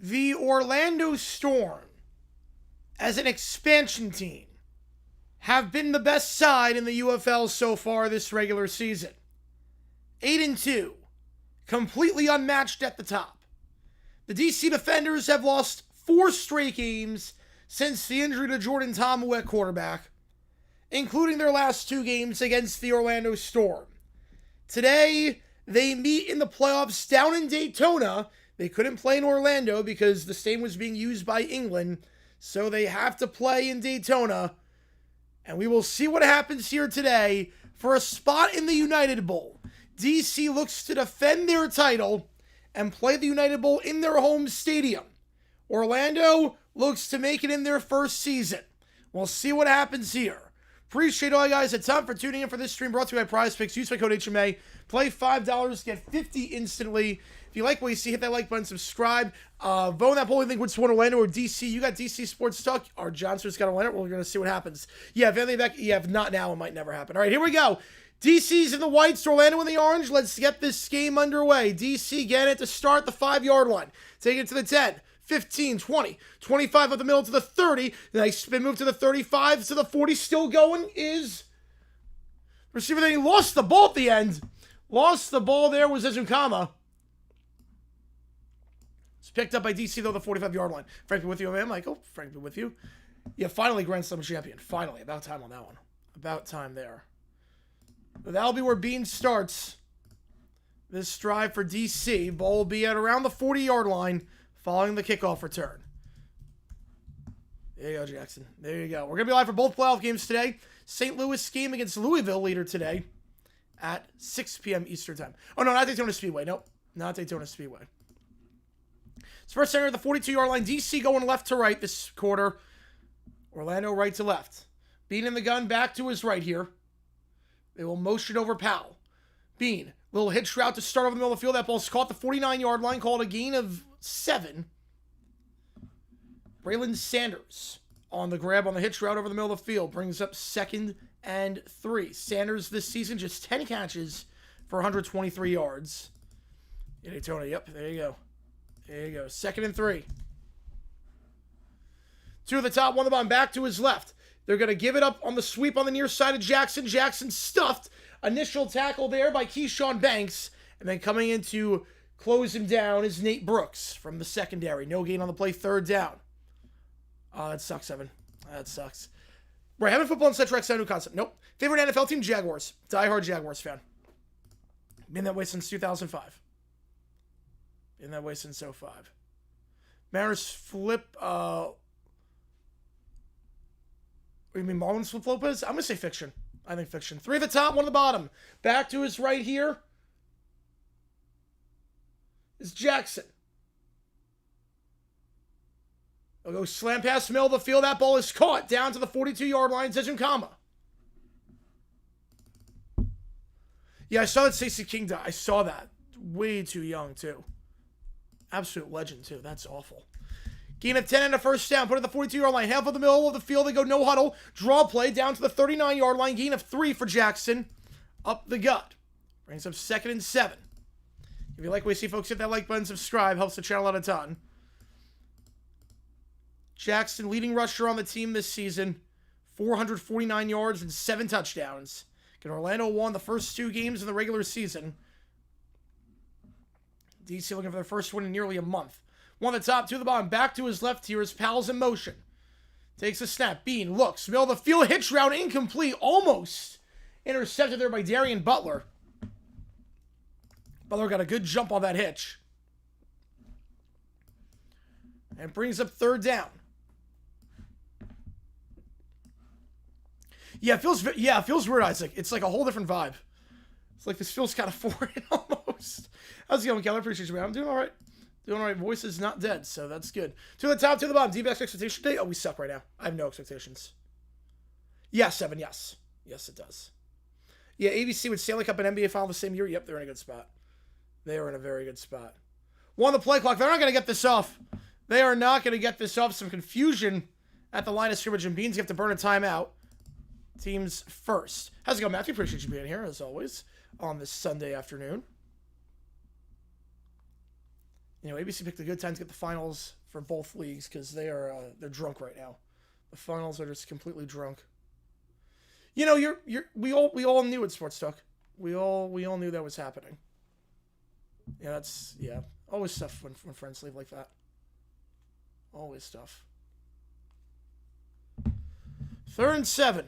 The Orlando Storm, as an expansion team, have been the best side in the UFL so far this regular season. 8-2, completely unmatched at the top. The DC Defenders have lost 4 straight games since the injury to Jordan Ta'amu at quarterback, including their last 2 games against the Orlando Storm. Today, they meet in the playoffs down in Daytona. They couldn't play in Orlando because the stadium was being used by England, so they have to play in Daytona. And we will see what happens here today for a spot in the United Bowl. DC looks to defend their title and play the United Bowl in their home stadium. Orlando looks to make it in their first season. We'll see what happens here. Appreciate all you guys a ton for tuning in for this stream brought to you by Prize Picks. Use my code HMA. Play $5, get $50 instantly. If you like what you see, hit that like button, subscribe. Vote on that poll. You think which one, Orlando or DC? You got DC Sports Talk. Our Johnson's got Orlando. We're going to see what happens. Yeah, if anything back, yeah, if not now, it might never happen. All right, here we go. DC's in the whites, Orlando in the orange. Let's get this game underway. DC getting it to start the 5-yard line. Take it to the 10, 15, 20, 25 up the middle to the 30. Nice spin move to the 35 to the 40. Still going is receiver. Then he lost the ball at the end. Lost the ball there was Ezunkama. It's picked up by DC, though, the 45-yard line. Frank, be with you, man. Michael, Frank, be with you. Yeah, finally Grand Slam champion. Finally. About time on that one. About time there. But that'll be where Bean starts this drive for DC. Ball will be at around the 40-yard line following the kickoff return. There you go, Jackson. There you go. We're going to be live for both playoff games today. St. Louis game against Louisville later today at 6 p.m. Eastern time. Oh, no, not Daytona Speedway. Nope, not Daytona Speedway. It's first center at the 42-yard line. DC going left to right this quarter. Orlando right to left. Bean in the gun, back to his right here. They will motion over Powell. Bean, little hitch route to start over the middle of the field. That ball's caught the 49-yard line, called a gain of 7. Braylon Sanders on the grab on the hitch route over the middle of the field. Brings up 2nd and 3. Sanders this season just 10 catches for 123 yards. In Daytona, yep, there you go. There you go. 2nd and 3. 2 at the top, 1 at the bottom. Back to his left. They're going to give it up on the sweep on the near side of Jackson. Jackson stuffed. Initial tackle there by Keyshawn Banks. And then coming in to close him down is Nate Brooks from the secondary. No gain on the play, 3rd down. Oh, that sucks, Evan. That sucks. Right, having football in Central X, new concept. Nope. Favorite NFL team, Jaguars. Diehard Jaguars fan. Been that way since 2005. Been that way since 05. Mariners flip, what do you mean, Marlins flip Lopez? I'm going to say fiction. I think fiction. 3 at the top, 1 at the bottom. Back to his right here is Jackson. They'll go slam pass middle of the field. That ball is caught down to the 42-yard line. Ezunkama. Yeah, I saw that Stacey King die. I saw that. Way too young, too. Absolute legend, too. That's awful. Gain of 10 and a first down. Put it at the 42-yard line. Half of the middle of the field. They go no huddle. Draw play down to the 39-yard line. Gain of 3 for Jackson. Up the gut. Brings up 2nd and 7. If you like what you see, folks, hit that like button. Subscribe. Helps the channel out a ton. Jackson, leading rusher on the team this season. 449 yards and 7 touchdowns. Orlando won the first 2 games in the regular season. DC looking for their first win in nearly a month. 1 at the top, 2 at the bottom. Back to his left here is Powell's in motion. Takes a snap. Bean looks. Middle of the field. Hitch route incomplete. Almost intercepted there by Darian Butler. Butler got a good jump on that hitch. And brings up 3rd down. Yeah, it feels weird, Isaac. It's like a whole different vibe. It's like this feels kind of foreign almost. How's it going, Keller? Appreciate you, man. I'm doing all right. Doing all right. Voice is not dead, so that's good. 2 at the top, 2 at the bottom. D-backs expectation day. Oh, we suck right now. I have no expectations. Yes, Evan, yes. Yes, it does. Yeah, ABC with Stanley Cup and NBA final the same year. Yep, they're in a good spot. They are in a very good spot. 1 on the play clock. They're not going to get this off. They are not going to get this off. Some confusion at the line of scrimmage, and Beans have to burn a timeout. Teams first. How's it going, Matthew? Appreciate you being here, as always, on this Sunday afternoon. You know, ABC picked a good time to get the finals for both leagues because they're drunk right now. The finals are just completely drunk. You know, we all knew it, Sports Talk. We all knew that was happening. Yeah, always tough when friends leave like that. Always tough. 3rd and 7.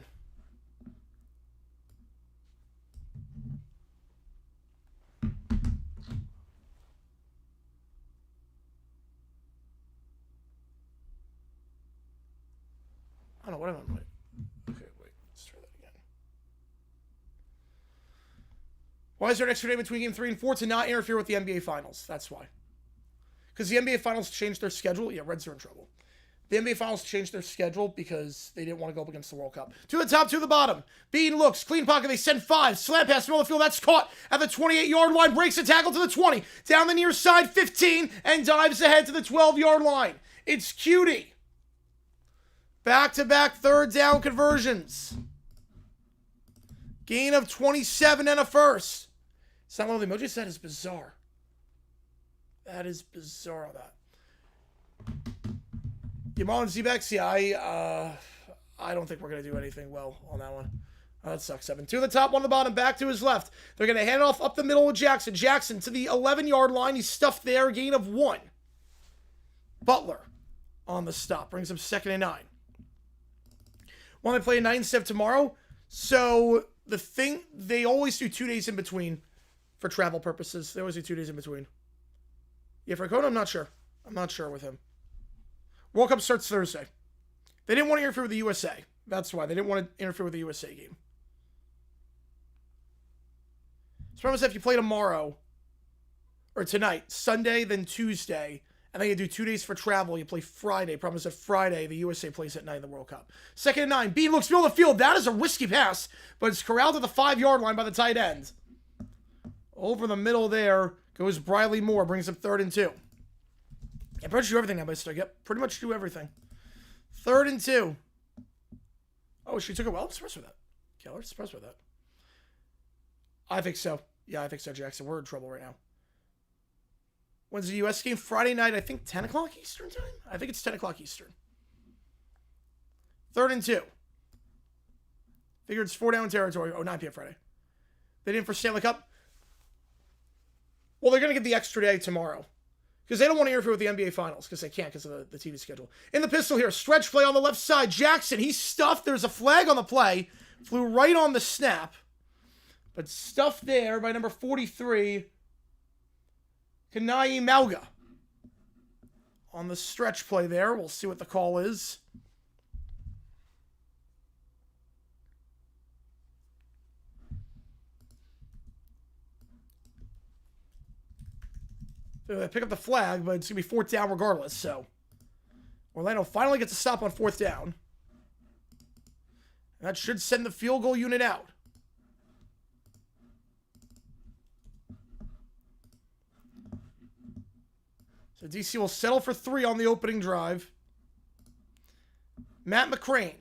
I don't know what I'm on. Okay, wait. Let's try that again. Why is there an extra day between Game 3 and 4 to not interfere with the NBA Finals? That's why. Because the NBA Finals changed their schedule. Yeah, Reds are in trouble. The NBA Finals changed their schedule because they didn't want to go up against the World Cup. To the top, to the bottom. Bean looks. Clean pocket. They send 5. Slam pass, middle of the field. That's caught at the 28-yard line. Breaks a tackle to the 20. Down the near side, 15. And dives ahead to the 12-yard line. It's Cutie. Back-to-back 3rd down conversions. Gain of 27 and a first. It's not one of the emojis. That is bizarre. That is bizarre, that. Yamal and Z-Bex, yeah, I don't think we're going to do anything well on that one. Oh, that sucks, 7. 2 to the top, 1 to the bottom, back to his left. They're going to hand it off up the middle with Jackson. Jackson to the 11-yard line. He's stuffed there, gain of 1. Butler on the stop. Brings him 2nd and 9. Want to play a 9-step tomorrow? So, the thing, they always do 2 days in between for travel purposes. They always do 2 days in between. Yeah, for Coda, I'm not sure. I'm not sure with him. World Cup starts Thursday. They didn't want to interfere with the USA. That's why. They didn't want to interfere with the USA game. So promise if you play tomorrow, or tonight, Sunday, then Tuesday, and then you do 2 days for travel, you play Friday. Promise that Friday, the USA plays at night in the World Cup. 2nd and 9. Bean looks middle of the field. That is a risky pass, but it's corralled at the 5-yard line by the tight end. Over the middle there goes Briley Moore. Brings up 3rd and 2. Yeah, pretty much do everything now, but yep, pretty much do everything. 3rd and 2. Oh, she took it well. I'm surprised with that. Keller, surprised with that. I think so. Yeah, I think so, Jackson. We're in trouble right now. When's the U.S. game? Friday night, I think 10 o'clock Eastern time? I think it's 10 o'clock Eastern. 3rd and 2. Figured it's 4-down territory. Oh, 9 p.m. Friday. They didn't for Stanley Cup. Well, they're going to get the extra day tomorrow. Because they don't want to interfere with the NBA Finals. Because they can't because of the TV schedule. In the pistol here. Stretch play on the left side. Jackson, he's stuffed. There's a flag on the play. Flew right on the snap. But stuffed there by number 43. Kanai Malga. On the stretch play there. We'll see what the call is. They pick up the flag, but it's going to be 4th down regardless, so. Orlando finally gets a stop on 4th down. And that should send the field goal unit out. So DC will settle for 3 on the opening drive. Matt McCrane.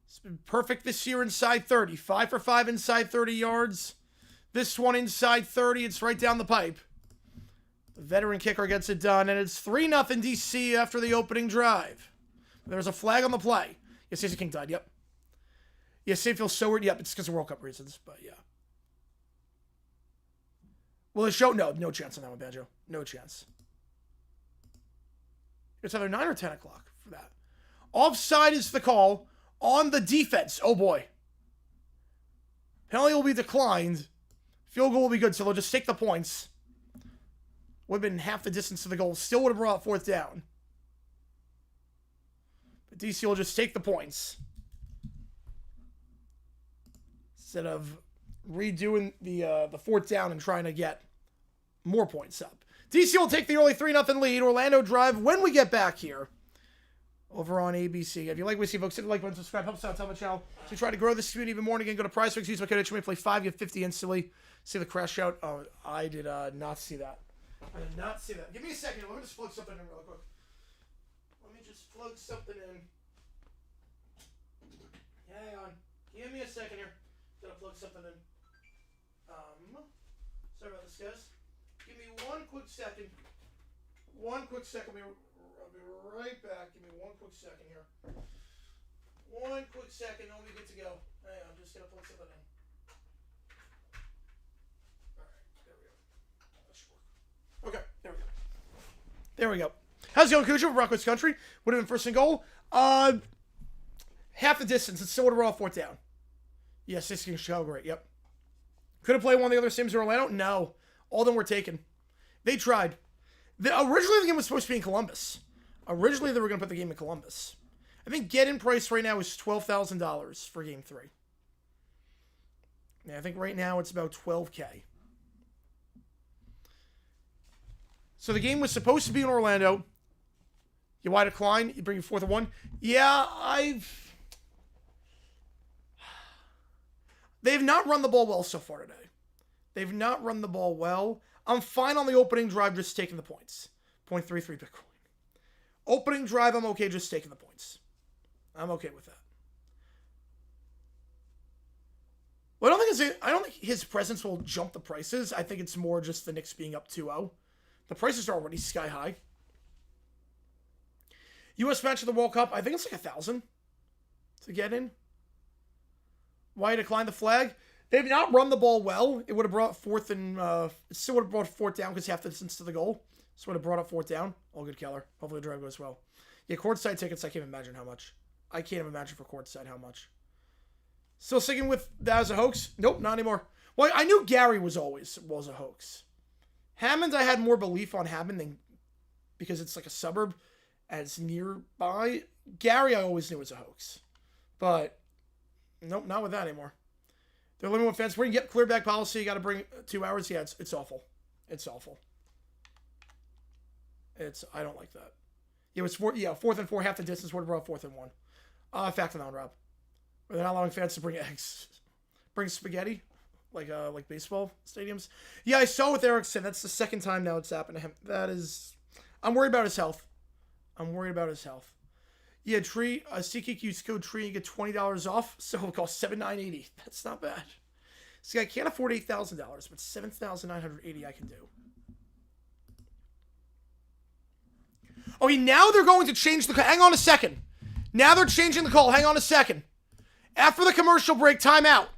It's been perfect this year inside 30. 5 for 5 inside 30 yards. This one inside 30. It's right down the pipe. The veteran kicker gets it done, and it's 3-0 DC after the opening drive. There's a flag on the play. Yes, Stacey King died. Yep. Yes, St. feels so weird. Yep, it's because of World Cup reasons, but yeah. Will it show? No chance on that one, Banjo. No chance. It's either 9 or 10 o'clock for that. Offside is the call on the defense. Oh, boy. Penalty will be declined. Field goal will be good, so they'll just take the points. Would have been half the distance to the goal. Still would have brought 4th down. But DC will just take the points. Instead of redoing the 4th down and trying to get more points up. DC will take the early 3-0 lead. Orlando drive when we get back here. Over on ABC. If you like what you see, folks, hit the like button, subscribe, helps out, tell the channel. So try to grow this community even more. And again, go to PrizePicks, use my code HMA, play 5, you have 50 instantly. See the crash out? Oh, I did not see that. I did not see that. Give me a second. Let me just plug something in real quick. Let me just plug something in. Hang on. Give me a second here. Gotta plug something in. Sorry about this, guys. Give me one quick second. One quick second. I'll be right back. Give me one quick second here. One quick second, then we'll be good to go. Hang on, I'm just going to plug something in. Alright, there we go. That should work. Okay, there we go. There we go. How's it going, Cujo? Broncos country. Would have been first and goal. Half the distance. It's still would have brought fourth down. Yeah, 16 Chicago, great. Yep. Could have played one of the other teams in Orlando? No. All of them were taken. They tried. Originally, the game was supposed to be in Columbus. Originally, they were going to put the game in Columbus. I think get-in price right now is $12,000 for Game 3. Yeah, I think right now it's about $12K. So the game was supposed to be in Orlando. You wide decline, you bring you 4th and 1. Yeah, They've not run the ball well so far today. They've not run the ball well. I'm fine on the opening drive just taking the points. 0.33 Bitcoin. Opening drive, I'm okay just taking the points. I'm okay with that. Well, I don't think his presence will jump the prices. I think it's more just the Knicks being up 2-0. The prices are already sky high. U.S. match of the World Cup, I think it's like $1,000 to get in. Why decline the flag? They've not run the ball well. It would have brought fourth and it still would have brought fourth down because half the distance to the goal. So would have brought up fourth down. All good, Keller. Hopefully the drive goes well. Yeah, courtside tickets, I can't imagine how much. I can't imagine for courtside how much. Still sticking with that as a hoax? Nope, not anymore. Well, I knew Gary was a hoax. Hammond, I had more belief on Hammond than because it's like a suburb and it's nearby. Gary, I always knew was a hoax. But nope, not with that anymore. They're limiting fans. Where you get clear back policy, you got to bring 2 hours. Yeah, it's awful. It's awful. I don't like that. It was 4th and 4, half the distance would have brought 4th and 1. Fact on Rob. They're not allowing fans to bring eggs. Bring spaghetti? Like baseball stadiums? Yeah, I saw with Erickson. That's the second time now it's happened to him. I'm worried about his health. Yeah, SeatGeek use code TREE and get $20 off, so it'll cost $7,980. That's not bad. See, I can't afford $8,000, but $7,980 I can do. Okay, now they're going to change the call. Hang on a second. Now they're changing the call. Hang on a second. After the commercial break, timeout.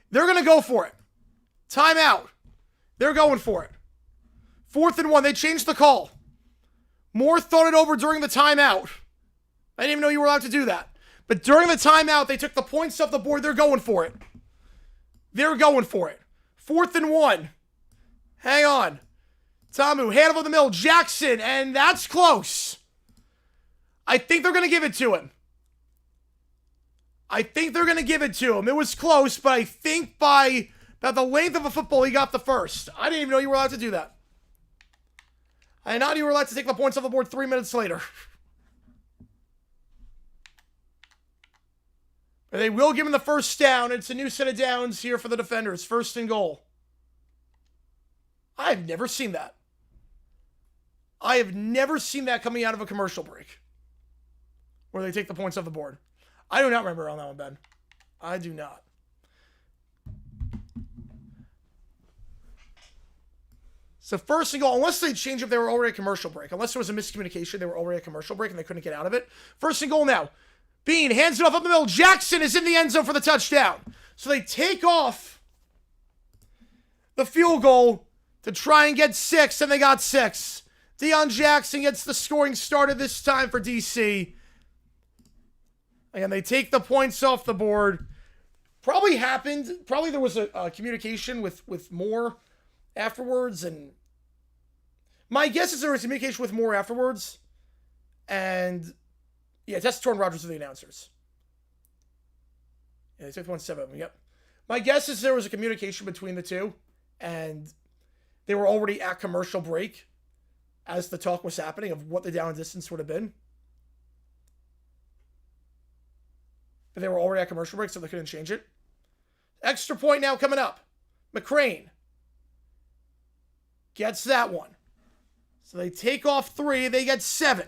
They're going to go for it. Timeout. They're going for it. 4th and 1. They changed the call. Moore thought it over during the timeout. I didn't even know you were allowed to do that. But during the timeout, they took the points off the board. They're going for it. 4th and 1. Hang on. Tamu, hand over the middle. Jackson, and that's close. I think they're going to give it to him. It was close, but I think by about the length of a football, he got the first. I didn't even know you were allowed to do that. I didn't know you were allowed to take the points off the board 3 minutes later. But they will give him the first down. It's a new set of downs here for the defenders. 1st and goal. I've never seen that. I have never seen that coming out of a commercial break. Where they take the points off the board. I do not remember on that one, Ben. I do not. So 1st and goal, unless they change if they were already a commercial break. Unless there was a miscommunication, they were already a commercial break and they couldn't get out of it. 1st and goal now. Bean hands it off up the middle. Jackson is in the end zone for the touchdown. So they take off the field goal to try and get 6, and they got 6. Deion Jackson gets the scoring started this time for DC. Again, they take the points off the board. Probably there was a communication with Moore afterwards, and my guess is there was communication with Moore afterwards, and yeah, Tessitore and Rogers are the announcers. Yeah, they took 1-7. Yep. My guess is there was a communication between the two, and they were already at commercial break as the talk was happening of what the down distance would have been. But they were already at commercial break, so they couldn't change it. Extra point now coming up. McCrane gets that one. So they take off 3. They get 7.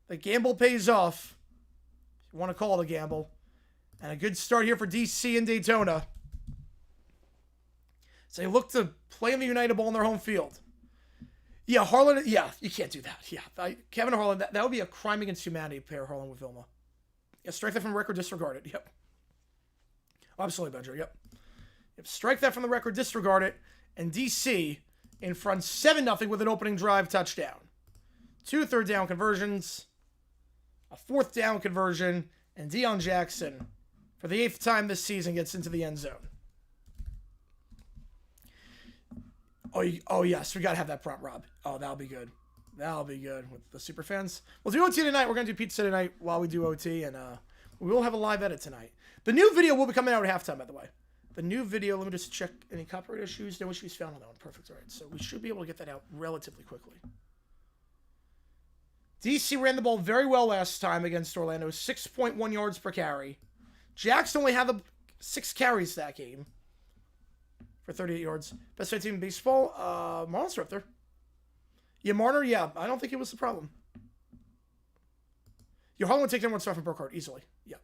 The gamble pays off. If you want to call it a gamble. And a good start here for DC in Daytona. So they look to play in the United ball in their home field. Yeah, Harlan, yeah, you can't do that. Yeah, Kevin Harlan, that would be a crime against humanity to pair Harlan with Vilma. Yeah, strike that from the record, disregard it. Yep. Oh, absolutely, Benjo. Yep. Strike that from the record, disregard it. And DC in front 7-0 with an opening drive touchdown. 2 third down conversions, a 4th down conversion, and Deion Jackson, for the 8th time this season, gets into the end zone. Oh yes, we got to have that prompt, Rob. Oh, that'll be good. That'll be good with the super fans. We'll do OT tonight. We're going to do pizza tonight while we do OT, and we will have a live edit tonight. The new video will be coming out at halftime, by the way. The new video, let me just check any copyright issues. No issues found on that one. Perfect. All right, so we should be able to get that out relatively quickly. DC ran the ball very well last time against Orlando, 6.1 yards per carry. Jackson only had 6 carries that game for 38 yards. Best team in baseball, Marlins are up there. Yeah, Marner, yeah, I don't think it was the problem. Your Harlan would take number 1 star from Burkhardt easily. Yep.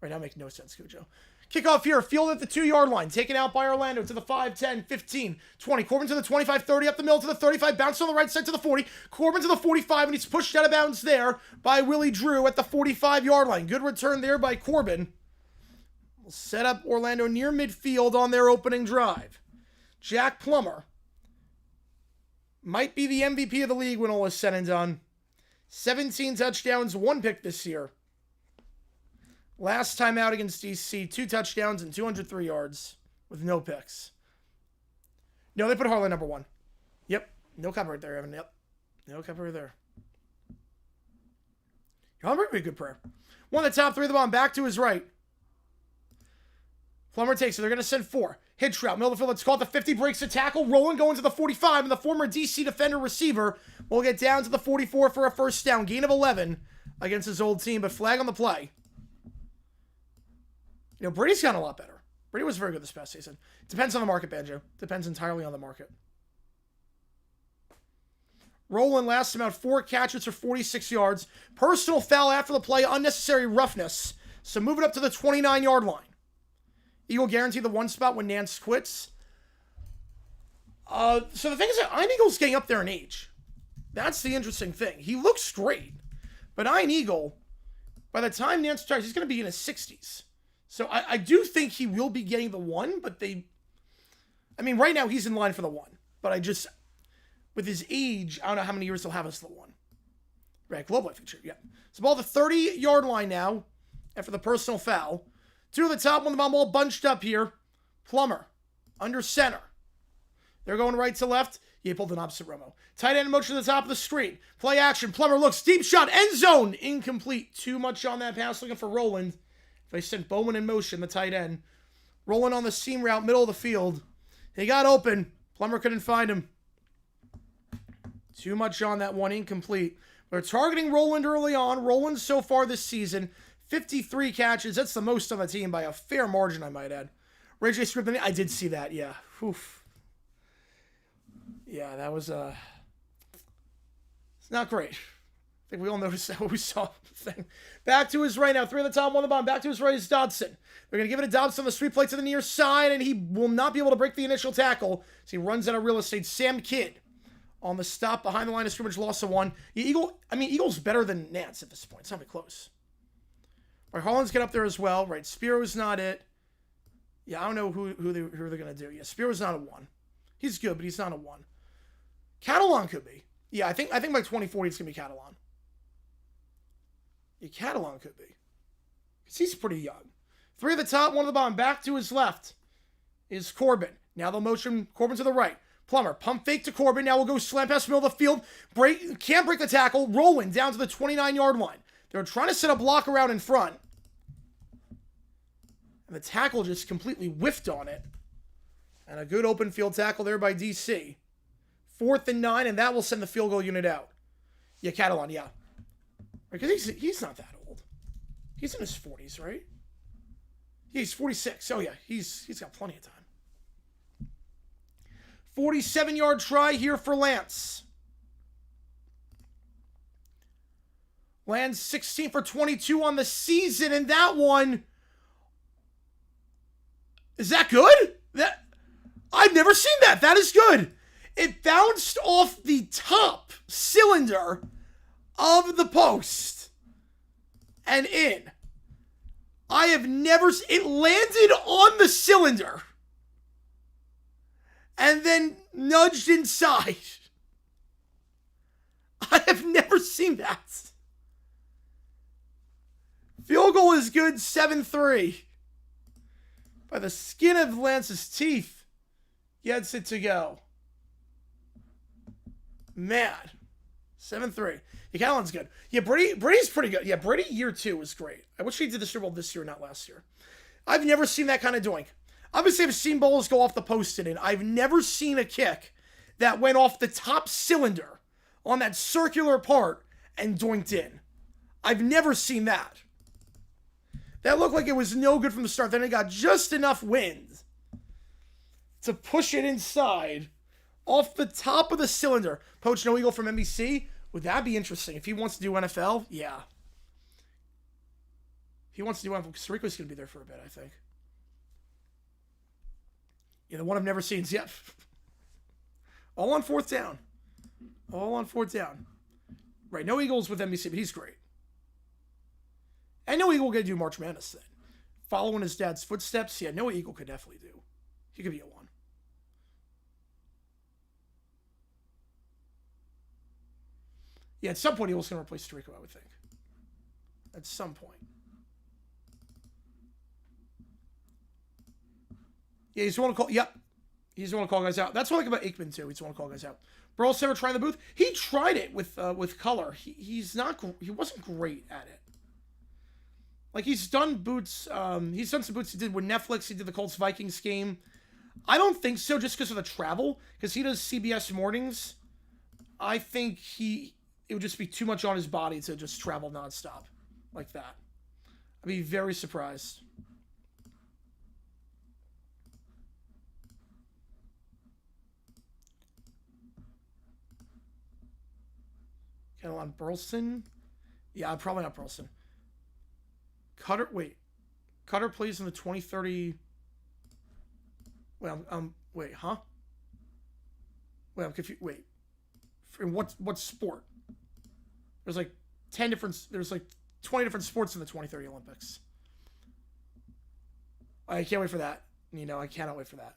Right now, makes no sense, Cujo. Kickoff here, field at the 2-yard line. Taken out by Orlando to the 5, 10, 15, 20. Corbin to the 25, 30, up the middle to the 35. Bounce on the right side to the 40. Corbin to the 45, and he's pushed out of bounds there by Willie Drew at the 45-yard line. Good return there by Corbin. We'll set up Orlando near midfield on their opening drive. Jack Plummer might be the MVP of the league when all is said and done. 17 touchdowns, 1 pick this year. Last time out against DC, 2 touchdowns and 203 yards with no picks. No, they put Harlan number 1. Yep. No copyright there, Evan. Yep. No copyright there. Harlan might be a good prayer. One of the top 3 of the bomb. Back to his right. Plummer takes it. They're going to send 4. Hitch route. Middle of the field. Let's call it the 50. Breaks the tackle. Rolling going to the 45. And the former DC defender receiver will get down to the 44 for a first down. Gain of 11 against his old team. But flag on the play. You know, Brady's gotten a lot better. Brady was very good this past season. Depends on the market, Banjo. Depends entirely on the market. Roland last him out 4 catches for 46 yards. Personal foul after the play. Unnecessary roughness. So move it up to the 29-yard line. Eagle guaranteed the 1 spot when Nance quits. So the thing is that Iron Eagle's getting up there in age. That's the interesting thing. He looks great. But Iron Eagle, by the time Nance retires, he's going to be in his 60s. So I do think he will be getting the 1, but right now he's in line for the 1. But with his age, I don't know how many years he'll have as the 1. Right, global feature, yeah. So ball the 30-yard line now after the personal foul. 2 at the top, 1 of the bomb all bunched up here. Plummer, under center. They're going right to left. He pulled an opposite Romo. Tight end in motion to the top of the screen. Play action. Plummer looks, deep shot, end zone. Incomplete. Too much on that pass, looking for Roland. They sent Bowman in motion, the tight end. Rolling on the seam route, middle of the field. He got open. Plummer couldn't find him. Too much on that one, incomplete. They're targeting Roland early on. Roland so far this season, 53 catches. That's the most on the team by a fair margin, I might add. Ray J. Strip, I did see that, yeah. Oof. Yeah, that was, it's not great. I think we all noticed that when we saw the thing. Back to his right now. 3 at the top, 1 on the bottom. Back to his right is Dodson. They're going to give it to Dodson on the street plate to the near side, and he will not be able to break the initial tackle. So he runs out of real estate. Sam Kidd on the stop behind the line of scrimmage, loss of 1. Eagle's better than Nance at this point. It's not even close. Right, Harlan's get up there as well. Right, Spiro's not it. Yeah, I don't know who they're going to do. Yeah, Spiro's not a 1. He's good, but he's not a 1. Catalan could be. Yeah, I think by 2040 it's going to be Catalan. Yeah, Catalan could be. Because he's pretty young. 3 at the top, 1 at the bottom. Back to his left is Corbin. Now they'll motion Corbin to the right. Plummer, pump fake to Corbin. Now we'll go slam pass middle of the field. Can't break the tackle. Rolling down to the 29-yard line. They're trying to set a block around in front. And the tackle just completely whiffed on it. And a good open field tackle there by DC. 4th and 9, and that will send the field goal unit out. Yeah, Catalan, yeah. Because he's not that old. He's in his 40s, right? Yeah, he's 46. Oh, yeah, he's got plenty of time. 47-yard try here for Lance. Lands 16 for 22 on the season, and that one... Is that good? I've never seen that. That is good. It bounced off the top cylinder of the post and in. I have never... It landed on the cylinder and then nudged inside. I have never seen that. Field goal is good, 7-3. By the skin of Lance's teeth, gets it to go. Man. 7-3. Yeah, Callan's good. Yeah, Brady's pretty good. Yeah, Brady year 2 was great. I wish he did the Super Bowl this year, not last year. I've never seen that kind of doink. Obviously, I've seen balls go off the post and in. I've never seen a kick that went off the top cylinder on that circular part and doinked in. I've never seen that. That looked like it was no good from the start. Then it got just enough wind to push it inside off the top of the cylinder. Poach No Eagle from NBC. Would that be interesting? If he wants to do NFL, yeah. If he wants to do NFL, Costa Rica's going to be there for a bit, I think. Yeah, the one I've never seen. Yeah. All on 4th down. All on 4th down. Right, No Eagles with NBC, but he's great. And No Eagle going to do March Madness then. Following his dad's footsteps, yeah, No Eagle could definitely do. He could be a 1. Yeah, at some point, Eagle's going to replace Tarico, I would think. At some point. Yeah, he's the one to call... Yep. He's the one to call guys out. That's what I like about Aikman, too. He's the one to call guys out. Burles ever tried the booth? He tried it with color. He wasn't great at it. Like, he's done boots... he's done some boots he did with Netflix. He did the Colts-Vikings game. I don't think so, just because of the travel. Because he does CBS mornings. I think it would just be too much on his body to just travel nonstop like that. I'd be very surprised. Okay, on Burleson? Yeah, probably not Burleson. Cutter plays in the 2030... Wait, wait, huh? Wait, I'm confused. Wait. In what sport? There's like 20 different sports in the 2030 Olympics. I can't wait for that. I cannot wait for that.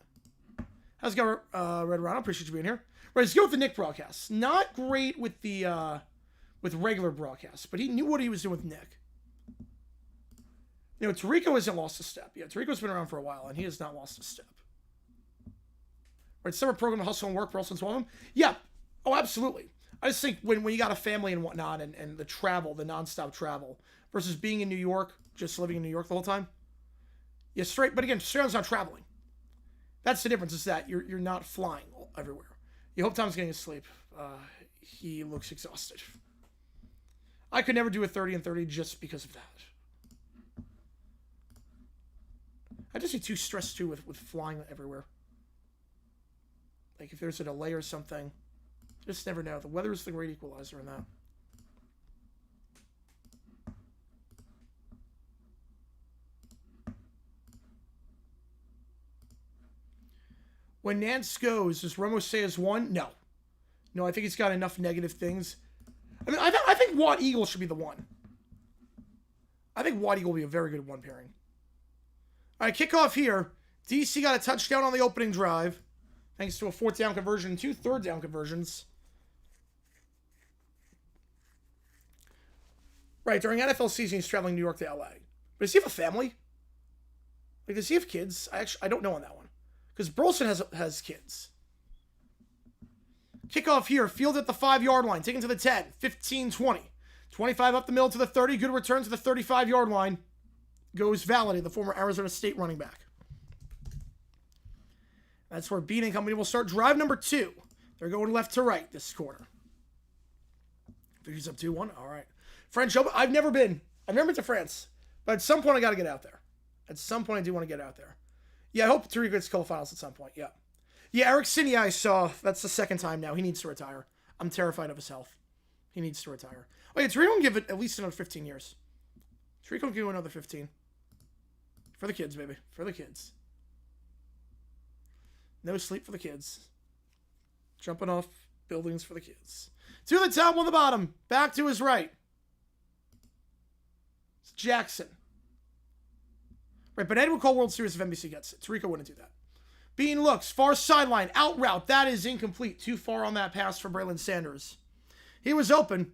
How's it going, Red Ron? I appreciate you being here. Right, let's go with the Nick broadcast. Not great with the with regular broadcasts, but he knew what he was doing with Nick. Tarico hasn't lost a step. Yeah, Tarico's been around for a while, and he has not lost a step. Right, summer program to hustle and work, Burleson's one of them. Yeah. Oh, absolutely. I just think when you got a family and whatnot, and the travel, the nonstop travel, versus being in New York, just living in New York the whole time. Yeah, but again, Strahan's not traveling. That's the difference, is that you're not flying everywhere. You hope Tom's getting his sleep. He looks exhausted. I could never do a 30 and 30 just because of that. I just get too stressed too with flying everywhere. Like if there's a delay or something, just never know. The weather is the great equalizer in that. When Nance goes, does Romo say as 1? No. No, I think he's got enough negative things. I mean, I think Watt Eagle should be the 1. I think Watt Eagle will be a very good 1 pairing. All right, kickoff here. DC got a touchdown on the opening drive, thanks to a 4th down conversion and 2 third down conversions. Right, during NFL season, he's traveling New York to LA. But does he have a family? Like, does he have kids? I don't know on that one. Because Burleson has kids. Kickoff here, field at the 5-yard line, taken to the 10, 15, 20. 25 up the middle to the 30, good return to the 35-yard line. Goes Valladay, the former Arizona State running back. That's where Bean and company will start drive number 2. They're going left to right this quarter. He's up 2-1. All right. French Open. I've never been to France. But at some point, I got to get out there. At some point, I do want to get out there. Yeah, I hope Tariq gets quarterfinals at some point. Yeah. Yeah, Erickson, yeah, I saw. That's the 2nd time now. He needs to retire. I'm terrified of his health. He needs to retire. Oh, yeah, Tariq will give it at least another 15 years. Tariq will give it another 15. For the kids, baby. For the kids. No sleep for the kids. Jumping off buildings for the kids. 2 to the top, 1 to the bottom. Back to his right. It's Jackson. Right, but Ed would call World Series if NBC gets it. Tarico wouldn't do that. Bean looks. Far sideline. Out route. That is incomplete. Too far on that pass for Braylon Sanders. He was open.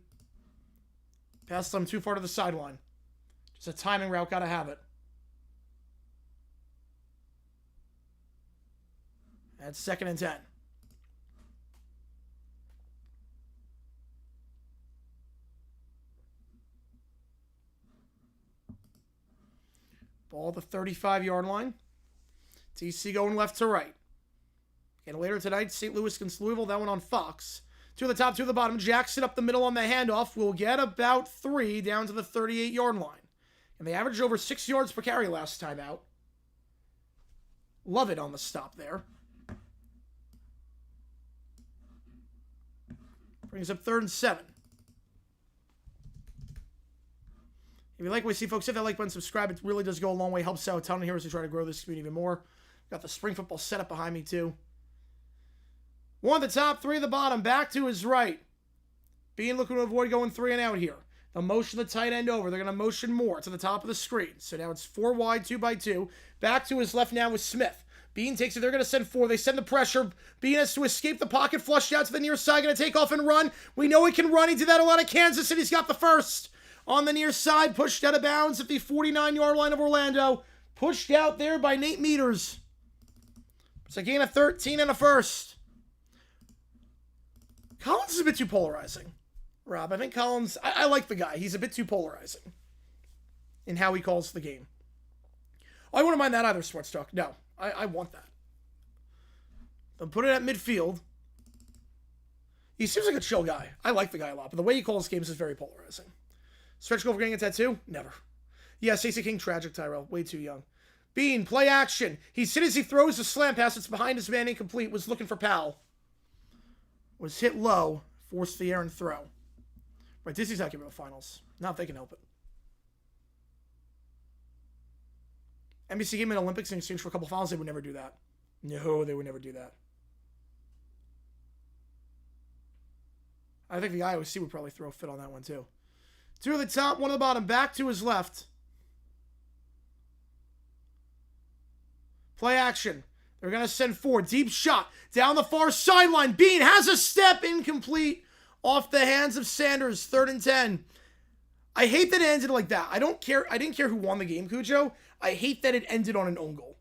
Passed him too far to the sideline. Just a timing route. Gotta have it. That's 2nd and 10. Ball the 35-yard line. DC going left to right. Again, later tonight, St. Louis against Louisville. That one on Fox. 2 to the top, 2 to the bottom. Jackson up the middle on the handoff. Will get about 3 down to the 38-yard line. And they averaged over 6 yards per carry last time out. Love it on the stop there. Brings up 3rd and 7. If you like what we see, folks, hit that like button, subscribe. It really does go a long way. Helps out a ton of heroes to try to grow this community even more. Got the spring football setup behind me, too. 1 at the top, 3 at the bottom. Back to his right. Bean looking to avoid going 3 and out here. They'll motion the tight end over. They're going to motion more to the top of the screen. So now it's 4 wide, 2 by 2. Back to his left now with Smith. Bean takes it. They're going to send 4. They send the pressure. Bean has to escape the pocket, flushed out to the near side. Going to take off and run. We know he can run. He did that a lot of Kansas, and he's got the first. On the near side, pushed out of bounds at the 49-yard line of Orlando. Pushed out there by Nate Meters. It's a gain of 13 and a first. Collins is a bit too polarizing, Rob. I think Collins, I like the guy. He's a bit too polarizing in how he calls the game. I wouldn't mind that either, Sports Talk. No, I want that. But put it at midfield. He seems like a chill guy. I like the guy a lot, but the way he calls games is very polarizing. Stretch goal for getting a tattoo? Never. Yeah, Stacey King, tragic, Tyrell. Way too young. Bean, play action. He's hit as he throws the slam pass. It's behind his man, incomplete. Was looking for Powell. Was hit low. Forced the errant throw. Right, Disney's not giving up finals. Not if they can help it. NBC gave me an Olympics in exchange for a couple fouls. They would never do that. No, they would never do that. I think the IOC would probably throw a fit on that one, too. 2 at the top, 1 at the bottom. Back to his left. Play action. They're going to send 4. Deep shot. Down the far sideline. Bean has a step. Incomplete. Off the hands of Sanders. 3rd and 10. I hate that it ended like that. I don't care. I didn't care who won the game, Cujo. I hate that it ended on an own goal.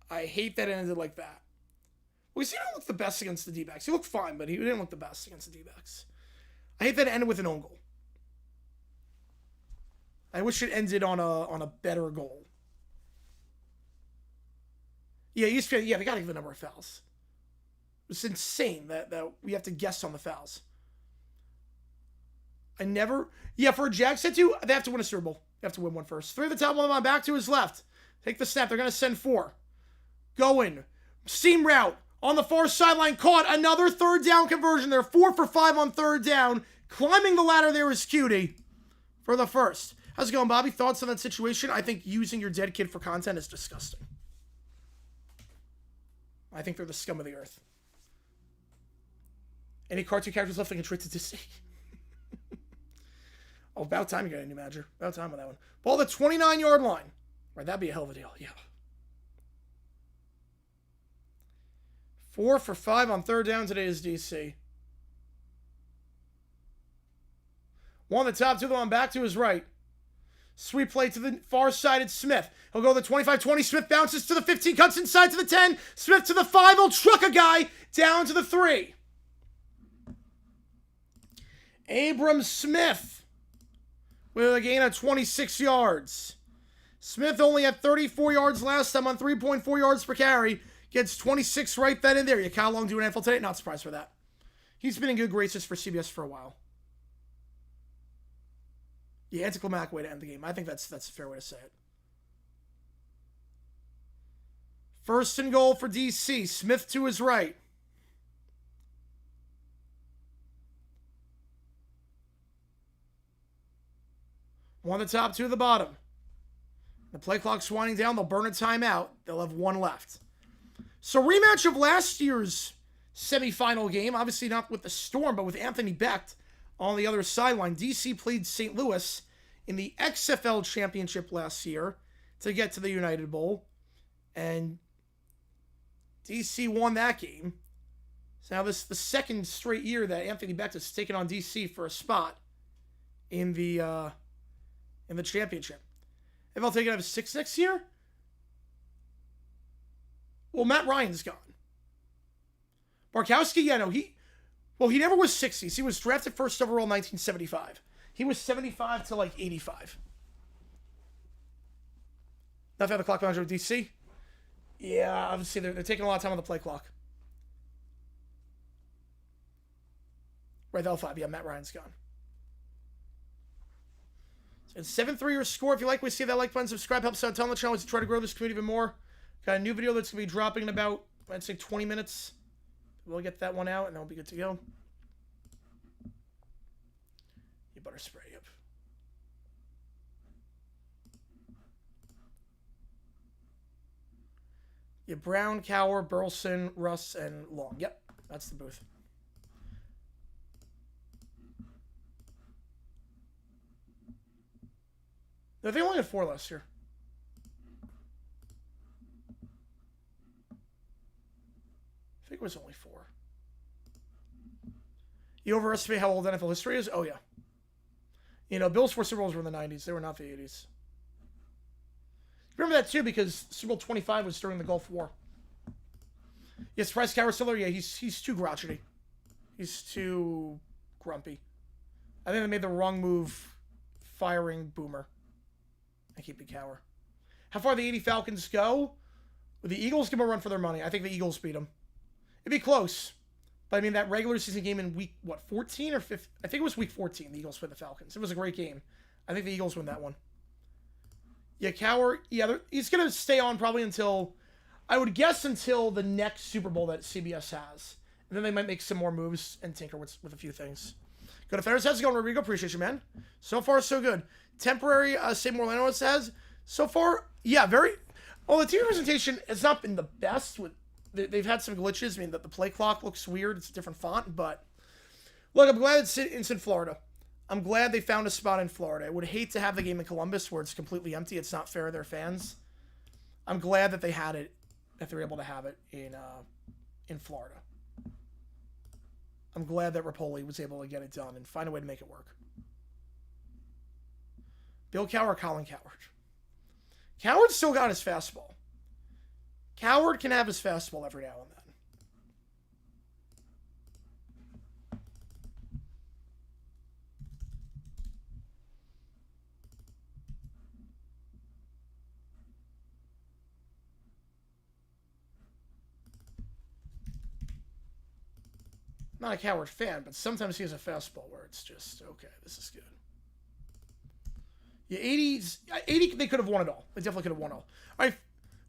I hate that it ended like that. Well, he didn't look the best against the D-backs. He looked fine, but he didn't look the best against the D-backs. I hate that it ended with an own goal. I wish it ended on a better goal. Yeah, they got to give the number of fouls. It's insane that we have to guess on the fouls. For a Jags tattoo, they have to win a Super Bowl. They have to win one first. 3 at the top, 1 at the bottom, back to his left. Take the snap. They're going to send 4. Going. Seam route. On the far sideline, caught. Another 3rd down conversion. They're 4 for 5 on 3rd down. Climbing the ladder there is Cutie for the first. How's it going, Bobby? Thoughts on that situation? I think using your dead kid for content is disgusting. I think they're the scum of the earth. Any cartoon characters left I can treat to Disney? Oh, about time you got a new manager. About time on that one. Ball the 29-yard line. Right, that'd be a hell of a deal. Yeah. 4 for 5 on 3rd down today is DC. 1 at the top, 2 at the bottom, back to his right. Sweep play to the far side. It's Smith. He'll go to the 25-20. Smith bounces to the 15, cuts inside to the 10. Smith to the 5. He'll truck a guy down to the 3. Abram Smith with a gain of 26 yards. Smith only had 34 yards last time on 3.4 yards per carry. Gets 26 right then and there. You Kyle Long doing NFL today? Not surprised for that. He's been in good graces for CBS for a while. Yeah, anticlimactic way to end the game. I think that's a fair way to say it. 1st and goal for DC. Smith to his right. One at the top, 2 at the bottom. The play clock's winding down. They'll burn a timeout. They'll have 1 left. So rematch of last year's semifinal game, obviously not with the Storm, but with Anthony Becht on the other sideline. DC played St. Louis in the XFL championship last year to get to the United Bowl, and DC won that game. So now this is the second straight year that Anthony Becht has taken on DC for a spot in the championship. If I'll take it out of 6 next year? Well, Matt Ryan's gone. Barkowski, yeah, no, he never was 60s. He was drafted first overall in 1975. He was 75 to like 85. Nothing on the clock manager with DC? Yeah, obviously they're taking a lot of time on the play clock. Right, L5, yeah, Matt Ryan's gone. So it's 7-3 your score. If you like what you see, that like button, subscribe, helps out, tell the channel to try to grow this community even more. Got a new video that's going to be dropping in about, I'd say, 20 minutes. We'll get that one out, and then we'll be good to go. You better spray up. Yeah, Brown, Cower, Burleson, Russ, and Long. Yep, that's the booth. No, they only had 4 last year. I think it was only 4. You overestimate how old NFL history is? Oh, yeah. You know, Bills' 4 Super Bowls were in the 90s. They were not the 80s. Remember that, too, because Super Bowl 25 was during the Gulf War. Yes, Price Cower Stiller, yeah, he's too grouchy. He's too grumpy. I think they made the wrong move firing Boomer. I keep the Cower. How far the 80 Falcons go? Well, the Eagles give them a run for their money. I think the Eagles beat them. It'd be close. But, I mean, that regular season game in week, 14 or 15? I think it was week 14, the Eagles played the Falcons. It was a great game. I think the Eagles win that one. Yeah, Cower, yeah, he's going to stay on probably until, I would guess until the next Super Bowl that CBS has. And then they might make some more moves and tinker with a few things. Go to Ferris. How's it going, Rodrigo? Appreciate you, man. So far, so good. Temporary, St. Orlando says. So far, yeah, very... Well, the TV presentation has not been the best. They've had some glitches. I mean, the play clock looks weird. It's a different font, but... Look, I'm glad it's in Florida. I'm glad they found a spot in Florida. I would hate to have the game in Columbus where it's completely empty. It's not fair to their fans. I'm glad that they had it, that they were able to have it in Florida. I'm glad that Rapoli was able to get it done and find a way to make it work. Bill Coward or Colin Coward? Coward still got his fastball. Coward can have his fastball every now and then. Not a Coward fan, but sometimes he has a fastball where it's just, okay, this is good. Yeah, 80, they could have won it all. They definitely could have won it all. All right,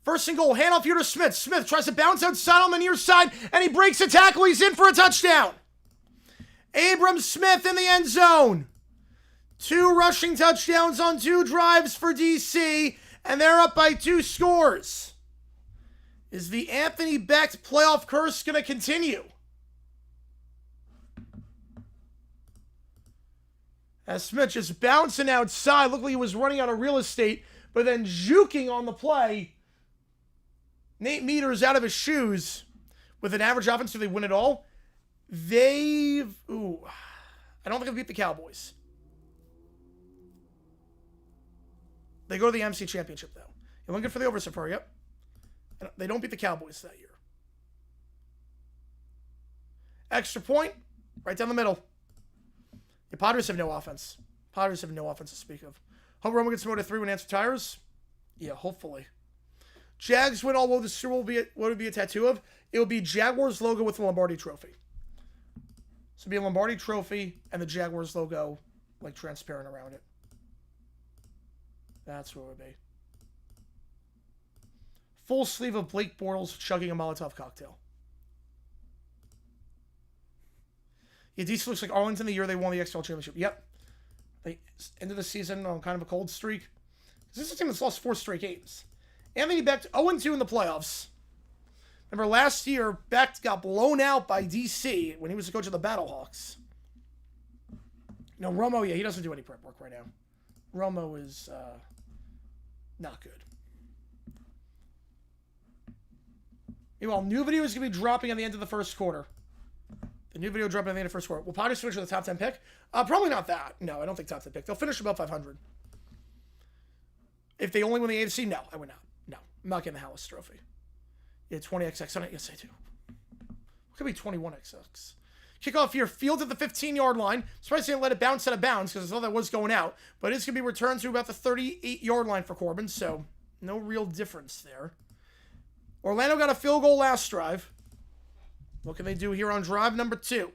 first and goal, handoff here to Smith. Smith tries to bounce outside on the near side, and he breaks a tackle. He's in for a touchdown. Abram Smith in the end zone. 2 rushing touchdowns on 2 drives for DC, and they're up by 2 scores. Is the Anthony Becht playoff curse going to continue? As Smith just bouncing outside, looked like he was running out of real estate, but then juking on the play. Nate Meters out of his shoes. With an average offense, do they win it all? I don't think they'll beat the Cowboys. They go to the MC Championship, though. You're looking for the over so far, yep. They don't beat the Cowboys that year. Extra point, right down the middle. The Padres have no offense. Padres have no offense to speak of. Hope Romo gets promoted to 3 when Nance retires. Yeah, hopefully. Jags win all. What would it be a tattoo of? It would be Jaguars logo with the Lombardi Trophy. So it'd be a Lombardi Trophy and the Jaguars logo, like, transparent around it. That's what it would be. Full sleeve of Blake Bortles chugging a Molotov cocktail. Yeah, DC looks like Arlington the year they won the XFL championship. Yep. They ended the season on kind of a cold streak. This is a team that's lost 4 straight games. Anthony Becht 0-2 in the playoffs. Remember last year, Beck got blown out by DC when he was the coach of the Battlehawks. No, Romo, yeah, he doesn't do any prep work right now. Romo is not good. Meanwhile, new video is going to be dropping at the end of the first quarter. The new video dropping at the end of the first quarter. Will Padres finish with a top 10 pick? Probably not that. No, I don't think top 10 pick. They'll finish above 500. If they only win the AFC, no, I would not. No, I'm not getting the Hallis Trophy. Yeah, 20XX on it. Yes, I do. It could be 21XX. Kickoff here, field at the 15-yard line. Surprised they didn't let it bounce out of bounds because I thought that was going out. But it's going to be returned to about the 38-yard line for Corbin, so no real difference there. Orlando got a field goal last drive. What can they do here on drive number 2?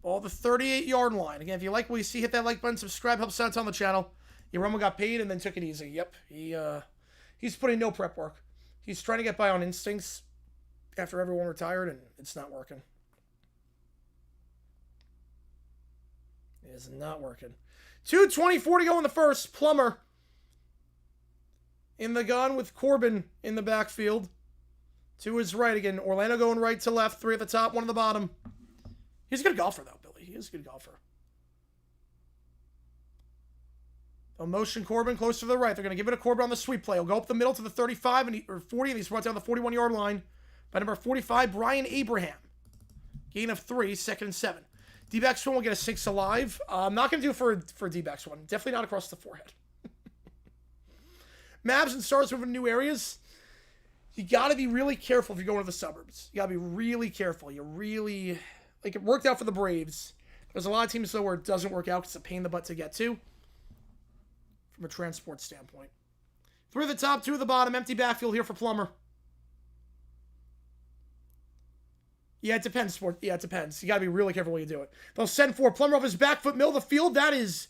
All the 38-yard line. Again, if you like what you see, hit that like button, subscribe, helps out on the channel. Romo got paid and then took it easy. Yep, he's putting no prep work. He's trying to get by on instincts after everyone retired, and it's not working. It is not working. 2:24 to go in the first. Plummer in the gun with Corbin in the backfield. To his right again. Orlando going right to left. 3 at the top, 1 at the bottom. He's a good golfer, though, Billy. He is a good golfer. A motion Corbin close to the right. They're going to give it to Corbin on the sweep play. He'll go up the middle to the 35 or 40, and he's brought down the 41-yard line by number 45, Brian Abraham. Gain of 3, 2nd and 7. D-backs one will get a 6 alive. I'm not going to do it for D-backs one. Definitely not across the forehead. Mavs and Stars moving to new areas. You got to be really careful if you're going to the suburbs. You got to be really careful. You really... Like, it worked out for the Braves. There's a lot of teams, though, where it doesn't work out because it's a pain in the butt to get to. From a transport standpoint. 3 at the top, 2 at the bottom. Empty backfield here for Plummer. Yeah, it depends. Yeah, it depends. You got to be really careful when you do it. They'll send for Plummer off his back foot, middle of the field. That is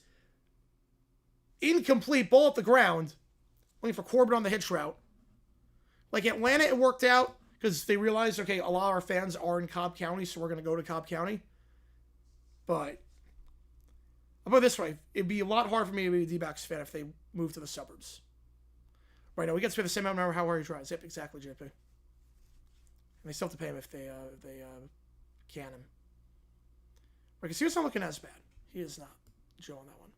incomplete. Ball at the ground. Waiting for Corbin on the hitch route. Like Atlanta, it worked out because they realized, okay, a lot of our fans are in Cobb County, so we're going to go to Cobb County. But I'll put it this way. It'd be a lot harder for me to be a D-backs fan if they moved to the suburbs. Right now, we get to pay the same amount no matter how hard he tries. Yep, exactly, JP. And they still have to pay him if they can him. Right, because he was not looking as bad. He is not. Joe on that one.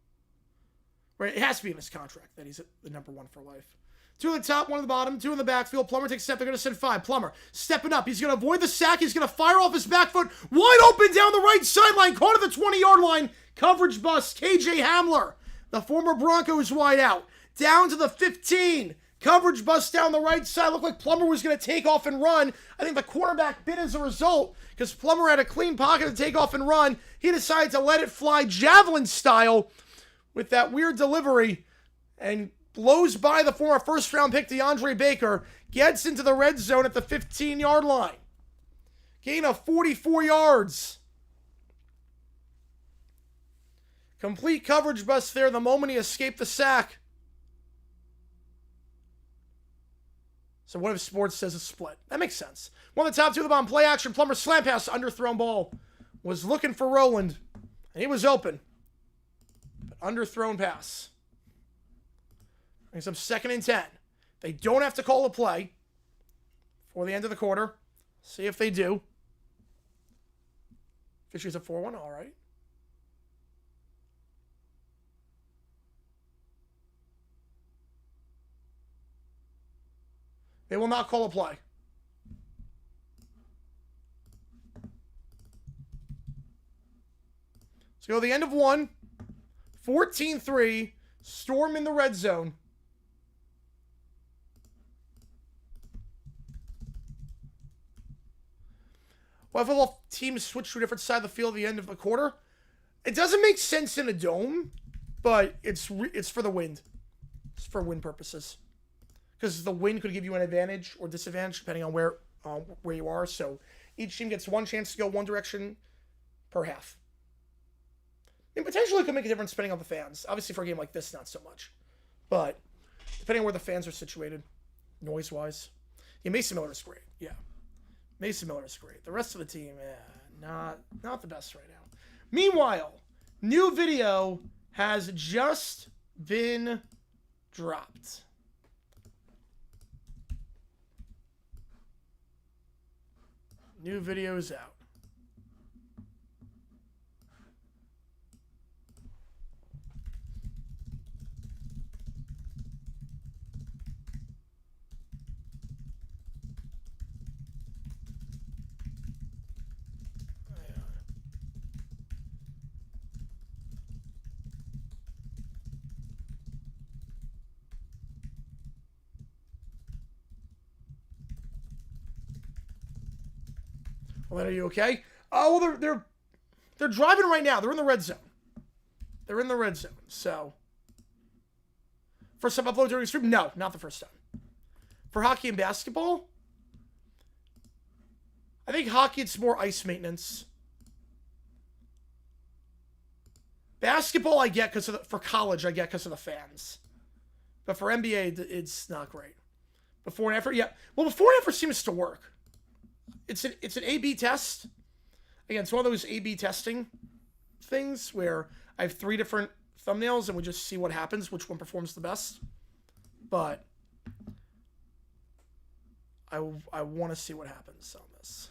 Right, it has to be in his contract that he's the number 1 for life. 2 at the top, 1 at the bottom, 2 in the backfield. Plummer takes a step. They're going to send 5. Plummer stepping up. He's going to avoid the sack. He's going to fire off his back foot. Wide open down the right sideline. Caught at the 20-yard line. Coverage bust. KJ Hamler, the former Broncos wide out. Down to the 15. Coverage bust down the right side. Looked like Plummer was going to take off and run. I think the quarterback bit as a result because Plummer had a clean pocket to take off and run. He decided to let it fly javelin style with that weird delivery and blows by the former first-round pick DeAndre Baker, gets into the red zone at the 15-yard line. Gain of 44 yards. Complete coverage bust there the moment he escaped the sack. So what if sports says a split? That makes sense. 1 at the top, 2 at the bottom. Play action. Plummer slam pass. Underthrown ball. Was looking for Roland. And he was open. But underthrown pass. Brings up 2nd and 10. They don't have to call a play for the end of the quarter. See if they do. Fisher's at 4-1. All right. They will not call a play. So go to the end of 1. 14-3. Storm in the red zone. Well, if all teams switch to a different side of the field at the end of the quarter, it doesn't make sense in a dome, but it's for the wind. It's for wind purposes. Because the wind could give you an advantage or disadvantage depending on where you are. So each team gets 1 chance to go one direction per half. And potentially it could make a difference depending on the fans. Obviously for a game like this, not so much. But depending on where the fans are situated, noise-wise. Yeah, Mason Miller is great. Yeah. Mason Miller is great. The rest of the team, not the best right now. Meanwhile, new video has just been dropped. New video is out. Well, are you okay? Oh, well, they're driving right now. They're in the red zone. They're in the red zone. So, first time upload during stream? No, not the first time. For hockey and basketball, I think hockey it's more ice maintenance. Basketball I get because for college I get because of the fans, but for NBA it's not great. Before and after, yeah. Well, before and after seems to work. It's an A/B test. Again, it's one of those A/B testing things where I have 3 different thumbnails and we just see what happens, which one performs the best. But I want to see what happens on this.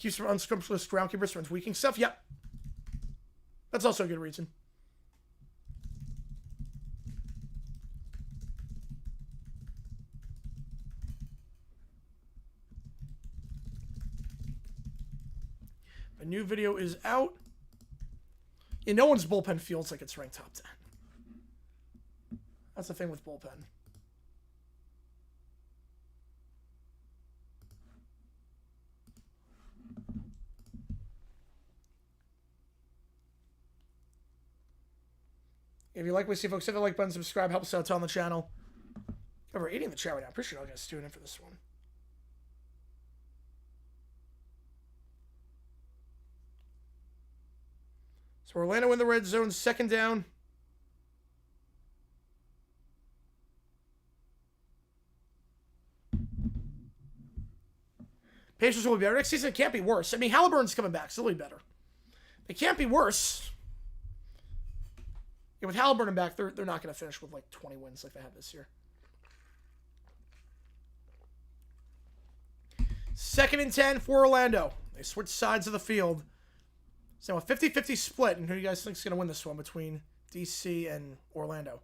Keeps from unscrumptious groundkeepers from tweaking stuff. Yep. That's also a good reason. A new video is out. Yeah, no one's bullpen feels like it's ranked top 10. That's the thing with bullpen. If you like what you see, folks, hit the like button, subscribe, help us out on the channel. Over 80 in the chat right now. Appreciate all you guys tuning in for this one. So Orlando in the red zone, second down. Pacers will be better next season. It can't be worse. I mean, Halliburton's coming back, so they'll be better. It can't be worse. Yeah, with Halliburton back, they're not going to finish with like 20 wins like they had this year. 2nd and 10 for Orlando. They switch sides of the field. So a 50-50 split. And who do you guys think is going to win this one between DC and Orlando?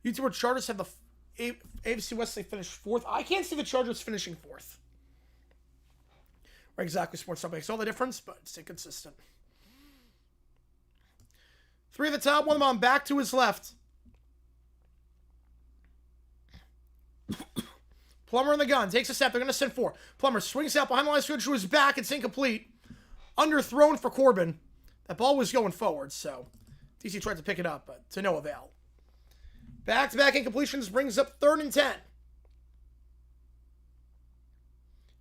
YouTuber Chargers have the AFC West. They finished 4th. I can't see the Chargers finishing 4th. Or exactly, Sports Stuff makes all the difference, but stay consistent. 3 at the top, 1 of them on back to his left. Plummer in the gun. Takes a step. They're going to send 4. Plummer swings out behind the line of scrimmage to his back. It's incomplete. Underthrown for Corbin. That ball was going forward, so DC tried to pick it up, but to no avail. Back-to-back incompletions brings up 3rd and 10.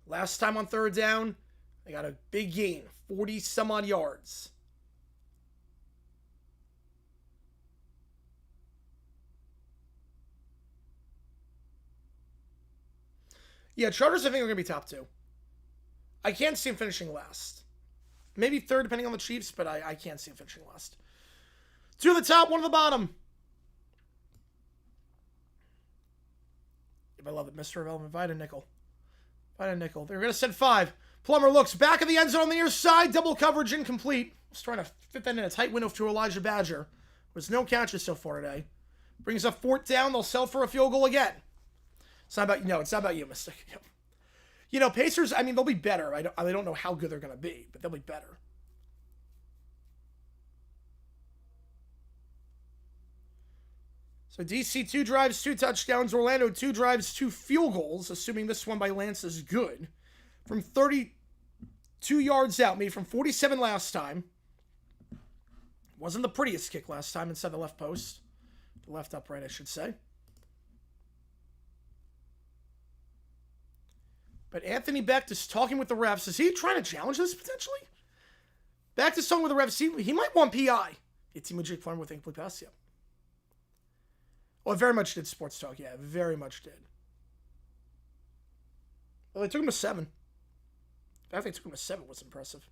Last time on 3rd down, they got a big gain. 40-some-odd yards. Yeah, Chargers, I think, are going to be top 2. I can't see him finishing last. Maybe 3rd, depending on the Chiefs, but I can't see him finishing last. 2 at the top, 1 at the bottom. I love it. Mr. Irrelevant. Vita Nickel. They're going to send 5. Plummer looks back at the end zone on the near side. Double coverage incomplete. Just trying to fit that in a tight window to Elijah Badger. There's no catches so far today. Brings up 4th down. They'll sell for a field goal again. It's not about you. No, it's not about you, Mystic. You know, Pacers, I mean, they'll be better. I don't know how good they're going to be, but they'll be better. So DC 2 drives, 2 touchdowns. Orlando 2 drives, 2 field goals, assuming this one by Lance is good. From 32 yards out, made from 47 last time. Wasn't the prettiest kick last time inside the left post. The left upright, I should say. But Anthony Beck is talking with the refs. Is he trying to challenge this potentially? Back to talking with the refs. He might want PI. Yeah, Team Jake Farm with incomplete pass. Yeah. Well, it very much did sports talk. Yeah, it very much did. Well, they took him to 7. The fact they took him to 7 was impressive.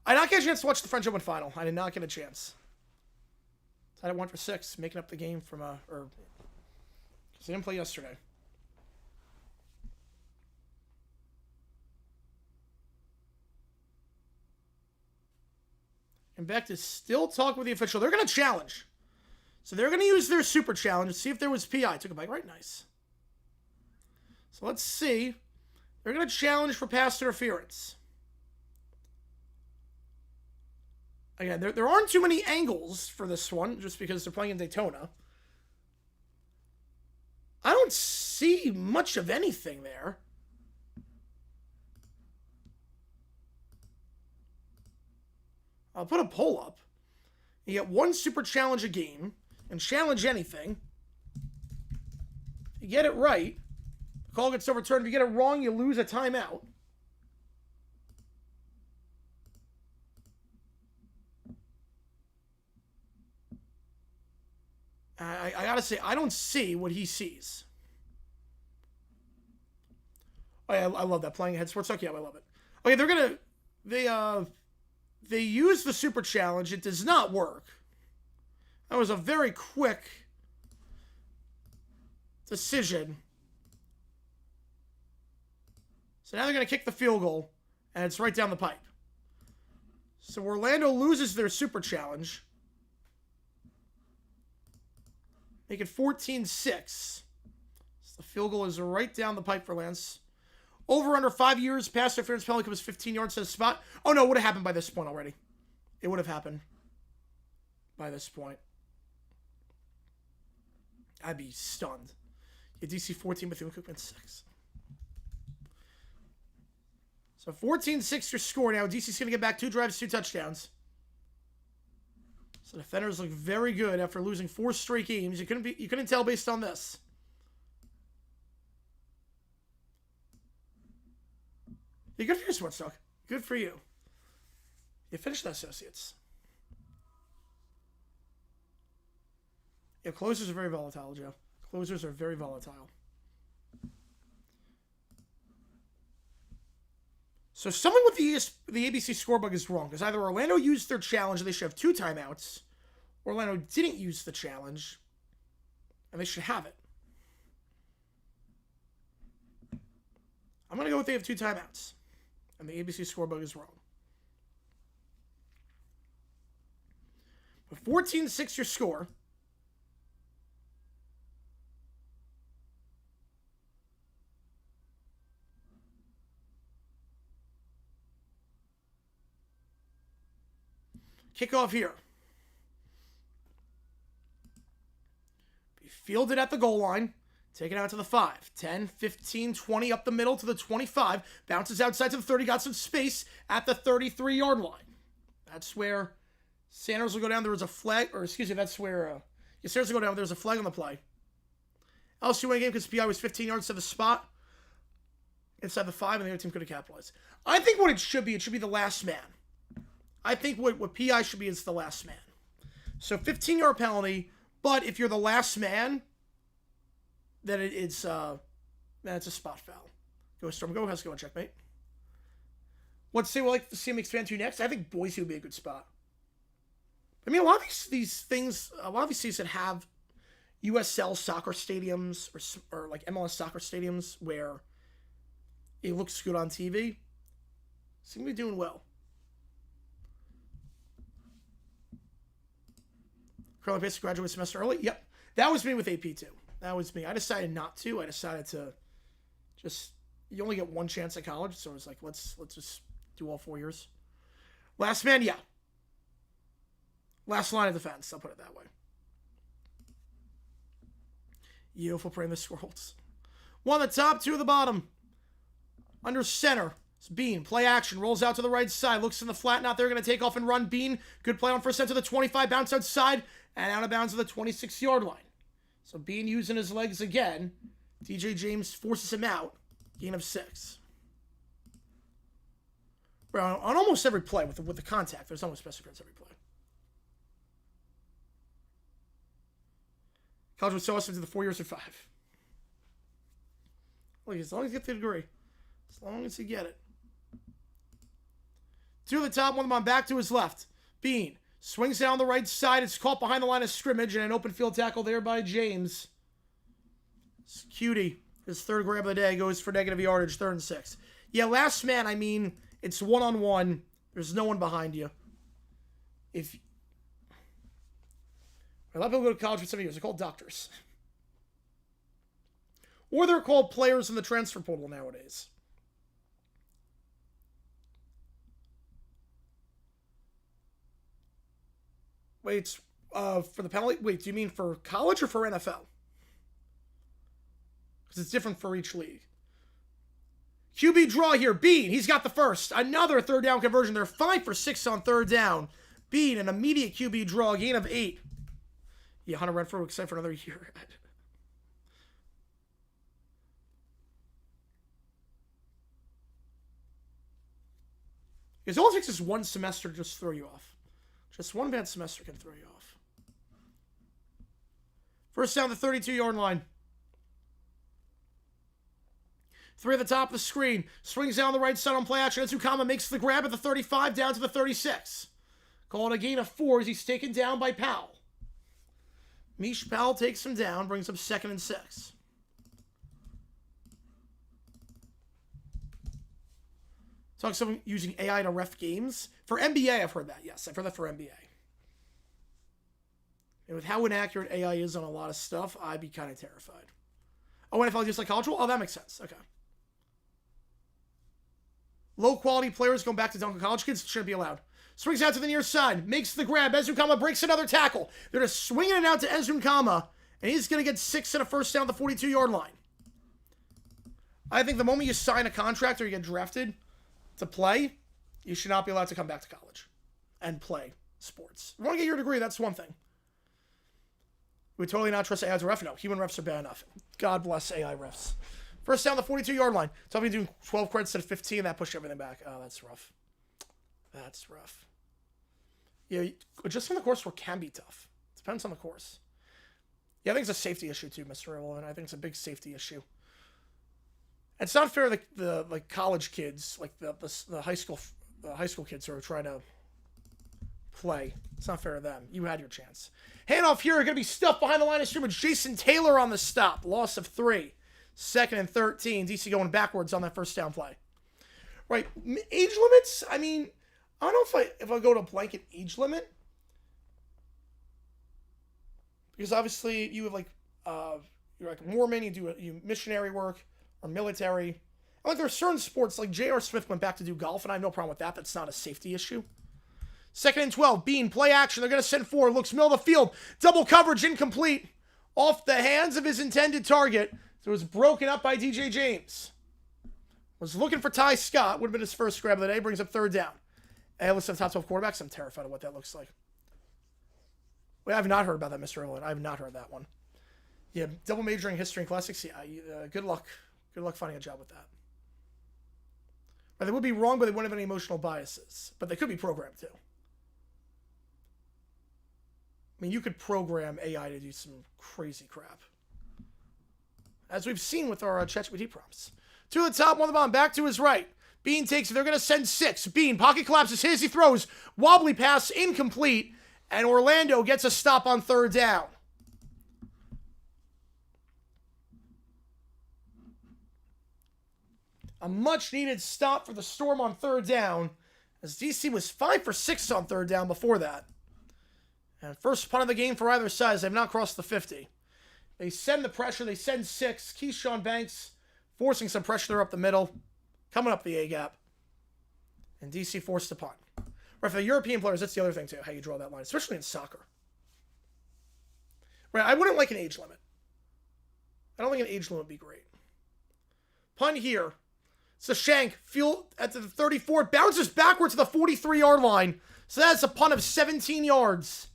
I did not get a chance to watch the French Open final. I did not get a chance. Tied at 1 for 6, making up the game from or because they didn't play yesterday. And Beck is still talking with the official. They're going to challenge. So they're going to use their super challenge to see if there was PI. Took a bite right, nice. So let's see. They're going to challenge for pass interference. Again, there aren't too many angles for this one, just because they're playing in Daytona. I don't see much of anything there. I'll put a poll up. You get one super challenge a game, and challenge anything. If you get it right, the call gets overturned. If you get it wrong, you lose a timeout. I gotta say, I don't see what he sees. Oh, yeah, I love that. Playing ahead sports talk. Yeah, I love it. Okay, they use the super challenge. It does not work. That was a very quick decision. So now they're going to kick the field goal, and it's right down the pipe. So Orlando loses their super challenge. Make it 14-6. So the field goal is right down the pipe for Lance. Over under 5 years, pass interference penalty comes 15 yards to the spot. Oh no, it would have happened by this point already. It would have happened by this point. I'd be stunned. Yeah, DC 14, Bethune-Cookman 6. So 14-6 your score now. DC's going to get back 2 drives, 2 touchdowns. So defenders look very good after losing 4 straight games. You couldn't tell based on this. Yeah, good for you, Sports Talk. Good for you. You finished the associates. Yeah, closers are very volatile, Joe. Closers are very volatile. So someone with the ABC scorebug is wrong, because either Orlando used their challenge and they should have 2 timeouts, or Orlando didn't use the challenge and they should have it. I'm going to go with they have 2 timeouts, and the ABC scorebug is wrong. But 14-6 your score. Kickoff here. Be fielded at the goal line. Take it out to the 5. 10, 15, 20 up the middle to the 25. Bounces outside to the 30. Got some space at the 33-yard line. That's where Sanders will go down. There was a flag. Or excuse me, that's where Sanders will go down. There's a flag on the play. LSU won a game because PI was 15 yards to the spot. Inside the 5, and the other team could have capitalized. I think what it should be the last man. I think what PI should be is the last man. So 15-yard penalty, but if you're the last man, then it's a spot foul. Go Storm, go Husk, go and checkmate. Let's say we'd like to see him expand to next. I think Boise would be a good spot. I mean, a lot of these things, a lot of these teams that have USL soccer stadiums or like MLS soccer stadiums where it looks good on TV, seem to be doing well. Curling basically graduated semester early. Yep. That was me with AP too. That was me. I decided not to. I decided to just, you only get one chance at college. So I was like, let's just do all 4 years. Last man, yeah. Last line of defense. I'll put it that way. UFL praying the squirrels. 1 at the top, 2 at the bottom. Under center. It's Bean. Play action. Rolls out to the right side. Looks in the flat. Not there. Going to take off and run. Bean. Good play on first down to the 25. Bounce outside. And out of bounds to the 26-yard line. So Bean using his legs again. DJ James forces him out. Gain of 6. Bro, on almost every play with the contact, there's almost best appearance every play. College was so awesome to the 4 years or 5. Look, as long as you get the degree. As long as you get it. 2 at the top, 1 of them on back to his left. Bean. Swings down the right side. It's caught behind the line of scrimmage, and an open field tackle there by James. It's Cutie. His third grab of the day goes for negative yardage, 3rd and 6. Yeah, last man, I mean, it's one-on-one. There's no one behind you. A lot of people go to college for 7 years. They're called doctors. Or they're called players in the transfer portal nowadays. Wait, for the penalty? Wait, do you mean for college or for NFL? Because it's different for each league. QB draw here. Bean, he's got the first. Another 3rd down conversion. They're 5 for 6 on 3rd down. Bean, an immediate QB draw. Gain of 8. Yeah, Hunter Renfrow excited for another year. Because all it takes is one semester to just throw you off. Just one bad semester can throw you off. First down, the 32-yard line. 3 at the top of the screen. Swings down the right side on play action. Ezukama makes the grab at the 35 down to the 36. Call it a gain of 4 as he's taken down by Powell. Mish Powell takes him down, brings up 2nd and 6. Talk someone using AI to ref games. For NBA, I've heard that. Yes, I've heard that for NBA. And with how inaccurate AI is on a lot of stuff, I'd be kind of terrified. Oh, NFL just like college? Oh, that makes sense. Okay. Low-quality players going back to dunk on college kids shouldn't be allowed. Swings out to the near side. Makes the grab. Ezukama breaks another tackle. They're just swinging it out to Ezukama. And he's going to get 6 and a first down at the 42-yard line. I think the moment you sign a contract or you get drafted to play, you should not be allowed to come back to college and play sports. You want to get your degree, that's one thing. We would totally not trust AI as a ref. No, human refs are bad enough. God bless AI refs. First down the 42-yard line. Tell me doing 12 credits instead of 15. That pushed everything back. Oh, that's rough. That's rough. Yeah, adjusting the coursework can be tough. Depends on the course. Yeah, I think it's a safety issue too, Mr. Irrelevant. I think it's a big safety issue. It's not fair the college kids, like the high school kids who are trying to play. It's not fair to them. You had your chance. Handoff here, going to be stuffed behind the line of scrimmage. Jason Taylor on the stop. Loss of 3. 2nd and 13. DC going backwards on that first down play. Right. Age limits, I mean, I don't know if I go to a blanket age limit. Because obviously you have you're like Mormon, you missionary work or military. And like there are certain sports, like J.R. Smith went back to do golf, and I have no problem with that. That's not a safety issue. 2nd and 12. Bean, play action. They're going to send 4. Looks middle of the field. Double coverage, incomplete. Off the hands of his intended target. So it was broken up by DJ James. Was looking for Ty Scott. Would have been his first grab of the day. Brings up 3rd down. Hey, listen to the top 12 quarterbacks. I'm terrified of what that looks like. Wait, I've not heard about that, Mr. Irwin. I have not heard that one. Yeah, double majoring history and classics. Yeah, good luck. Good luck finding a job with that. But they would be wrong, but they wouldn't have any emotional biases. But they could be programmed too. I mean, you could program AI to do some crazy crap. As we've seen with our ChatGPT prompts. 2 at the top, 1 at the bottom, back to his right. Bean takes it. They're going to send 6. Bean, pocket collapses. His, he throws. Wobbly pass, incomplete. And Orlando gets a stop on 3rd down. A much-needed stop for the Storm on 3rd down. As DC was 5 for 6 on 3rd down before that. And first punt of the game for either side as they've not crossed the 50. They send the pressure. They send 6. Keyshawn Banks forcing some pressure there up the middle. Coming up the A-gap. And DC forced to punt. Right, for the European players, that's the other thing, too, how you draw that line, especially in soccer. Right, I wouldn't like an age limit. I don't think an age limit would be great. Punt here. It's a shank. Field at the 34. Bounces backwards to the 43-yard line. So that's a punt of 17 yards.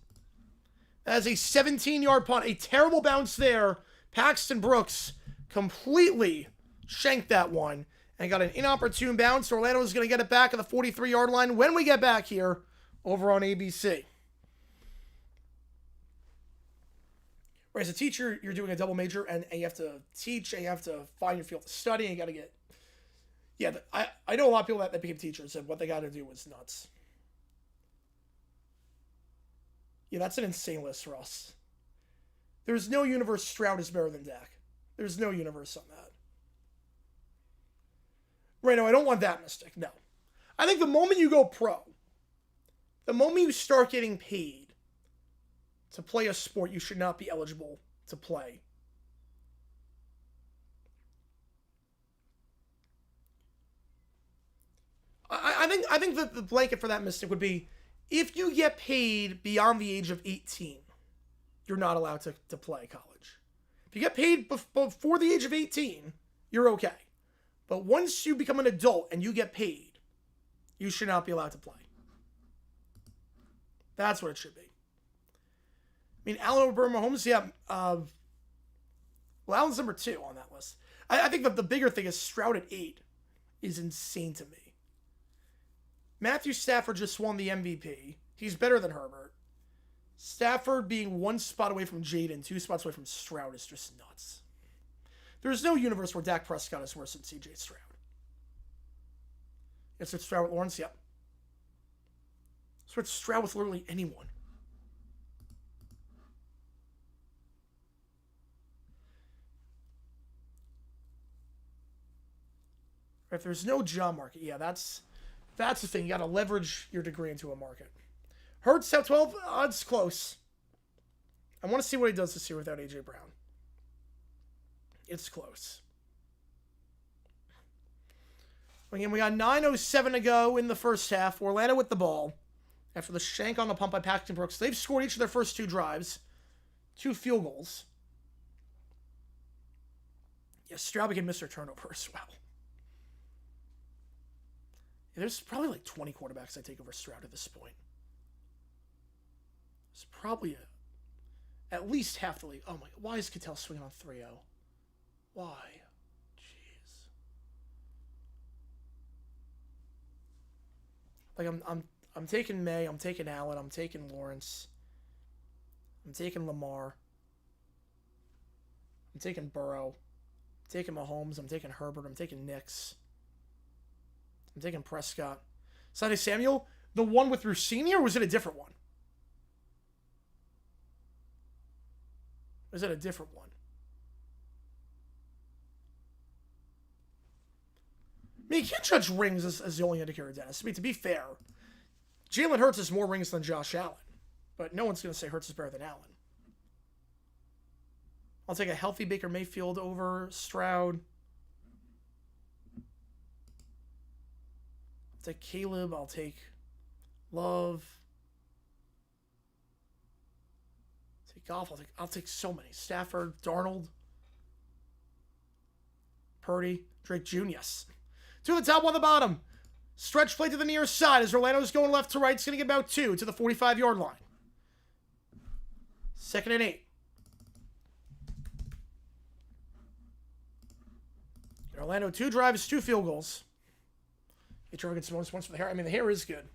That is a 17-yard punt. A terrible bounce there. Paxton Brooks completely shanked that one. And got an inopportune bounce. Orlando is going to get it back at the 43-yard line when we get back here over on ABC. Right, as a teacher, you're doing a double major, and you have to teach, and you have to find your field to study, and you got to get... Yeah, I know a lot of people that became teachers, and what they got to do was nuts. Yeah, that's an insane list for us. There's no universe Stroud is better than Dak. There's no universe on that. Right, no, I don't want that mistake. No. I think the moment you go pro, the moment you start getting paid to play a sport you should not be eligible to play. I think that the blanket for that mistake would be if you get paid beyond the age of 18, you're not allowed to play college. If you get paid before the age of 18, you're okay. But once you become an adult and you get paid, you should not be allowed to play. That's what it should be. I mean, Allen over Mahomes, yeah. Well, Allen's number 2 on that list. I think that the bigger thing is Stroud at 8 is insane to me. Matthew Stafford just won the MVP. He's better than Herbert. Stafford being 1 spot away from Jaden, 2 spots away from Stroud is just nuts. There's no universe where Dak Prescott is worse than CJ Stroud. It's Stroud with Lawrence, yep. It's Stroud with literally anyone. If there's no job market, yeah, that's the thing. You got to leverage your degree into a market. Hurts top 12, odds close. I want to see what he does this year without A.J. Brown. It's close. Again, we got 9:07 to go in the first half. Orlando with the ball. After the shank on the pump by Paxton Brooks, they've scored each of their first 2 drives. 2 field goals. Yeah, Stroud became Mr. Turnover as well. Yeah, there's probably like 20 quarterbacks I take over Stroud at this point. It's probably at least half the league. Oh my God, why is Cattell swinging on 3-0? Why? Jeez. Like I'm taking May, I'm taking Allen, I'm taking Lawrence, I'm taking Lamar, I'm taking Burrow, I'm taking Mahomes, I'm taking Herbert, I'm taking Nix, I'm taking Prescott. Sonny Samuel, the one with Rossini, or was it a different one? Was it a different one? I mean, you can't judge rings as the only indicator, Dennis. I mean, to be fair, Jalen Hurts has more rings than Josh Allen, but no one's going to say Hurts is better than Allen. I'll take a healthy Baker Mayfield over Stroud. I'll take Caleb. I'll take Love. I'll take Goff. I'll take so many. Stafford, Darnold, Purdy, Drake Jr. Yes. 2 at the top, 1 at the bottom. Stretch play to the near side as Orlando's going left to right. It's going to get about 2 to the 45-yard line. 2nd and 8. Orlando 2 drives, 2 field goals. Hey, Trevor gets bonus points for the hair. I mean, the hair is good.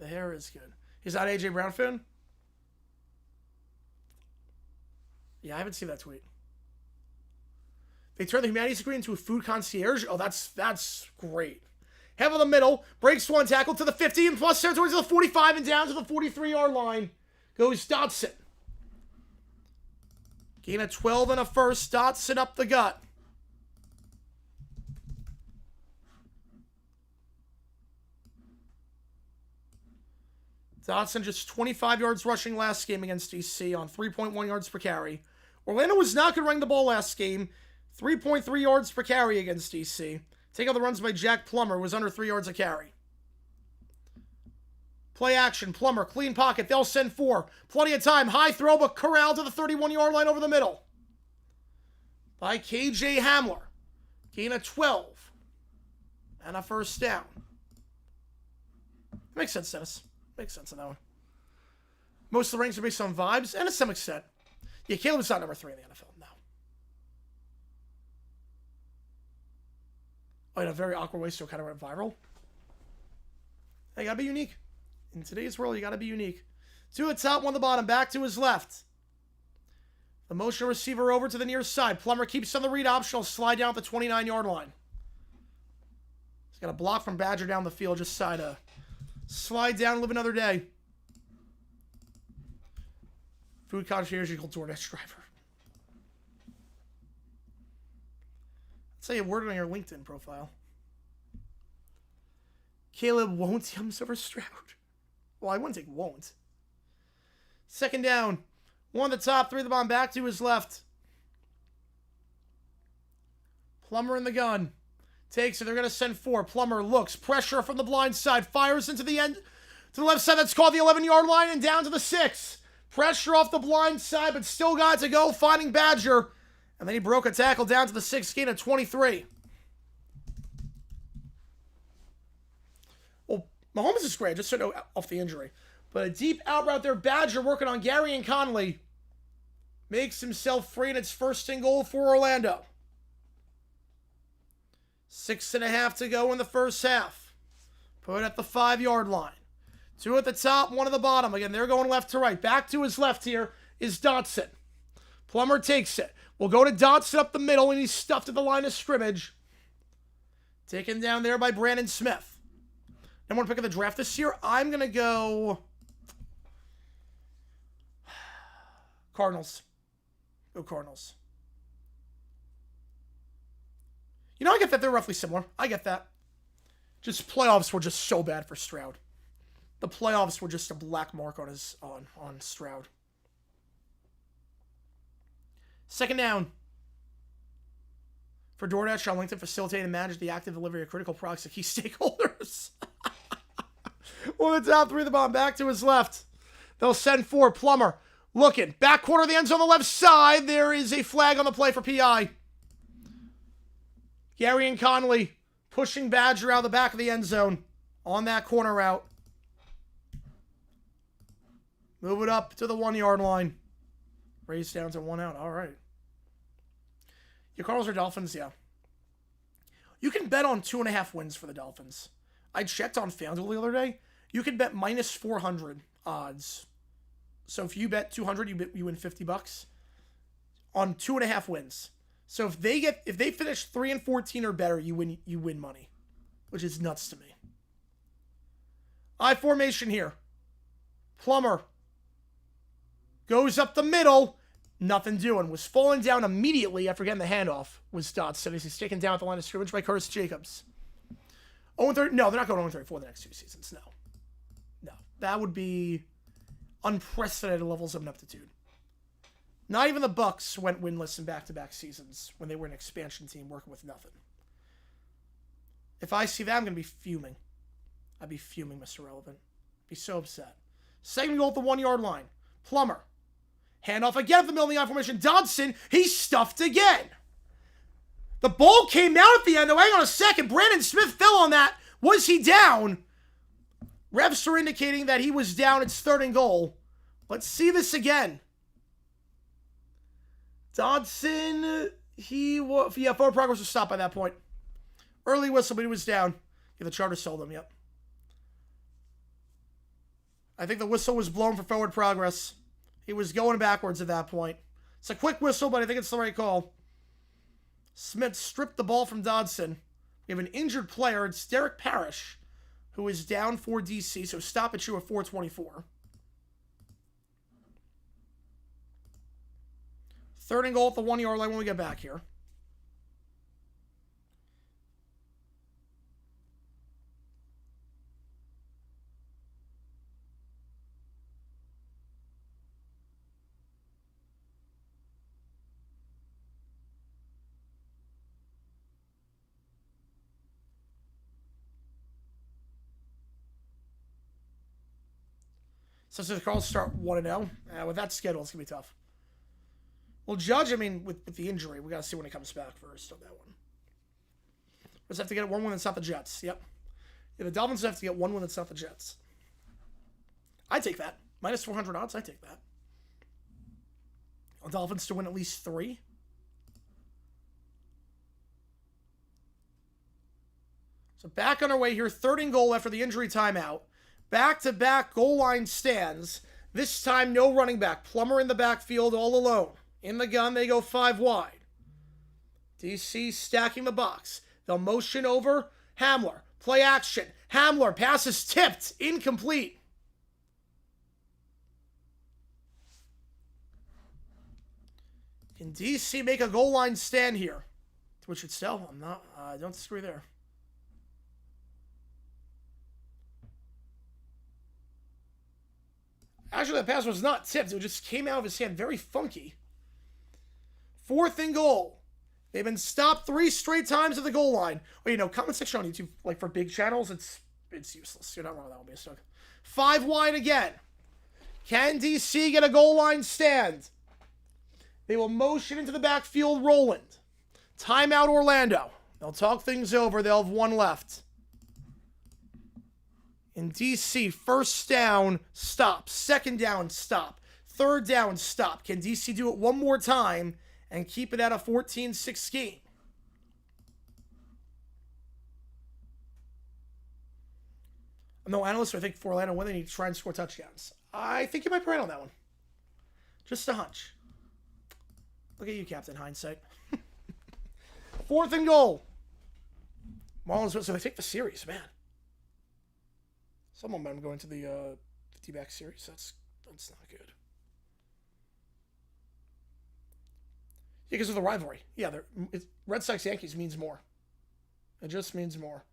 The hair is good. He's not A.J. Brown fan? Yeah, I haven't seen that tweet. They turn the humanities degree into a food concierge. Oh, that's great. Have on the middle. Breaks 1 tackle to the 50 and plus territory to the 45 and down to the 43-yard line. Goes Dotson. Gain of 12 and a first. Dotson up the gut. Dotson just 25 yards rushing last game against DC on 3.1 yards per carry. Orlando was not good running the ball last game. 3.3 yards per carry against DC. Take out the runs by Jack Plummer, was under 3 yards a carry. Play action, Plummer, clean pocket, they'll send 4. Plenty of time, high throw, but corral to the 31-yard line over the middle. By KJ Hamler. Gain of 12. And a first down. Makes sense, Dennis. Makes sense in that one. Most of the ranks are based on vibes, and to some extent. Yeah, Caleb's not number 3 in the NFL. No. Oh, in a very awkward way, so kind of went viral. Hey, you gotta be unique. In today's world, you gotta be unique. 2 at the top, 1 at the bottom. Back to his left. The motion receiver over to the near side. Plummer keeps on the read option. Slide down at the 29-yard line. He's got a block from Badger down the field. Just try to slide down and live another day. Food concierge equal DoorDash driver. Say a word on your LinkedIn profile. Caleb won't yums over Stroud. Well, I wouldn't take won't. Second down. One at the top, three at the bottom, back to his left. Plummer in the gun. Takes it. They're going to send 4. Plummer looks. Pressure from the blind side. Fires into the end. To the left side. That's called the 11-yard line and down to the 6. Pressure off the blind side, but still got to go. Finding Badger. And then he broke a tackle down to the 6, gain of 23. Well, Mahomes is great, just to know off the injury. But a deep out route there. Badger working on Gary and Conley. Makes himself free, and it's 1st and goal for Orlando. 6.5 to go in the first half. Put at the 5-yard line. 2 at the top, 1 at the bottom. Again, they're going left to right. Back to his left here is Dotson. Plummer takes it. We'll go to Dotson up the middle, and he's stuffed at the line of scrimmage. Taken down there by Brandon Smith. Number 1 pick of the draft this year, I'm going to go Cardinals. Go Cardinals. You know, I get that they're roughly similar. I get that. Just playoffs were just so bad for Stroud. The playoffs were just a black mark on on Stroud. Second down. For DoorDash on LinkedIn, facilitate and manage the active delivery of critical products to key stakeholders. One at the top, 3 at the bottom, back to his left. They'll send 4. Plummer looking. Back corner of the end zone on the left side. There is a flag on the play for PI. Gary and Conley pushing Badger out of the back of the end zone on that corner route. Move it up to the 1-yard line. Raise down to 1 out. All right. Your Cardinals or Dolphins? Yeah. You can bet on 2.5 wins for the Dolphins. I checked on FanDuel the other day. You can bet minus 400 odds. So if you bet 200, you win $50 on 2.5 wins. So if they finish 3-14 or better, you win money, which is nuts to me. I formation here. Plummer goes up the middle. Nothing doing. Was falling down immediately after getting the handoff. Was Dotson. He's taken down at the line of scrimmage by Curtis Jacobs. 0-30. No, they're not going 0-34 the next 2 seasons. No. That would be unprecedented levels of ineptitude. Not even the Bucks went winless in back-to-back seasons when they were an expansion team working with nothing. If I see that, I'm going to be fuming. I'd be fuming, Mr. Relevant. Be so upset. Second goal at the 1-yard line. Plummer. Handoff again at the middle of the I formation. Dodson, he's stuffed again. The ball came out at the end. Oh, hang on a second. Brandon Smith fell on that. Was he down? Refs are indicating that he was down. It's 3rd and goal. Let's see this again. Dodson, forward progress was stopped by that point. Early whistle, but he was down. Yeah, the Chargers sold him, yep. I think the whistle was blown for forward progress. He was going backwards at that point. It's a quick whistle, but I think it's the right call. Smith stripped the ball from Dodson. We have an injured player. It's Derek Parrish, who is down for DC, so stop at you at 4:24. 3rd and goal at the 1-yard line when we get back here. So the Cardinals start 1-0. With that schedule, it's going to be tough. Well, Judge, with the injury, we got to see when he comes back first on that one. We just have to get 1 win that's not the Jets. Yep. Yeah, the Dolphins have to get 1 win that's not the Jets. I take that. Minus 400 odds, I take that. The Dolphins to win at least 3. So back on our way here. 3rd and goal after the injury timeout. Back-to-back goal line stands. This time, no running back. Plummer in the backfield all alone. In the gun, they go 5 wide. DC stacking the box. They'll motion over. Hamler. Play action. Hamler. Pass is tipped. Incomplete. Can DC make a goal line stand here? To which it's still, I'm not, I don't disagree there. Actually, that pass was not tipped. It just came out of his hand very funky. 4th and goal. They've been stopped 3 straight times at the goal line. Well, you know, comment section on YouTube, like for big channels, it's useless. You're not wrong, that will be a stuck. 5 wide again. Can DC get a goal line stand? They will motion into the backfield, Roland. Timeout, Orlando. They'll talk things over. They'll have 1 left. In DC, 1st down, stop. 2nd down, stop. 3rd down, stop. Can DC do it 1 more time and keep it at a 14-6 game? I'm no analyst, so I think for Orlando, when they need to try and score touchdowns. I think you might be right on that one. Just a hunch. Look at you, Captain Hindsight. 4th and goal. Marlins, so they take the series, man. Some momentum going to the 50-back series. That's not good. Yeah, because of the rivalry. Yeah, Red Sox-Yankees means more. It just means more.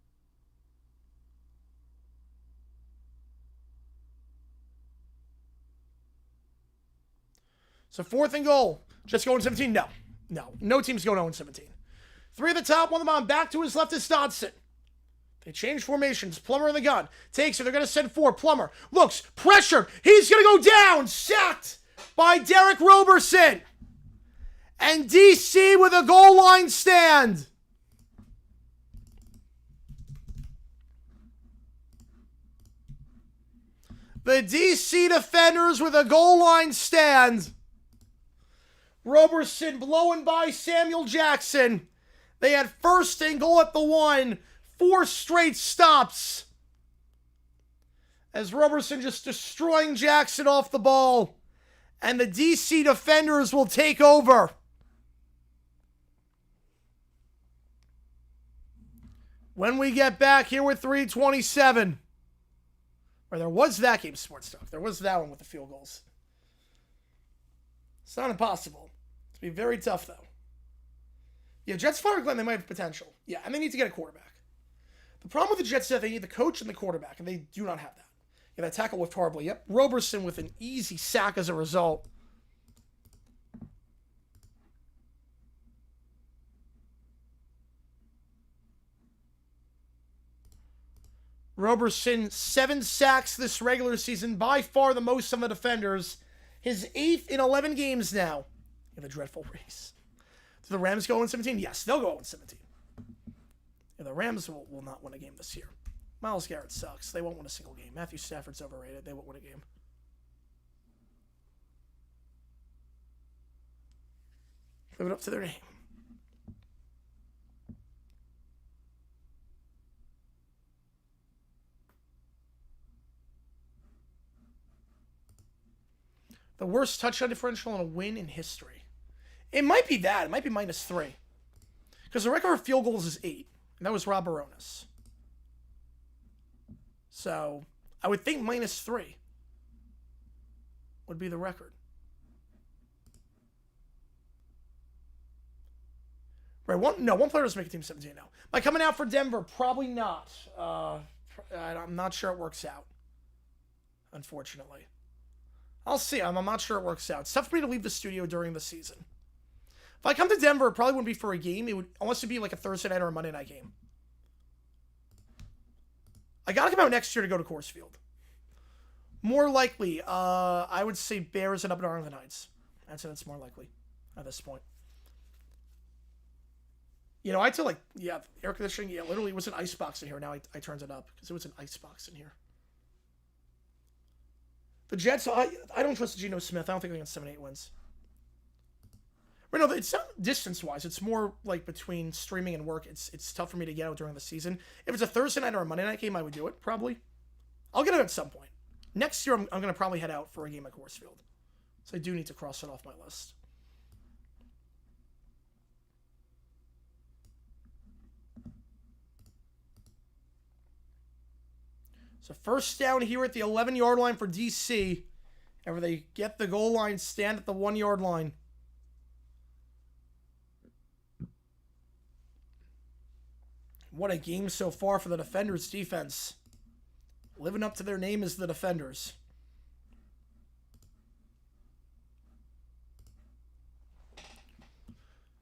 So 4th and goal. Just going 17? No. No team's going 0-17. 3 at the top, 1 at the bottom. Back to his left is Dodson. They change formations. Plummer in the gun. Takes it. They're going to send 4. Plummer looks. Pressured. He's going to go down. Sacked by Derek Roberson. And DC with a goal line stand. The DC defenders with a goal line stand. Roberson blowing by Samuel Jackson. They had 1st and goal at the 1. 4 straight stops. As Roberson just destroying Jackson off the ball. And the DC defenders will take over. When we get back here with 3:27. Or there was that game, Sports Talk. There was that one with the field goals. It's not impossible. It's be very tough, though. Yeah, Jets fire Glenn, they might have potential. Yeah, and they need to get a quarterback. The problem with the Jets is that they need the coach and the quarterback, and they do not have that. Yeah, that tackle whiffed horribly. Yep, Roberson with an easy sack as a result. Roberson, 7 sacks this regular season, by far the most on the defenders. His 8th in 11 games now. In the dreadful race. Do the Rams go 0-17? Yes, they'll go 0-17. Yeah, the Rams will not win a game this year. Myles Garrett sucks. They won't win a single game. Matthew Stafford's overrated. They won't win a game. Live it up to their name. The worst touchdown differential in a win in history. It might be that. It might be -3. Because the record for field goals is 8. And that was Rob Baronis. So, I would think -3 would be the record. Right, one player doesn't make a team 17 now. Am I coming out for Denver? Probably not. I'm not sure it works out. Unfortunately. I'll see. I'm not sure it works out. It's tough for me to leave the studio during the season. If I come to Denver, it probably wouldn't be for a game. It would unless it'd be like a Thursday night or a Monday night game. I gotta come out next year to go to Coors Field. More likely, I would say Bears and up in Arlington Heights. I'd say that's more likely at this point. You know, I tell air conditioning, literally it was an icebox in here. Now I turned it up because it was an icebox in here. The Jets, I don't trust Geno Smith. I don't think they get 7-8 wins. But no, it's not distance-wise. It's more like between streaming and work. It's tough for me to get out during the season. If it's a Thursday night or a Monday night game, I would do it, probably. I'll get it at some point. Next year, I'm going to probably head out for a game at Coors Field. So I do need to cross it off my list. So 1st down here at the 11-yard line for DC. Ever they get the goal line, stand at the 1-yard line. what a game so far for the Defenders defense. Living up to their name as the Defenders.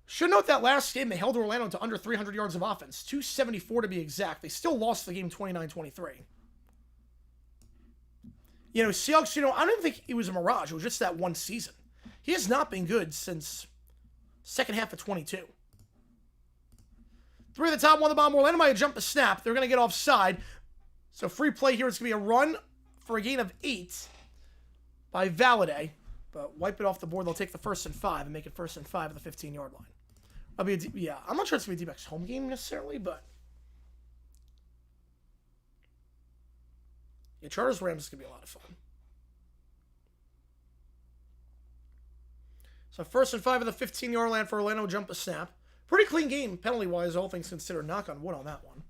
Should note that last game they held Orlando to under 300 yards of offense. 274 to be exact. They still lost the game 29-23. You know, Seahawks, I don't think it was a mirage. It was just that one season. He has not been good since second half of 22. 3 at the top, 1 at the bottom. Orlando might have jumped the snap. They're going to get offside. So free play here. It's going to be a run for a gain of 8 by Valladay. But wipe it off the board. They'll take the 1st and 5 and make it 1st and 5 at the 15-yard line. I'm not sure it's going to be a D-backs home game necessarily, but yeah, Chargers Rams is going to be a lot of fun. So 1st and 5 at the 15-yard line for Orlando. Jump a snap. Pretty clean game, penalty-wise, all things considered. Knock on wood on that one.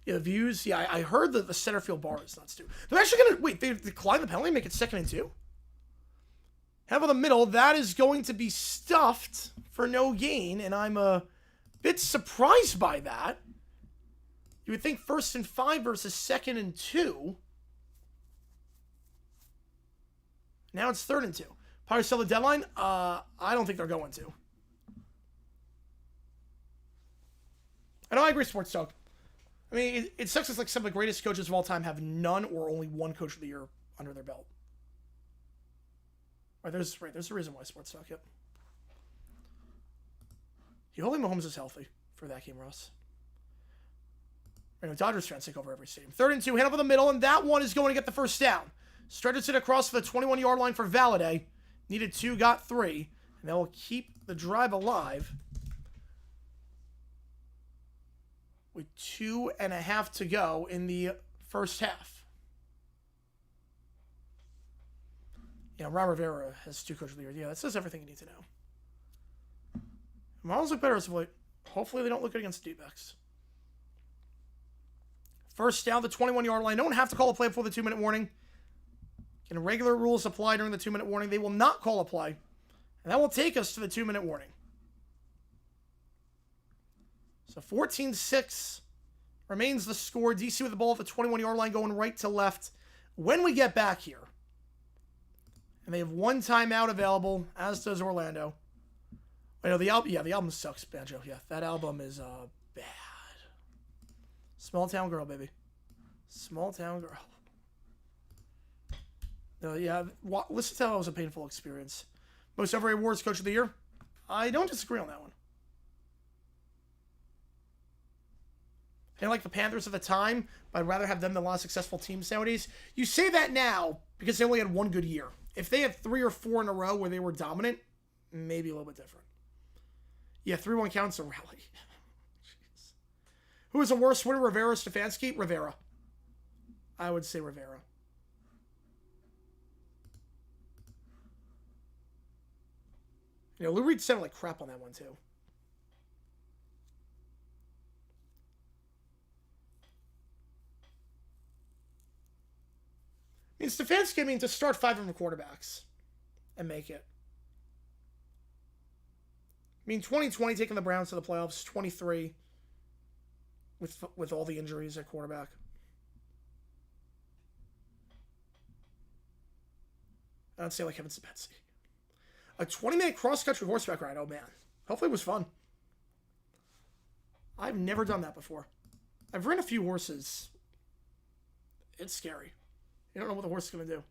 Yeah, the views. Yeah, I heard that the center field bar is nuts, too. They're actually going to... Wait, they decline the penalty and make it 2nd and 2? Have on the middle. That is going to be stuffed for no gain, and I'm a bit surprised by that. You would think 1st and 5 versus 2nd and 2. Now it's 3rd and 2. Probably sell the deadline? I don't think they're going to. I agree, Sports Talk. I mean, it sucks. It's like some of the greatest coaches of all time have none or only one coach of the year under their belt. There's a reason why, Sports Talk, yep. Hopefully Mahomes is healthy for that game, Ross. Dodgers fans take over every stadium. 3rd and 2, hit up in the middle, and that one is going to get the 1st down. Stretches it across for the 21-yard line for Valladay. Needed 2, got 3. And that will keep the drive alive. With 2.5 to go in the first half. Yeah, Ron Rivera has 2 coach of the year. Yeah, that says everything you need to know. Models look better as of late. Hopefully they don't look good against D-backs. 1st down, the 21-yard line. Don't have to call a play before the 2-minute warning. Can regular rules apply during the 2-minute warning? They will not call a play. And that will take us to the 2-minute warning. So 14-6 remains the score. DC with the ball at the 21-yard line going right to left. When we get back here, and they have 1 timeout available, as does Orlando. I know the album sucks, Banjo. Yeah, that album is bad. Small town girl, baby. Small town girl. No, yeah, listen to how it was a painful experience. Most overrated awards, coach of the year. I don't disagree on that one. I didn't like the Panthers at the time, but I'd rather have them than a lot of successful teams nowadays. You say that now because they only had 1 good year. If they had 3 or 4 in a row where they were dominant, maybe a little bit different. Yeah, 3-1 counts a rally. Jeez. Who is the worst winner, Rivera or Stefanski? Rivera. I would say Rivera. Lou Reed sounded like crap on that one, too. I mean, Stefanski, to start 5 different quarterbacks and make it. 2020 taking the Browns to the playoffs, 23 with all the injuries at quarterback. I'd say like Kevin Stefanski. A 20-minute cross-country horseback ride, oh man. Hopefully it was fun. I've never done that before. I've ridden a few horses. It's scary. You don't know what the horse is going to do.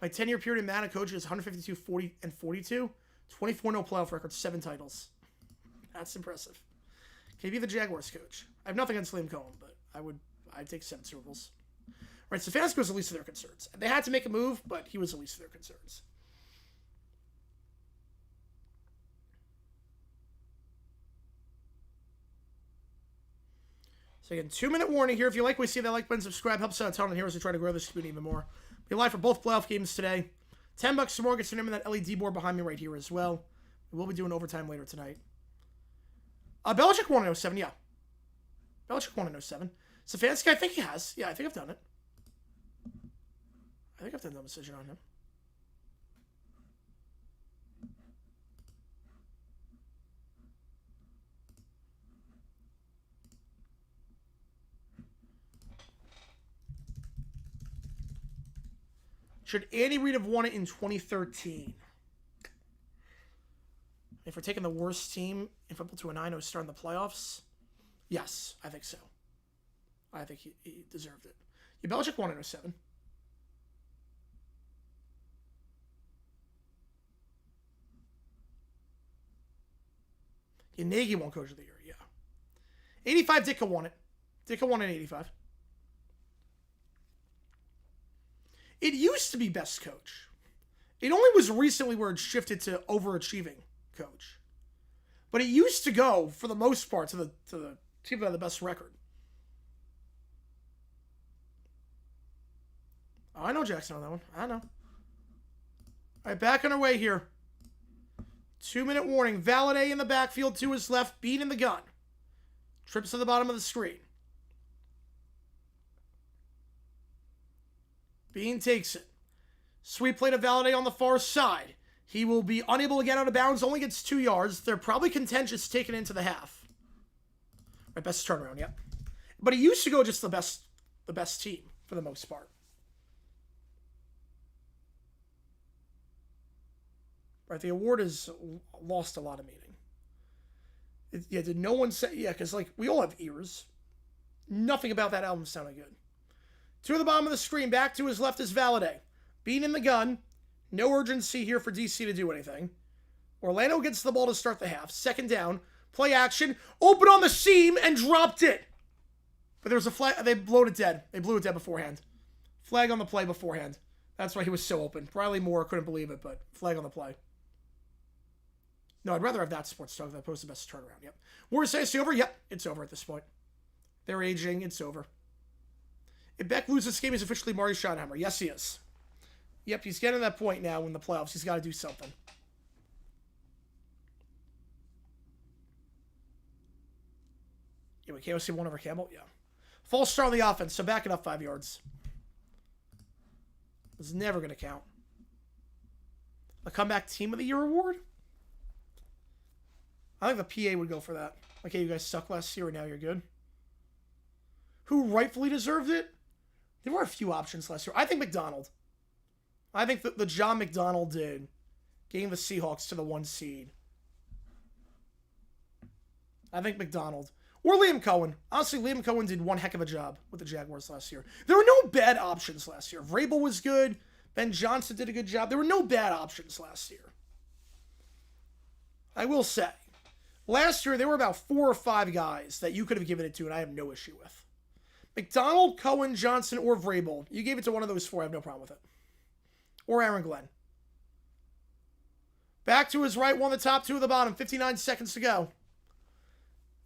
My 10-year period in Madden coach is 152, 40, and 42. 24-0 playoff record, 7 titles. That's impressive. Can he be the Jaguars coach? I have nothing against Liam Cohen, but I'd take 7 Super Bowls. Right, Stefanski was the least of their concerns. They had to make a move, but he was the least of their concerns. So again, 2-minute warning here. If you like what you see, that like button, subscribe. Helps out a ton on here as we try to grow this community even more. We'll be live for both playoff games today. $10 more gets your name in that LED board behind me right here as well. We will be doing overtime later tonight. Belichick won in 07, yeah. Belichick won in 07. Stefanski, I think he has. Yeah, I think I've done it. I think I've done the decision on him. Should Andy Reid have won it in 2013? If we're taking the worst team in football to a 9-0 start in the playoffs, yes, I think so. I think he deserved it. Yeah, Belichick won in 07. Yeah, Nagy won Coach of the Year, yeah. 85, Ditka won it. Ditka won in 85. It used to be best coach. It only was recently where it shifted to overachieving coach. But it used to go, for the most part, to the team that had the best record. Oh, I know Jackson on that one. I know. All right, back on our way here. 2-minute warning. Valladay in the backfield to his left. Bean in the gun. Trips to the bottom of the screen. Bean takes it. Sweep play to Valladay on the far side. He will be unable to get out of bounds. Only gets 2 yards. They're probably contentious taking into the half. Right, best turnaround, yep. But he used to go just the best team for the most part. Right, the award has lost a lot of meaning. Yeah, did no one say... Yeah, because, like, we all have ears. Nothing about that album sounded good. To the bottom of the screen, back to his left is Valladay. Bean in the gun. No urgency here for DC to do anything. Orlando gets the ball to start the half. Second down. Play action. Open on the seam and dropped it. But there was a flag. They blew it dead. They blew it dead beforehand. Flag on the play beforehand. That's why he was so open. Riley Moore couldn't believe it, but flag on the play. No, I'd rather have that sports talk than opposed to best turnaround. Yep. Warriors say it's over? Yep, it's over at this point. They're aging. It's over. If Beck loses this game, he's officially Marty Schottenheimer. Yes, he is. Yep, he's getting to that point now in the playoffs. He's got to do something. Yeah, we can't see one over Campbell? Yeah. False start on the offense, so back it up 5 yards. It's never going to count. A comeback team of the year award? I think the PA would go for that. Like, hey, you guys suck last year, and now you're good. Who rightfully deserved it? There were a few options last year. I think McDonald. I think that the John McDonald did getting the Seahawks to the 1 seed. I think McDonald. Or Liam Cohen. Honestly, Liam Cohen did one heck of a job with the Jaguars last year. There were no bad options last year. Vrabel was good. Ben Johnson did a good job. There were no bad options last year. I will say, last year there were about 4 or 5 guys that you could have given it to, and I have no issue with. McDonald, Cohen, Johnson, or Vrabel. You gave it to one of those 4, I have no problem with it. Or Aaron Glenn. Back to his right, one of the top, 2 of the bottom. 59 seconds to go.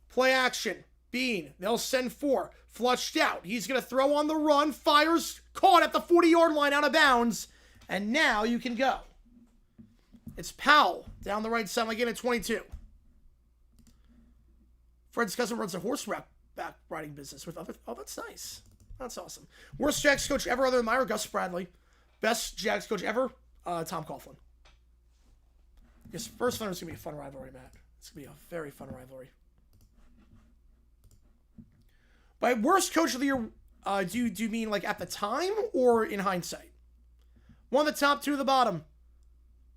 Play action. Bean. They'll send 4. Flushed out. He's going to throw on the run. Fires. Caught at the 40-yard line out of bounds. And now you can go. It's Powell down the right side again at 22. Fred's cousin runs a horseback riding business with other... Oh, that's nice. That's awesome. Worst Jags coach ever other than Myra? Gus Bradley. Best Jags coach ever? Tom Coughlin. Yes, first one is going to be a fun rivalry, Matt. It's going to be a very fun rivalry. By worst coach of the year, do you mean like at the time or in hindsight? One of the top, 2 of the bottom.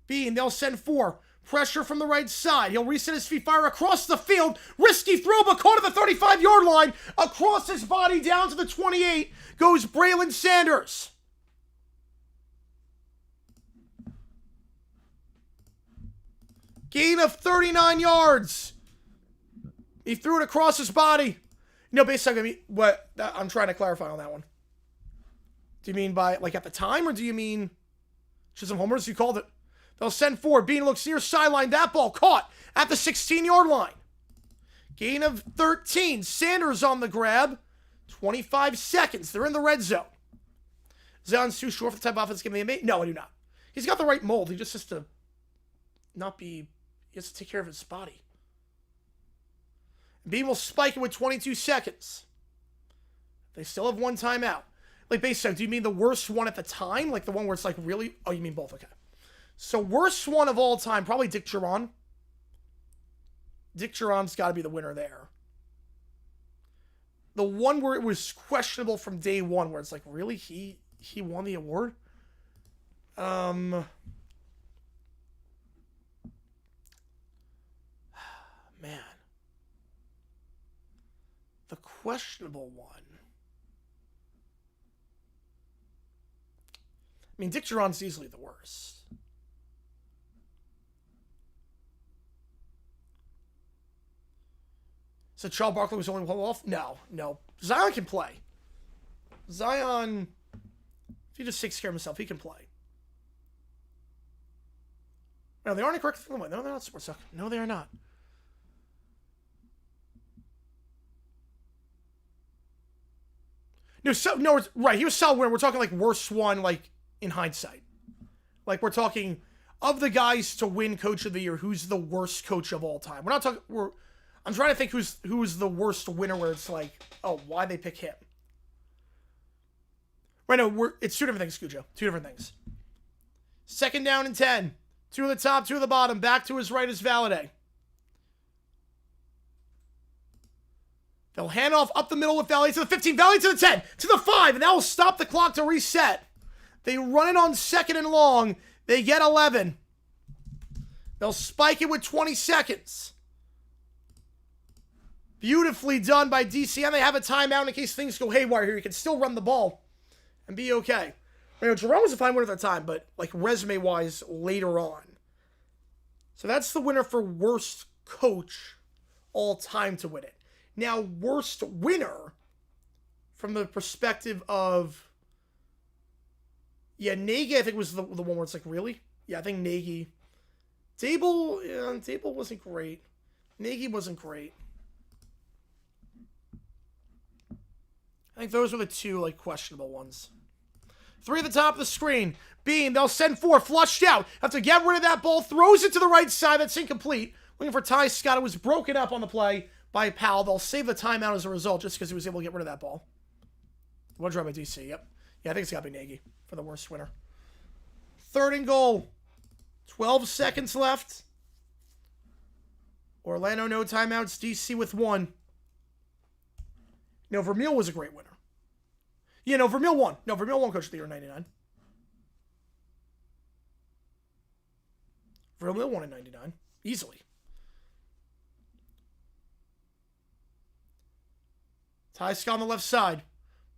Bean, they'll send 4. Pressure from the right side. He'll reset his feet, fire across the field. Risky throw, but caught at the 35-yard line. Across his body, down to the 28, goes Braylon Sanders. Gain of 39 yards. He threw it across his body. No, basically, what I'm trying to clarify on that one. Do you mean by, like, at the time, or do you mean Chisholm homers? You called it. They'll send 4. Bean looks near sideline. That ball caught at the 16-yard line. Gain of 13. Sanders on the grab. 25 seconds. They're in the red zone. Zion's too short for the type of offense giving the mate. No, I do not. He's got the right mold. He just has to not be... He has to take care of his body. Bean will spike it with 22 seconds. They still have 1 timeout. Like, basically, do you mean the worst one at the time? Like, the one where it's, like, really... Oh, you mean both. Okay. So, worst one of all time, probably Dick Geron. Dick Geron's got to be the winner there. The one where it was questionable from day one, where it's like, really? He won the award? Man. The questionable one. I mean, Dick Duran's easily the worst. So Charles Barkley was only one off? No. Zion can play. Zion, if he just takes care of himself, he can play. No, they aren't correct. No, they're not sports talk. No, they are not. No, right. He was solid winner. We're talking like worst one, like in hindsight. Like we're talking of the guys to win Coach of the Year. Who's the worst coach of all time? We're not talking. I'm trying to think who's the worst winner. Where it's like, oh, why they pick him? Right. No, it's two different things, Cujo. Two different things. 2nd down and 10. 2 at the top, 2 at the bottom. Back to his right is Valladay. They'll hand off up the middle with Valladay to the 15. Valladay to the 10. To the 5. And that will stop the clock to reset. They run it on 2nd and long. They get 11. They'll spike it with 20 seconds. Beautifully done by DC. And they have a timeout in case things go haywire here. You can still run the ball and be okay. You know, Jerome was a fine winner at the time, but like resume-wise later on. So that's the winner for worst coach all time to win it. Now, worst winner from the perspective of, Nagy, I think was the one where it's like, really? Yeah, I think Nagy. Dable wasn't great. Nagy wasn't great. I think those were the two like questionable ones. 3 at the top of the screen. Bean, they'll send 4. Flushed out. Have to get rid of that ball. Throws it to the right side. That's incomplete. Looking for Ty Scott. It was broken up on the play by Powell. They'll save the timeout as a result just because he was able to get rid of that ball. One drive by DC. Yep. Yeah, I think it's got to be Nagy for the worst winner. 3rd and goal. 12 seconds left. Orlando, no timeouts. DC with 1. No, Vermeil was a great winner. Yeah, no, Vermeil won. No, Vermeil won Coach of the Year in 99. Vermeil won in 99. Easily. Ty Scott on the left side.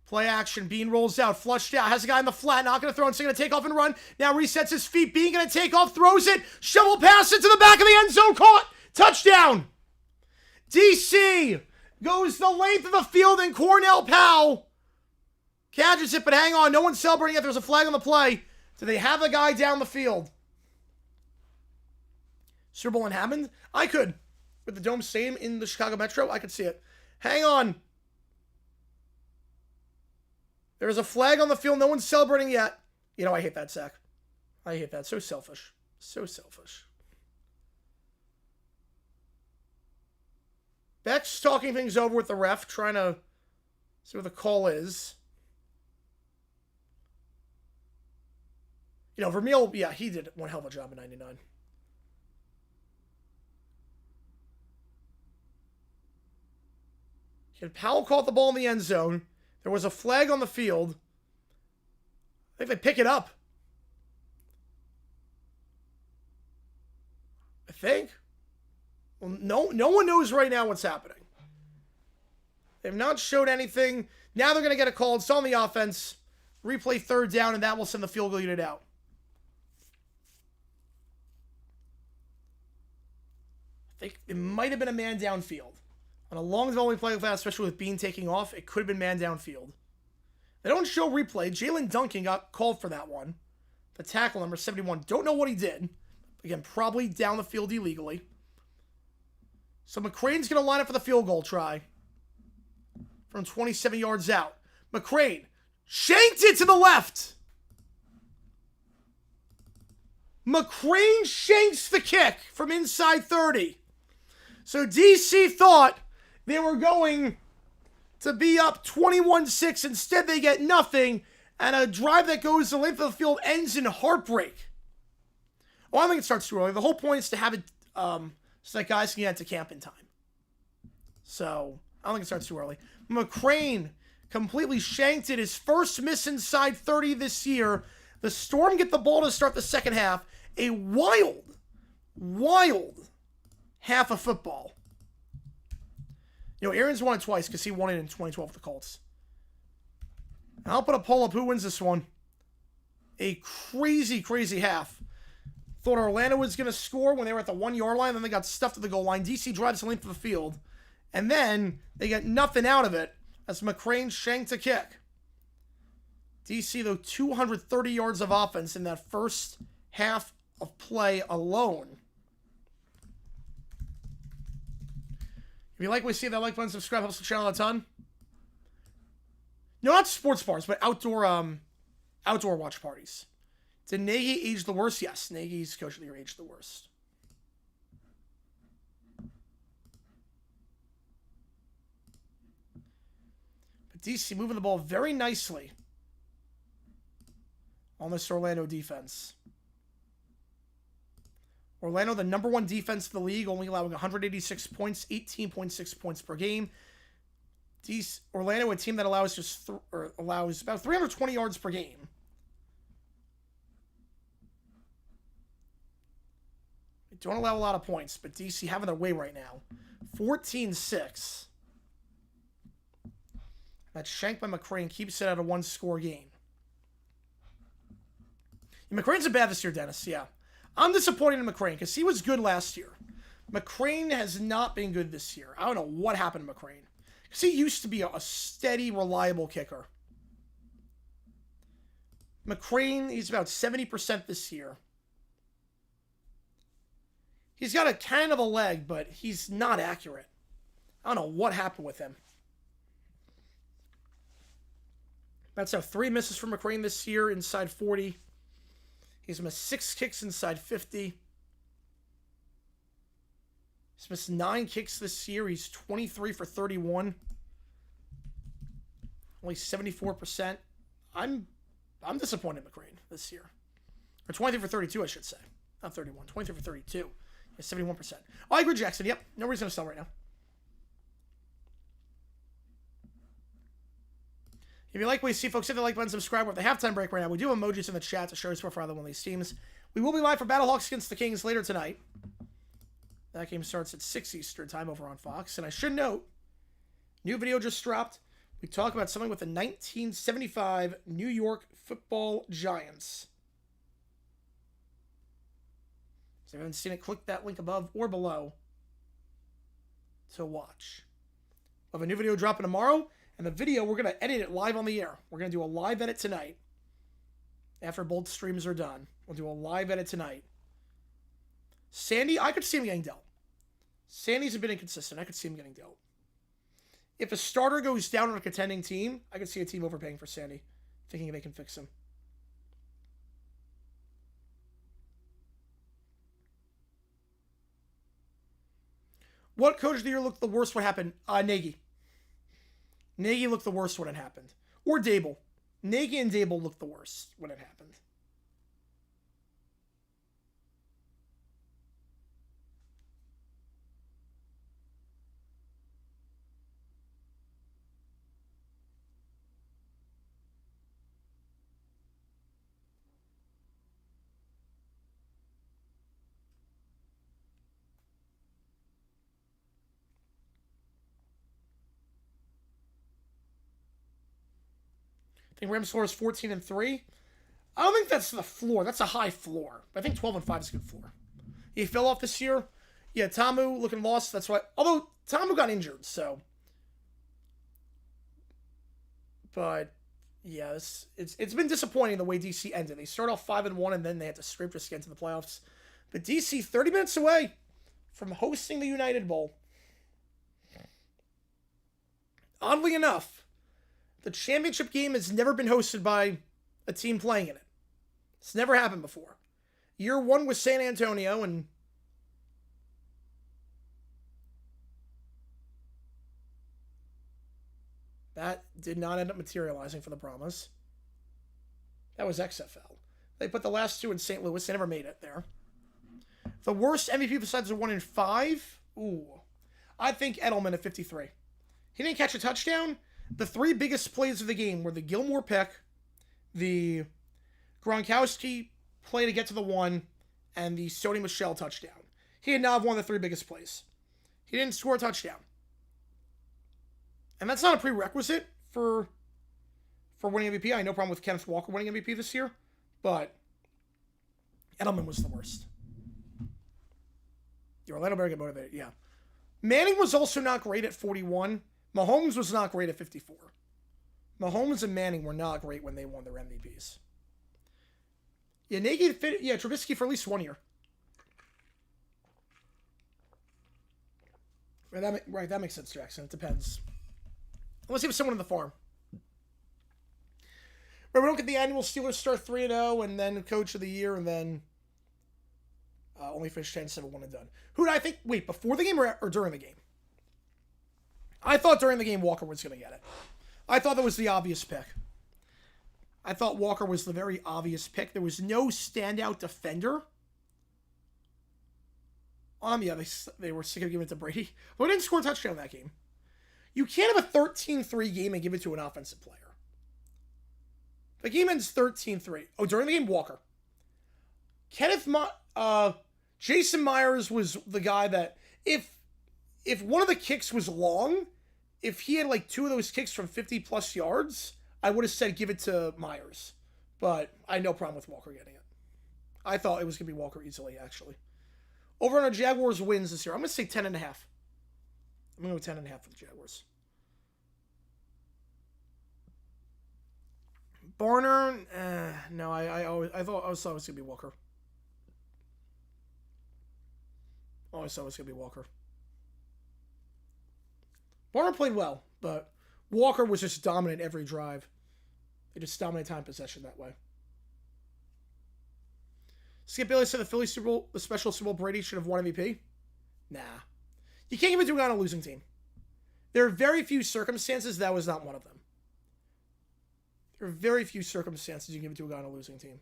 Play action. Bean rolls out. Flushed out. Has a guy in the flat. Not going to throw. Instead going to take off and run. Now resets his feet. Bean going to take off. Throws it. Shovel pass into the back of the end zone. Caught. Touchdown. DC goes the length of the field and Cornell Powell catches it, but hang on. No one's celebrating yet. There's a flag on the play. Do they have a guy down the field? Super Bowl in Hammond? I could. With the Dome Stadium in the Chicago Metro, I could see it. Hang on. There's a flag on the field. No one's celebrating yet. You know, I hate that, Zach. I hate that. So selfish. So selfish. Beck's talking things over with the ref, trying to see what the call is. You know, Vermeil, yeah, he did one hell of a job in 99. Powell caught the ball in the end zone. There was a flag on the field. I think they pick it up. I think. Well, no one knows right now what's happening. They've not showed anything. Now they're going to get a call. It's on the offense. Replay 3rd down, and that will send the field goal unit out. I think it might have been a man downfield. On a long developing play like that, especially with Bean taking off, it could have been man downfield. They don't show replay. Jalen Duncan got called for that one. The tackle, number 71. Don't know what he did. Again, probably down the field illegally. So McCrane's going to line up for the field goal try. From 27 yards out. McCrane shanked it to the left. McCrane shanks the kick from inside 30. So DC thought they were going to be up 21-6. Instead, they get nothing. And a drive that goes the length of the field ends in heartbreak. Well, I don't think it starts too early. The whole point is to have it so that guys can get to camp in time. So, I don't think it starts too early. McCrane completely shanked it. His first miss inside 30 this year. The Storm get the ball to start the second half. A wild half of football. You know, Aaron's won it twice because he won it in 2012 with the Colts. And I'll put a poll up who wins this one. A crazy half. Thought Orlando was going to score when they were at the 1 yard line. Then they got stuffed at the goal line. DC drives the length of the field. And then they get nothing out of it as McCrane shanked a kick. DC, though, 230 yards of offense in that first half of play alone. If you like what you see, that like button, subscribe, helps the channel a ton. No, not sports bars, but outdoor watch parties. Did Nagy age the worst? Yes, Nagy's coach of the year aged the worst. But DC moving the ball very nicely on this Orlando defense. Orlando, the number 1 defense in the league, only allowing 186 points, 18.6 points per game. Orlando, a team that allows allows about 320 yards per game. They don't allow a lot of points, but DC having their way right now. 14-6. That shank by McCrane keeps it at a 1-score game. And McCrane's bad this year, Dennis, yeah. I'm disappointed in McCrane because he was good last year. McCrane has not been good this year. I don't know what happened to McCrane. Because he used to be a steady, reliable kicker. McCrane, he's about 70% this year. He's got a kind of a leg, but he's not accurate. I don't know what happened with him. That's 3 misses from McCrane this year inside 40. He's missed 6 kicks inside 50. He's missed 9 kicks this year. He's 23 for 31. Only 74%. I'm disappointed in McCrane this year. Or 23 for 32, I should say. Not 31. 23 for 32. He's 71%. Oh, I agree, Jackson. Yep. No reason to sell right now. If you like what you see, folks, hit the like button, subscribe. We're at the halftime break right now. We do emojis in the chat to show support for either one of these teams. We will be live for Battlehawks against the Kings later tonight. That game starts at 6 Eastern time over on Fox. And I should note, new video just dropped. We talk about something with the 1975 New York Football Giants. If you haven't seen it, click that link above or below to watch. We'll have a new video dropping tomorrow. And the video, we're going to edit it live on the air. We're going to do a live edit tonight. After both streams are done. We'll do a live edit tonight. Sandy, I could see him getting dealt. Sandy's a bit inconsistent. I could see him getting dealt. If a starter goes down on a contending team, I could see a team overpaying for Sandy, thinking they can fix him. What coach of the year looked the worst when it happened? Nagy. Nagy looked the worst when it happened. Or Dable. Nagy and Dable looked the worst when it happened. I think Rams' score is 14-3. I don't think that's the floor. That's a high floor. But I think 12-5 is a good floor. He fell off this year. Yeah, Tamu looking lost. That's why. Although Tamu got injured, so. But yeah, it's been disappointing the way DC ended. They start off 5-1 and then they had to scrape just to get into the playoffs. But DC 30 minutes away from hosting the United Bowl. Oddly enough, the championship game has never been hosted by a team playing in it. It's never happened before. Year 1 was San Antonio, and that did not end up materializing for the Brahmas. That was XFL. They put the last 2 in St. Louis. They never made it there. The worst MVP besides the 1 in 5? Ooh. I think Edelman at 53. He didn't catch a touchdown. The 3 biggest plays of the game were the Gilmore pick, the Gronkowski play to get to the 1, and the Sony Michel touchdown. He had now have one of the 3 biggest plays. He didn't score a touchdown. And that's not a prerequisite for winning MVP. I have no problem with Kenneth Walker winning MVP this year, but Edelman was the worst. Orlando better get motivated, yeah. Manning was also not great at 41. Mahomes was not great at 54. Mahomes and Manning were not great when they won their MVPs. Yeah, Trubisky for at least 1 year. Right, that makes sense, Jackson. It depends. Unless he was someone in the farm. But we don't get the annual Steelers start 3-0 and then Coach of the Year and then only finish 10-7, 1 and done. Who did I think? Wait, before the game or during the game? I thought during the game Walker was going to get it. I thought that was the obvious pick. I thought Walker was the very obvious pick. There was no standout defender. Yeah, they were sick of giving it to Brady. But he didn't score a touchdown in that game. You can't have a 13-3 game and give it to an offensive player. The game ends 13-3. Oh, during the game, Walker. Jason Myers was the guy that if one of the kicks was long, if he had like 2 of those kicks from 50-plus yards, I would have said give it to Myers. But I had no problem with Walker getting it. I thought it was going to be Walker easily, actually. Over on our Jaguars wins this year, I'm going to say 10.5. I'm going to go 10.5 for the Jaguars. Barner, no, I thought it was going to be Walker. Always thought it was going to be Walker. Barner played well, but Walker was just dominant every drive. They just dominated time possession that way. Skip Bayless said the special Super Bowl Brady should have won MVP. Nah. You can't give it to a guy on a losing team. There are very few circumstances that was not one of them. There are very few circumstances you can give it to a guy on a losing team.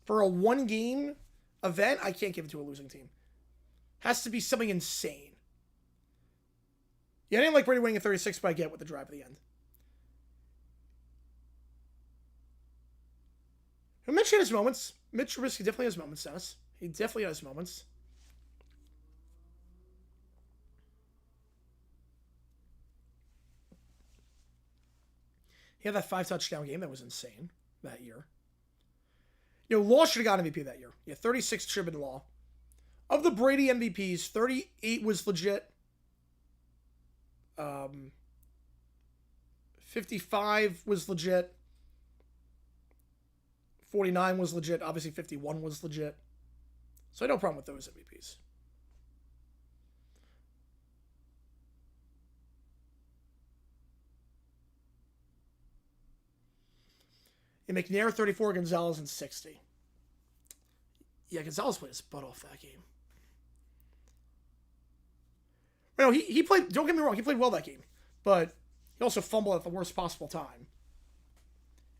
For a 1-game event, I can't give it to a losing team. Has to be something insane. Yeah, I didn't like Brady winning at 36, but I get with the drive at the end. Mitch had his moments. Mitch Trubisky definitely has moments, Dennis. He definitely has moments. He had that 5-touchdown game that was insane that year. Law should have got MVP that year. Yeah, 36 should have been Law. Of the Brady MVPs, 38 was legit. 55 was legit. 49 was legit. Obviously, 51 was legit. So I have no problem with those MVPs. And McNair 34, Gonzalez and 60. Yeah, Gonzalez played his butt off that game. No, he played, don't get me wrong, he played well that game. But he also fumbled at the worst possible time.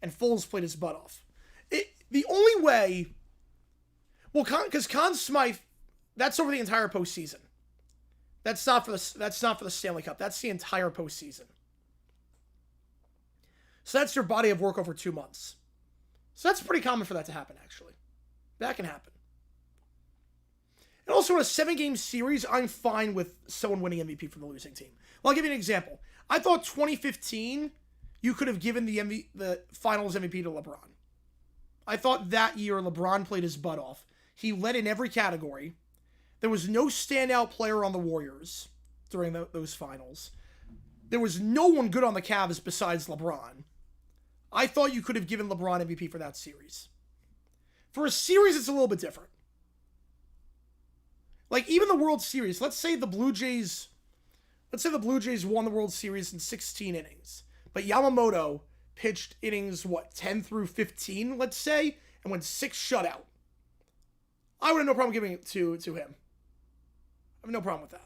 And Foles played his butt off. The only way, well, because Conn Smythe, that's over the entire postseason. That's not for the Stanley Cup. That's the entire postseason. So that's your body of work over 2 months. So that's pretty common for that to happen, actually. That can happen. And also in a 7-game series, I'm fine with someone winning MVP from the losing team. Well, I'll give you an example. I thought 2015, you could have given the finals MVP to LeBron. I thought that year LeBron played his butt off. He led in every category. There was no standout player on the Warriors during those finals. There was no one good on the Cavs besides LeBron. I thought you could have given LeBron MVP for that series. For a series, it's a little bit different. Like, even the World Series, let's say the Blue Jays won the World Series in 16 innings. But Yamamoto pitched innings, 10 through 15, let's say, and went 6 shutout. I would have no problem giving it to him. I have no problem with that.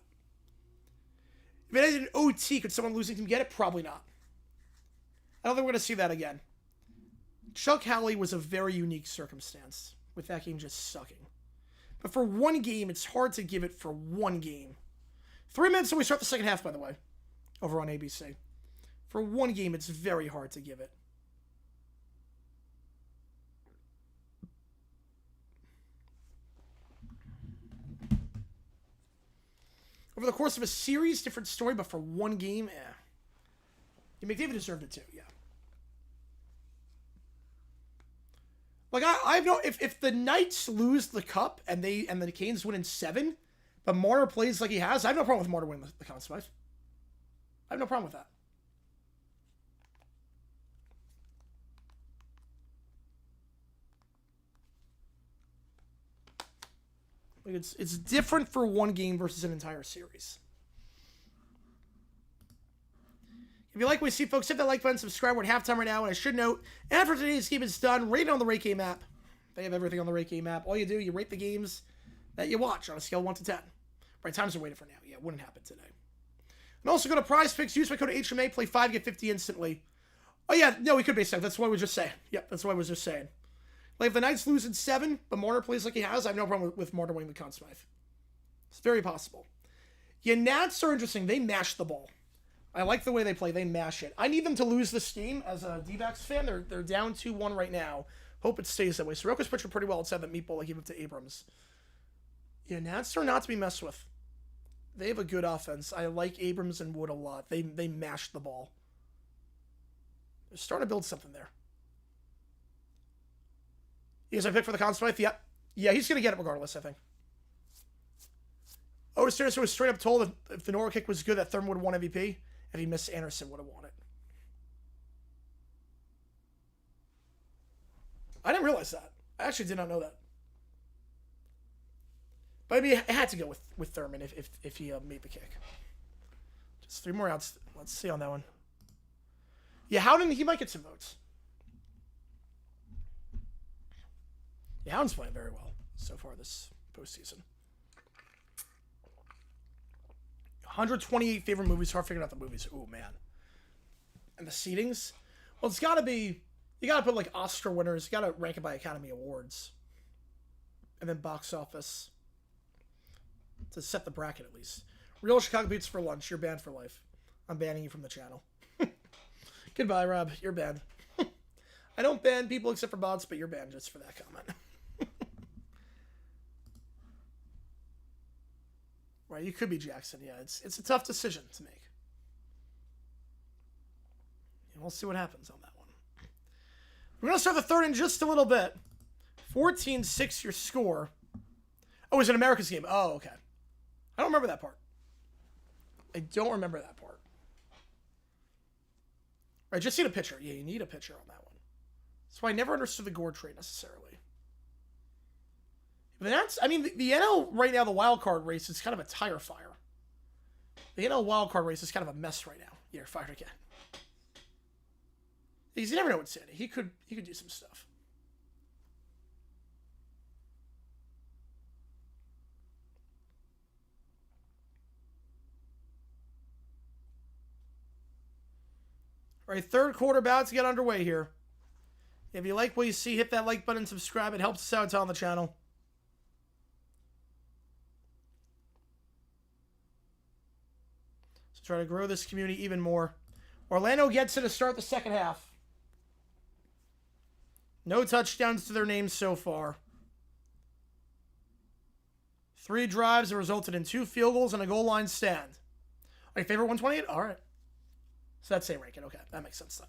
If it had an OT, could someone losing team get it? Probably not. I don't think we're going to see that again. Chuck Howley was a very unique circumstance, with that game just sucking. But for 1 game, it's hard to give it for 1 game. 3 minutes and we start the second half, by the way. over on ABC. For one game, it's very hard to give it. Over the course of a series, different story, but for one game, yeah, McDavid deserved it too, yeah. Like, I know if the Knights lose the cup and the Canes win in 7, but Marner plays like he has, I have no problem with Marner winning the Conn Smythe. I have no problem with that. Like, it's different for one game versus an entire series. If you like what you see, folks, hit that like button, subscribe. We're at halftime right now. And I should note, after today's game is done, rate it on the Rate Game app. They have everything on the Rate Game app. All you do, you rate the games that you watch on a scale of 1 to 10. Right, times are waiting for now. Yeah, it wouldn't happen today. And also go to Prize Picks. Use my code HMA. Play 5, get 50 instantly. Oh, yeah. No, we could be safe. That's what I was just saying. Yep, that's what I was just saying. Like, if the Knights lose in 7, but Marner plays like he has, I have no problem with Marner winning the Conn Smythe. It's very possible. Yeah, Nats are interesting. They mash the ball. I like the way they play. They mash it. I need them to lose this game as a D-backs fan. They're down 2-1 right now. Hope it stays that way. Soroka's pitching pretty well outside that meatball I gave up to Abrams. Yeah, Nats are not to be messed with. They have a good offense. I like Abrams and Wood a lot. They mash the ball. They're starting to build something there. Yes, I picked for the Conn Smythe. Yep. Yeah, he's going to get it regardless, I think. Otis Anderson was straight up told if the Nora kick was good, that Thurman would have won MVP. If he missed, Anderson would have won it. I didn't realize that. I actually did not know that. But I mean, it had to go with Thurman if he made the kick. Just 3 more outs. Let's see on that one. Yeah, Howden, he might get some votes. Yeah, Howden's playing very well so far this postseason. 128 favorite movies. Hard figuring out the movies. Oh, man. And the seedings? Well, it's got to be... You got to put, like, Oscar winners. You got to rank it by Academy Awards. And then box office. To set the bracket, at least. Real Chicago Pizza for lunch. You're banned for life. I'm banning you from the channel. Goodbye, Rob. You're banned. I don't ban people except for bots, but you're banned just for that comment. Right, you could be Jackson. Yeah, it's a tough decision to make. And we'll see what happens on that one. We're going to start the third in just a little bit. 14-6 your score. Oh, it's an America's game. Oh, okay. I don't remember that part. I don't remember that part. Right, just need a pitcher. Yeah, you need a pitcher on that one. That's why I never understood the Gore trade necessarily. But that's, I mean, the NL right now, the wild card race is kind of a tire fire. The NL wild card race is kind of a mess right now. Yeah, fired again. Because you never know what's Sandy. He could do some stuff. All right, third quarter about to get underway here. If you like what you see, hit that like button, subscribe. It helps us out on the channel. So try to grow this community even more. Orlando gets it to start the second half. No touchdowns to their names so far. 3 drives that resulted in 2 field goals and a goal line stand. Are you favorite 128? All right. So that's same ranking. Okay, that makes sense then.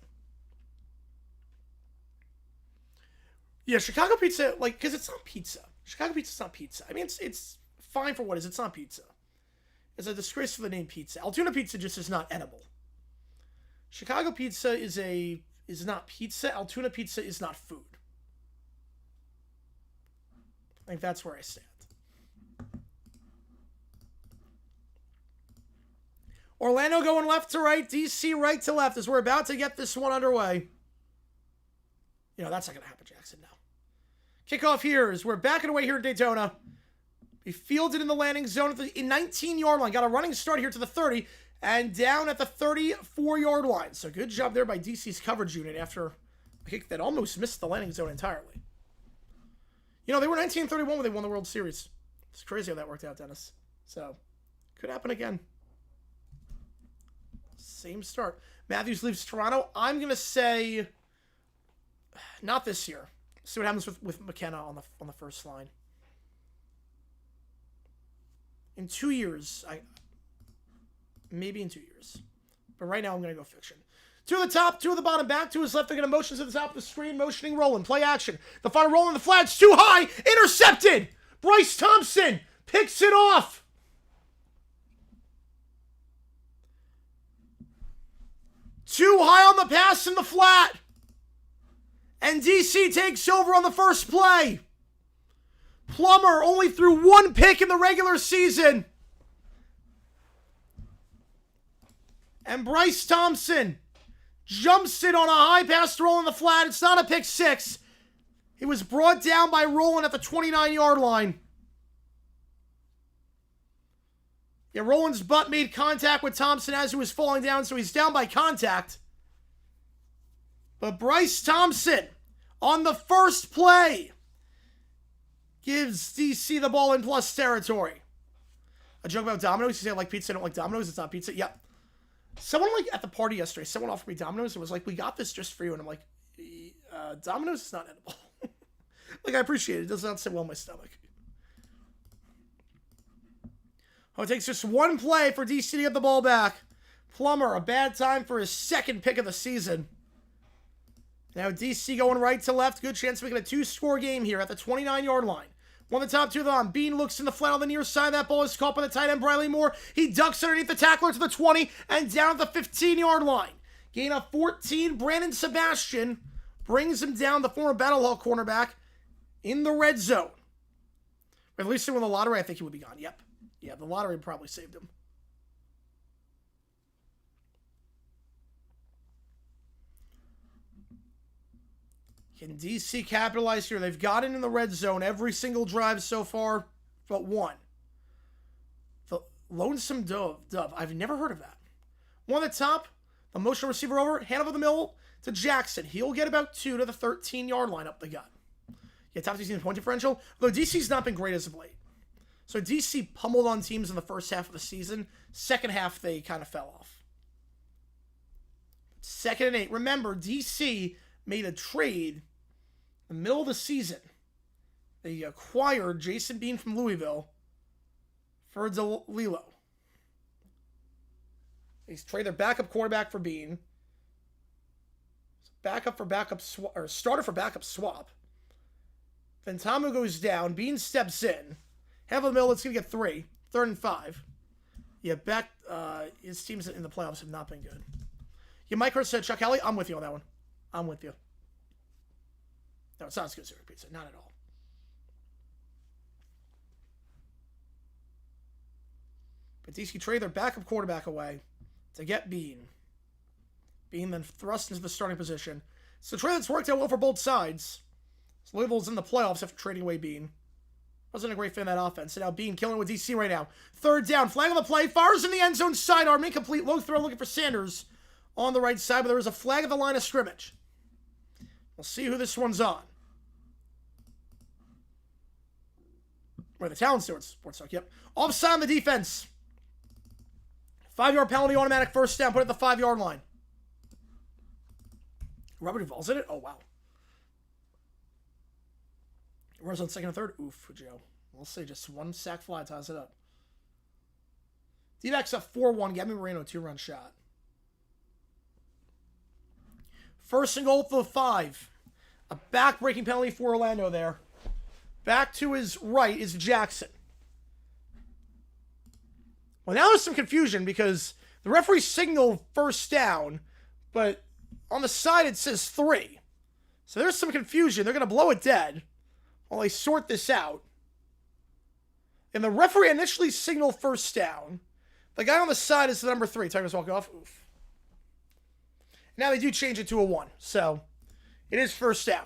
Yeah, Chicago pizza, like, because it's not pizza. Chicago pizza's not pizza. I mean, it's fine for what it is. It's not pizza. It's a disgrace for the name pizza. Altoona pizza just is not edible. Chicago pizza is not pizza. Altoona pizza is not food. I think that's where I stand. Orlando going left to right, DC right to left as we're about to get this one underway. You know, that's not going to happen, Jackson, no. Kickoff here as we're backing away here in Daytona. We fielded in the landing zone at the 19-yard line. Got a running start here to the 30 and down at the 34-yard line. So good job there by DC's coverage unit after a kick that almost missed the landing zone entirely. You know, they were 19-31 when they won the World Series. It's crazy how that worked out, Dennis. So, could happen again. Same start. Matthews leaves Toronto. I'm going to say not this year. See what happens with McKenna on the first line. In 2 years, maybe in 2 years. But right now I'm going to go fiction. 2 of the top, 2 of the bottom, back to his left. They're going to motions at the top of the screen, motioning Roland. Play action. The final Roland, the flag's too high. Intercepted. Bryce Thompson picks it off. Too high on the pass in the flat. And DC takes over on the first play. Plummer only threw 1 pick in the regular season. And Bryce Thompson jumps it on a high pass to Roland in the flat. It's not a pick six. It was brought down by Roland at the 29-yard line. Yeah, Roland's butt made contact with Thompson as he was falling down, so he's down by contact. But Bryce Thompson, on the first play, gives DC the ball in plus territory. A joke about Domino's. You say I like pizza, I don't like Domino's. It's not pizza. Yep. Someone at the party yesterday, someone offered me Domino's and was like, we got this just for you. And I'm like, Domino's is not edible. Like, I appreciate it. It does not sit well in my stomach. Oh, it takes just 1 play for DC to get the ball back. Plummer, a bad time for his 2nd pick of the season. Now DC going right to left. Good chance of making a 2-score game here at the 29-yard line. One of the top 2 of them. Bean looks in the flat on the near side. That ball is caught by the tight end, Briley Moore. He ducks underneath the tackler to the 20 and down at the 15-yard line. Gain of 14. Brandon Sebastian brings him down, the former Battle Hawk cornerback, in the red zone. At least when the lottery, I think he would be gone. Yep. Yeah, the lottery probably saved him. Can DC capitalize here? They've got it in the red zone every single drive so far but one. The Lonesome Dove. I've never heard of that. One at the top. The motion receiver over. Hand over the middle to Jackson. He'll get about 2 to the 13-yard line up the gut. Yeah, top 2 teams point differential. Though DC's not been great as of late. So DC pummeled on teams in the first half of the season. Second half, they kind of fell off. 2nd and 8. Remember, DC made a trade in the middle of the season. They acquired Jason Bean from Louisville for DeLillo. They trade their backup quarterback for Bean. Backup for backup swap, or starter for backup swap. Then Tamu goes down. Bean steps in. Half of the middle, it's going to get 3. 3rd and 5. Yeah, his teams in the playoffs have not been good. Yeah, Mike Hurst said, Chuck Kelly, I'm with you on that one. I'm with you. No, it's not as good as Zurich Pizza. Not at all. But DC trade their backup quarterback away to get Bean. Bean then thrust into the starting position. It's a trade that's worked out well for both sides. So Louisville's in the playoffs after trading away Bean. Wasn't a great fan of that offense. And now Bean killing with DC right now. 3rd down. Flag on the play. Fires in the end zone. Sidearm. Incomplete. Low throw looking for Sanders on the right side. But there is a flag at the line of scrimmage. We'll see who this one's on. Where the Talent Sports Talk. Yep. Offside on the defense. 5-yard penalty. Automatic first down. Put it at the 5-yard line. Robert Duvall's in it? Oh, wow. Runners on 2nd and 3rd. Oof for Joe. We'll see. Just 1 sack fly ties it up. D-backs up 4-1. Gabby Moreno, 2-run shot. 1st and goal for the 5. A back-breaking penalty for Orlando there. Back to his right is Jackson. Well, now there's some confusion because the referee signaled first down, but on the side it says 3. So there's some confusion. They're going to blow it dead while they sort this out. And the referee initially signaled first down. The guy on the side is the number 3. Tigers walk off. Oof. Now they do change it to a 1. So it is first down.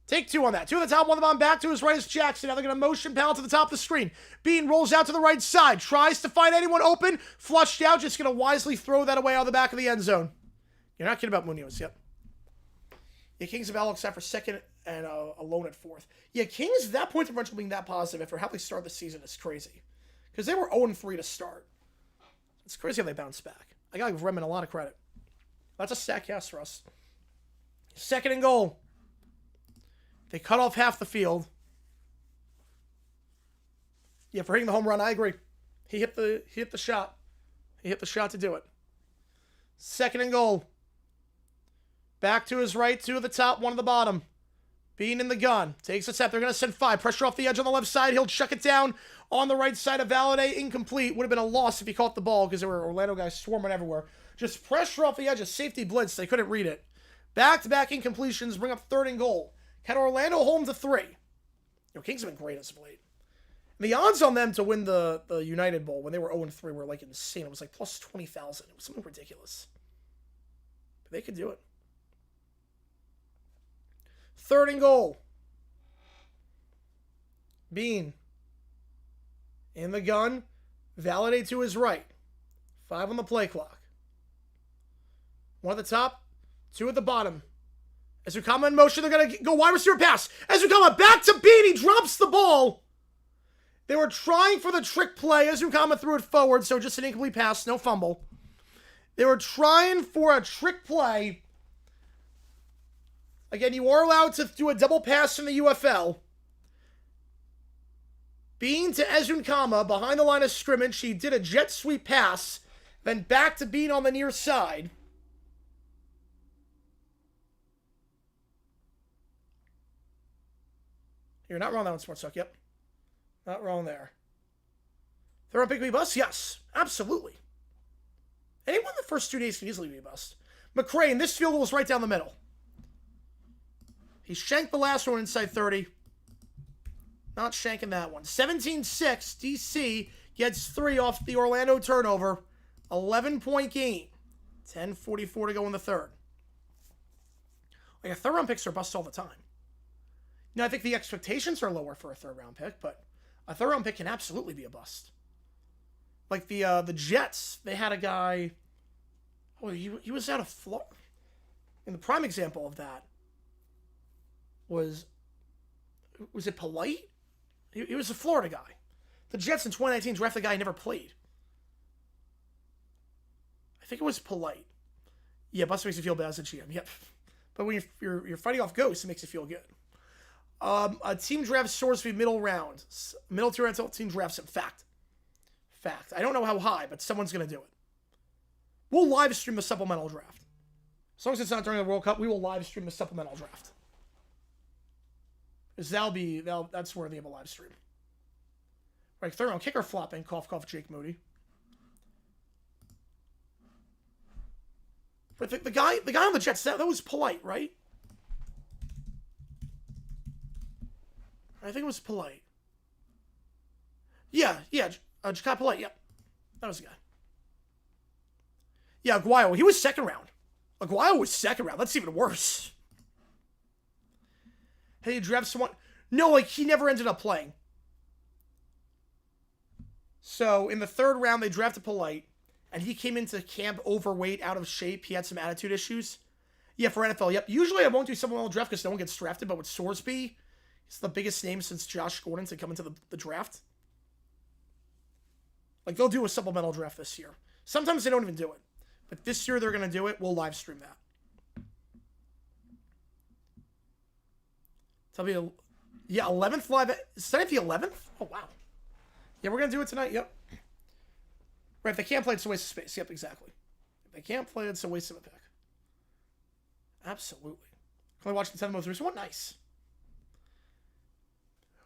Take 2 on that. 2 at the top, 1 on the bottom. Back to his right is Jackson. Now they're going to motion Powell to the top of the screen. Bean rolls out to the right side. Tries to find anyone open. Flushed out. Just going to wisely throw that away out of the back of the end zone. You're not kidding about Munoz. Yep. Yeah, Kings have Alex out for 2nd and alone at 4th. Yeah, Kings, that point differential being that positive after how they start the season is crazy. Because they were 0-3 to start. It's crazy how they bounced back. I gotta give Redmond a lot of credit. That's a sack cast for us. 2nd and goal. They cut off half the field. Yeah, for hitting the home run, I agree. He hit the shot. He hit the shot to do it. 2nd and goal. Back to his right, 2 at the top, 1 at the bottom. Bean in the gun. Takes a step. They're going to send 5. Pressure off the edge on the left side. He'll chuck it down on the right side of Valladay. Incomplete. Would have been a loss if he caught the ball because there were Orlando guys swarming everywhere. Just pressure off the edge. A safety blitz. They couldn't read it. Back-to-back incompletions bring up 3rd and goal. Can Orlando home to 3? Kings have been great as of late. The odds on them to win the United Bowl when they were 0-3 were like insane. It was like plus 20,000. It was something ridiculous. But they could do it. 3rd and goal. Bean. In the gun. Valladay to his right. 5 on the play clock. 1 at the top. 2 at the bottom. Ezukama in motion. They're going to go wide receiver pass. Ezukama back to Bean. He drops the ball. They were trying for the trick play. Ezukama threw it forward, so just an incomplete pass. No fumble. They were trying for a trick play. Again, you are allowed to do a double pass in the UFL. Bean to Ezukama behind the line of scrimmage. He did a jet sweep pass. Then back to Bean on the near side. You're not wrong on that one, Sports Talk. Yep. Not wrong there. 3rd round pick be a bust? Yes. Absolutely. Anyone the first 2 days can easily be a bust. McCray, and this field goal was right down the middle. He shanked the last one inside 30. Not shanking that one. 17-6. DC gets 3 off the Orlando turnover. 11-point game. 10:44 to go in the 3rd. Like, 3rd round picks are busts all the time. Now, I think the expectations are lower for a 3rd round pick, but a 3rd round pick can absolutely be a bust. Like the Jets, they had a guy. Oh, he was out of Florida. And the prime example of that was it Polite? He was a Florida guy. The Jets in 2019 drafted a guy who never played. I think it was Polite. Yeah, bust makes you feel bad as a GM. Yep. But when you're fighting off ghosts, it makes you feel good. A team draft soars for middle round. Middle tier team drafts him. Fact. I don't know how high, but someone's going to do it. We'll live stream the supplemental draft. As long as it's not during the World Cup, we will live stream the supplemental draft. Because that's worthy of a live stream. Right, 3rd round kicker flopping. Cough, cough, Jake Moody. But the guy on the Jets, that was Polite, right? I think it was Polite. Yeah, Jakai Polite, yep. That was the guy. Yeah, Aguayo, he was 2nd round. Aguayo was 2nd round. That's even worse. Hey, you draft someone? No, like, he never ended up playing. So, in the 3rd round, they drafted Polite, and he came into camp overweight, out of shape. He had some attitude issues. Yeah, for NFL, yep. Usually I won't do supplemental draft because no one gets drafted, but with Sorsby, he's the biggest name since Josh Gordon to come into the draft. Like, they'll do a supplemental draft this year. Sometimes they don't even do it. But this year they're going to do it. We'll live stream that. Tell me, yeah, 11th live. Is that the 11th? Oh, wow. Yeah, we're going to do it tonight. Yep. Right, if they can't play, it's a waste of space. Yep, exactly. If they can't play, it's a waste of a pick. Absolutely. Can I watch the 10th most recent one? Nice.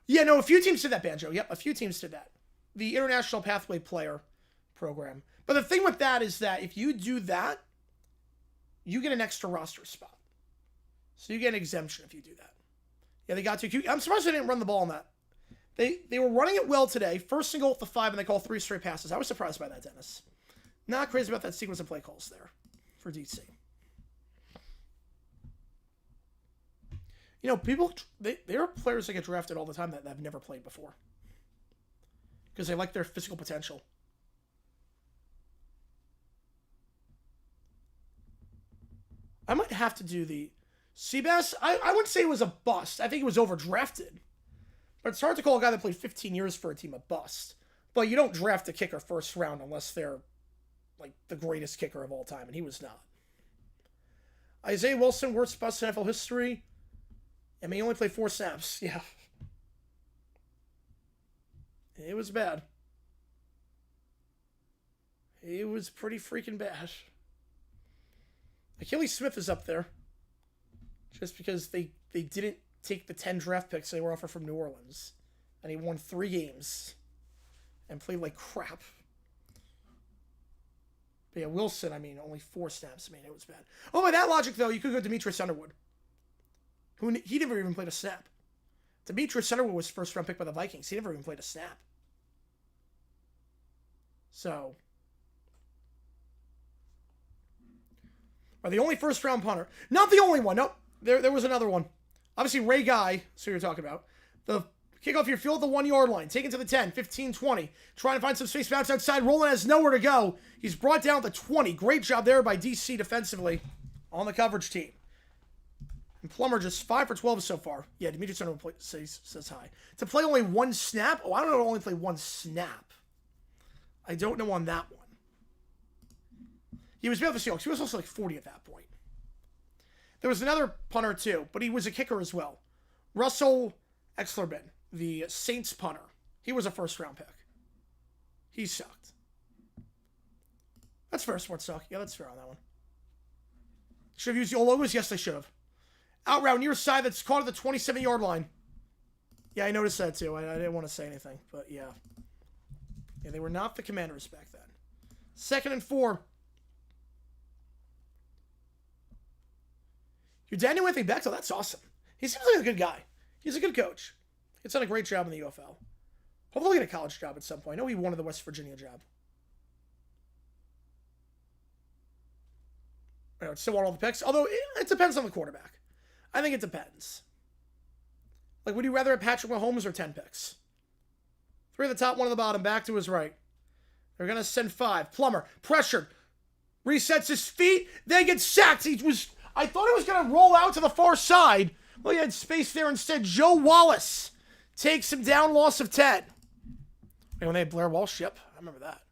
Yeah, no, a few teams did that, Banjo. Yep, a few teams did that. The International Pathway Player program. But the thing with that is that if you do that, you get an extra roster spot. So you get an exemption if you do that. Yeah, they got to. I'm surprised they didn't run the ball on that. They were running it well today. 1st and goal at the 5, and they called 3 straight passes. I was surprised by that, Dennis. Not crazy about that sequence of play calls there for DC. You know, people, there are players that get drafted all the time that have never played before. Because they like their physical potential. I might have to do the Seabass. I wouldn't say it was a bust. I think it was overdrafted. But it's hard to call a guy that played 15 years for a team a bust. But you don't draft a kicker 1st round unless they're like the greatest kicker of all time, and he was not. Isaiah Wilson, worst bust in NFL history. I mean, he only played 4 snaps. Yeah. It was bad. It was pretty freaking bad. Achilles Smith is up there. Just because they didn't take the 10 draft picks they were offered from New Orleans. And he won 3 games. And played like crap. But yeah, Wilson, I mean, only 4 snaps. I mean, it was bad. Oh, by that logic, though, you could go Demetrius Underwood. He never even played a snap. Demetrius Underwood was first round pick by the Vikings. He never even played a snap. So, or the only first round punter. Not the only one. Nope. There was another one. Obviously, Ray Guy, so you're talking about. The kickoff here, field at the 1 yard line. Taken to the 10, 15, 20. Trying to find some space, bounce outside. Roland has nowhere to go. He's brought down at the 20. Great job there by DC defensively on the coverage team. And Plummer just 5 for 12 so far. Yeah, Demetrius Underwood says hi. To play only 1 snap? Oh, I don't know. Only play 1 snap. I don't know on that one. He was with the Seahawks. He was also like 40 at that point. There was another punter too, but he was a kicker as well. Russell Exlerbin, the Saints punter. He was a first round pick. He sucked. That's fair, Sports Talk. Yeah, that's fair on that one. Should have used the old logos? Yes, they should have. Out route near side that's caught at the 27 yard line. Yeah, I noticed that too. I didn't want to say anything, but yeah. Yeah, they were not the Commanders back then. 2nd and 4. You're Daniel Anthony Bechtel. That's awesome. He seems like a good guy. He's a good coach. He's done a great job in the UFL. Hopefully get a college job at some point. I know he wanted the West Virginia job. I don't still want all the picks. Although it depends on the quarterback. I think it depends. Like, would you rather have Patrick Mahomes or 10 picks? 3 at the top, 1 at the bottom, back to his right. They're going to send 5. Plummer, pressured. Resets his feet, then gets sacked. I thought he was going to roll out to the far side. Well, he had space there instead. Joe Wallace takes him down, loss of 10. And when they had Blair Walsh, yep, I remember that.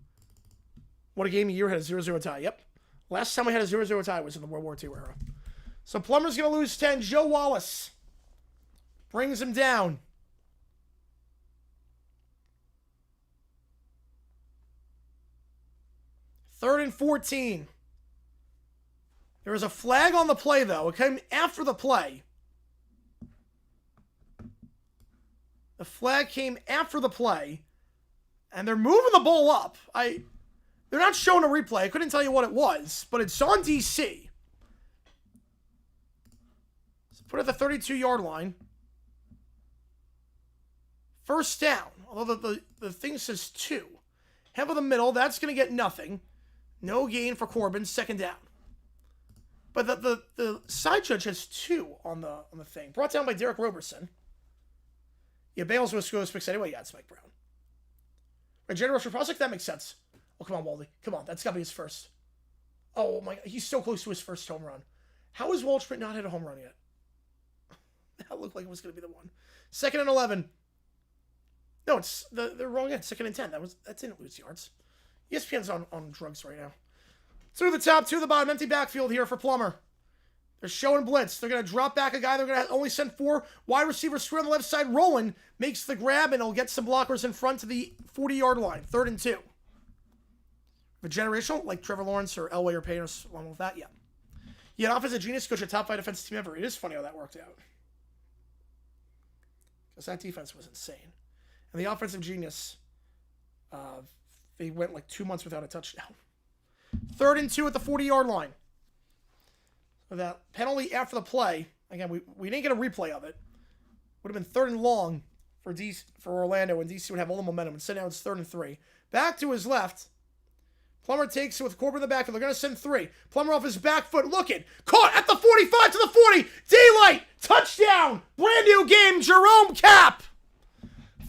What a game a year had a 0-0 tie, yep. Last time we had a 0-0 tie was in the World War II era. So Plummer's going to lose 10. Joe Wallace brings him down. Third and 14. There was a flag on the play, though. It came after the play. The flag came after the play. And they're moving the ball up. They're not showing a replay. I couldn't tell you what it was. But it's on DC. So put it at the 32-yard line. First down. Although the thing says 2. Head of the middle. That's going to get nothing. No gain for Corbin. 2nd down. But the side judge has 2 on the thing. Brought down by Derek Roberson. Yeah, Bales was going to fix anyway. Yeah, it's Mike Brown. Right, General Prospect, that makes sense. Oh, come on, Waldy. Come on, that's got to be his first. Oh, my God. He's so close to his first home run. How has Waldschmidt not hit a home run yet? That looked like it was going to be the one. 2nd and 11. No, they're wrong end. 2nd and 10. That didn't lose yards. ESPN's on drugs right now. 2 to the top, 2 to the bottom. Empty backfield here for Plummer. They're showing blitz. They're going to drop back a guy. They're going to only send 4 wide receivers square on the left side. Roland makes the grab, and he'll get some blockers in front to the 40-yard line. 3rd and 2. The generational, like Trevor Lawrence or Elway or Payne or along with that, yeah. Yeah, an offensive genius coach, a top 5 defensive team ever. It is funny how that worked out. Because that defense was insane. And the offensive genius, they went like 2 months without a touchdown. 3rd and 2 at the 40-yard line. So that penalty after the play, again, we didn't get a replay of it. Would have been 3rd and long for Orlando, and DC would have all the momentum. Instead, now it's 3rd and 3. Back to his left. Plummer takes it with Corbin in the backfield. They're going to send 3. Plummer off his back foot, looking. Caught at the 45 to the 40. Daylight. Touchdown. Brand new game. Jerome Cap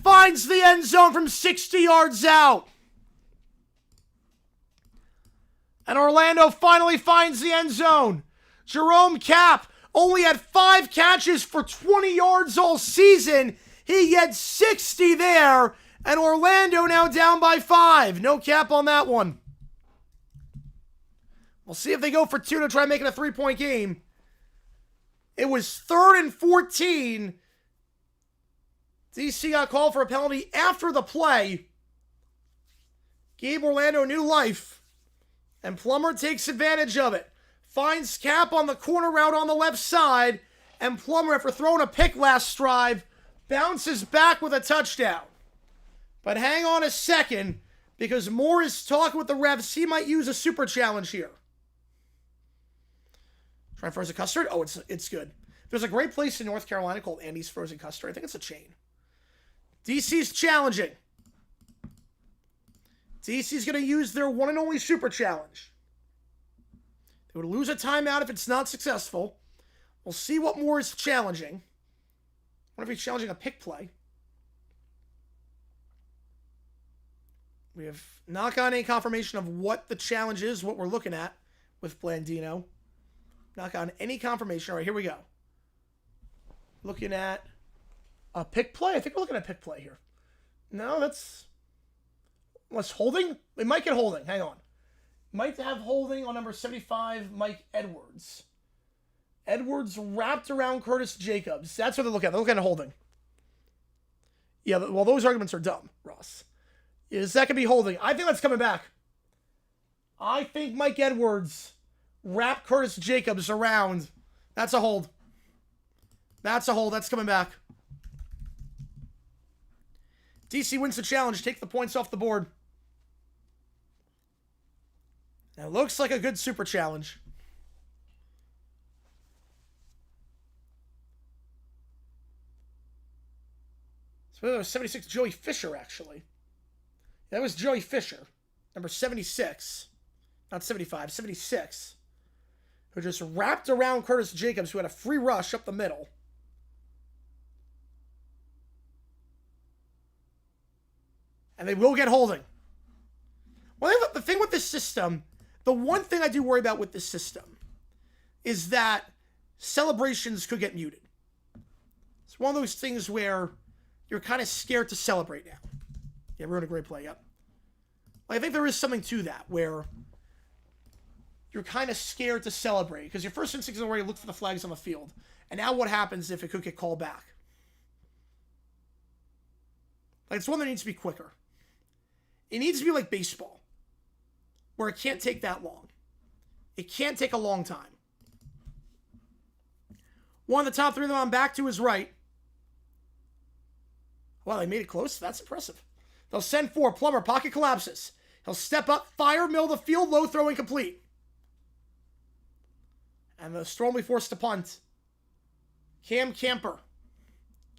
finds the end zone from 60 yards out. And Orlando finally finds the end zone. Jerome Cap only had 5 catches for 20 yards all season. He had 60 there. And Orlando now down by 5. No Cap on that one. We'll see if they go for 2 to try and make it a 3-point game. It was 3rd and 14. DC got called for a penalty after the play. Gave Orlando new life. And Plummer takes advantage of it. Finds Cap on the corner route on the left side. And Plummer, after throwing a pick last drive, bounces back with a touchdown. But hang on a second, because Moore is talking with the refs. He might use a super challenge here. Trying frozen custard? Oh, it's good. There's a great place in North Carolina called Andy's Frozen Custard. I think it's a chain. DC's challenging. DC's going to use their one and only super challenge. They would lose a timeout if it's not successful. We'll see what Moore is challenging. I wonder if he's challenging a pick play. We have not gotten any confirmation of what the challenge is, what we're looking at with Blandino. Not gotten any confirmation. All right, here we go. Looking at a pick play. I think we're looking at pick play here. No, that's... Unless holding? They might get holding. Hang on. Might have holding on number 75, Mike Edwards. Edwards wrapped around Curtis Jacobs. That's what they're looking at. They're looking at holding. Yeah, well, those arguments are dumb, Ross. Is that going to be holding? I think that's coming back. I think Mike Edwards wrapped Curtis Jacobs around. That's a hold. That's a hold. That's coming back. DC wins the challenge. Take the points off the board. And it looks like a good super challenge. So that was 76 Joey Fisher, actually. That was Joey Fisher, number 76. Not 75, 76. Who just wrapped around Curtis Jacobs, who had a free rush up the middle. And they will get holding. Well, the thing with this system, the one thing I do worry about with this system is that celebrations could get muted. It's one of those things where you're kind of scared to celebrate now. Yeah, ruined a great play, yep. Like, I think there is something to that, where you're kind of scared to celebrate, because your first instinct is already look for the flags on the field. And now what happens if it could get called back? Like, it's one that needs to be quicker. It needs to be like baseball, where it can't take that long. It can't take a long time. One of the top 3 of them on back to his right. Wow, they made it close. That's impressive. They'll send 4. Plummer, pocket collapses. He'll step up, fire, middle of the field, low throw incomplete. And the Storm will be forced to punt. Cam Camper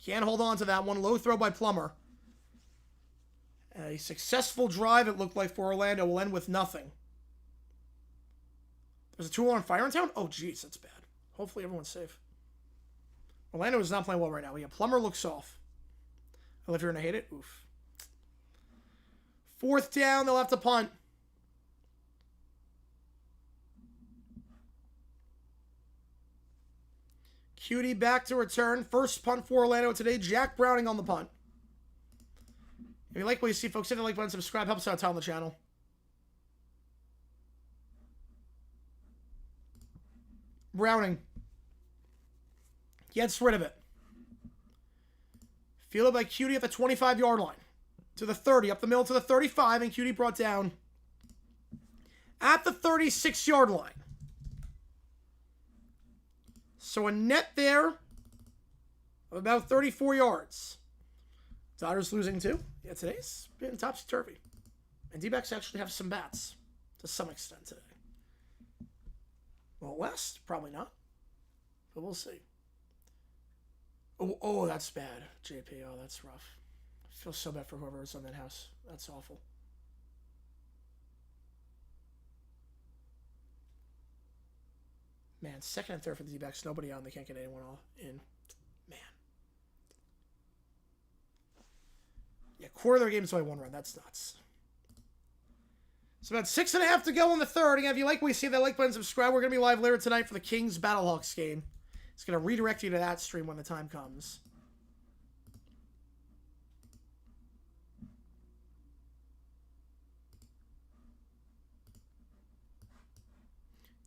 can't hold on to that one. Low throw by Plummer. A successful drive, it looked like, for Orlando, will end with nothing. There's a 2-on fire in town? Oh, jeez, that's bad. Hopefully everyone's safe. Orlando is not playing well right now. Yeah, Plummer looks off. I live here and I hate it. Oof. 4th down, they'll have to punt. Cutie back to return. First punt for Orlando today. Jack Browning on the punt. If you like what you see, folks, hit the like button, subscribe, helps out on the channel. Browning gets rid of it. Fielded by Cutie at the 25-yard line. To the 30, up the middle to the 35, and Cutie brought down at the 36-yard line. So a net there of about 34 yards. Dodgers losing too. Yeah, today's been topsy-turvy. And D-backs actually have some bats to some extent today. Well, West, probably not. But we'll see. Oh, that's bad, JP. Oh, that's rough. I feel so bad for whoever's on that house. That's awful. Man, 2nd and 3rd for the D-backs. Nobody on. They can't get anyone all in. Man. Yeah, quarter of their game is only 1 run. That's nuts. So about 6.5 to go in the 3rd. Again, if you like what you see, that like button, subscribe. We're going to be live later tonight for the Kings Battlehawks game. It's going to redirect you to that stream when the time comes.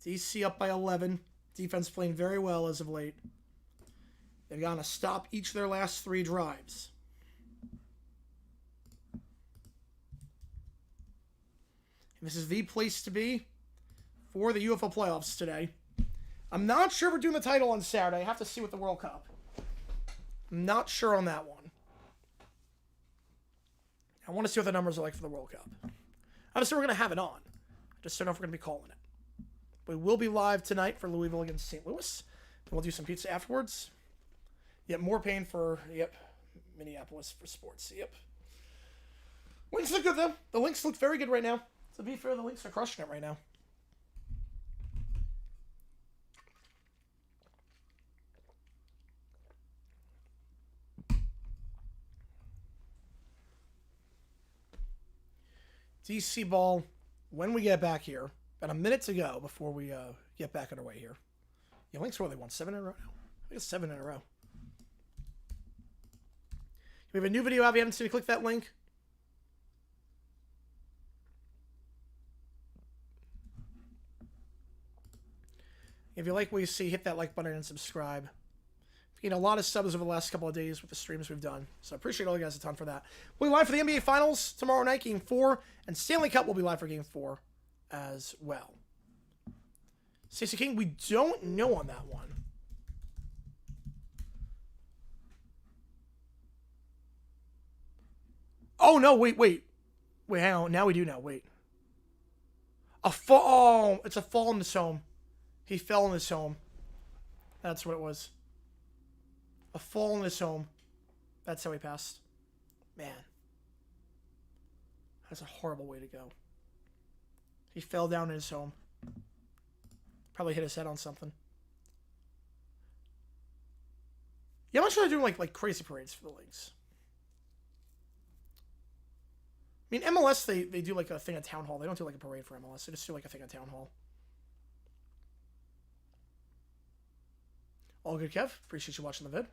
DC up by 11. Defense playing very well as of late. They've gotten to stop each of their last 3 drives. And this is the place to be for the UFL playoffs today. I'm not sure we're doing the title on Saturday. I have to see with the World Cup. I'm not sure on that one. I want to see what the numbers are like for the World Cup. Obviously, we're going to have it on. I just don't know if we're going to be calling it. We will be live tonight for Louisville against St. Louis. And we'll do some pizza afterwards. Yep, more pain for, Minneapolis for sports. Yep. Lynx look good, though. The Lynx look very good right now. To be fair, the Lynx are crushing it right now. DC ball, when we get back here, about a minute to go before we get back underway here. Yeah, Lynx, what, they won 7 in a row now? I think it's 7 in a row. We have a new video out. If you haven't seen it, click that link. If you like what you see, hit that like button and subscribe. You know, a lot of subs over the last couple of days with the streams we've done. So I appreciate all you guys a ton for that. We'll be live for the NBA Finals tomorrow night, Game 4. And Stanley Cup will be live for Game 4 as well. Stacey King, we don't know on that one. Oh, no, wait. Wait, hang on. Now we do know. Wait. A fall. Oh, it's a fall in his home. He fell in his home. That's what it was. A fall in his home. That's how he passed. Man. That's a horrible way to go. He fell down in his home. Probably hit his head on something. Yeah, I'm not sure they're doing like crazy parades for the Lynx. I mean, MLS, they do like a thing at Town Hall. They don't do like a parade for MLS. They just do like a thing at Town Hall. All good, Kev. Appreciate you watching the vid.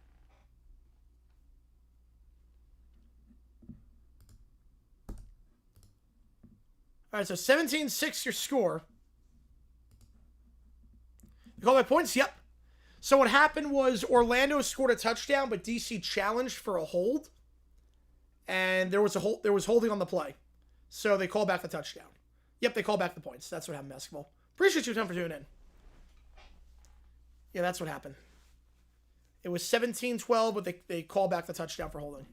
All right, so 17-6 your score. You call my points? Yep. So what happened was Orlando scored a touchdown, but DC challenged for a hold. And there was holding on the play. So they called back the touchdown. Yep, they called back the points. That's what happened in basketball. Appreciate you, Tom, for tuning in. Yeah, that's what happened. It was 17-12, but they called back the touchdown for holding.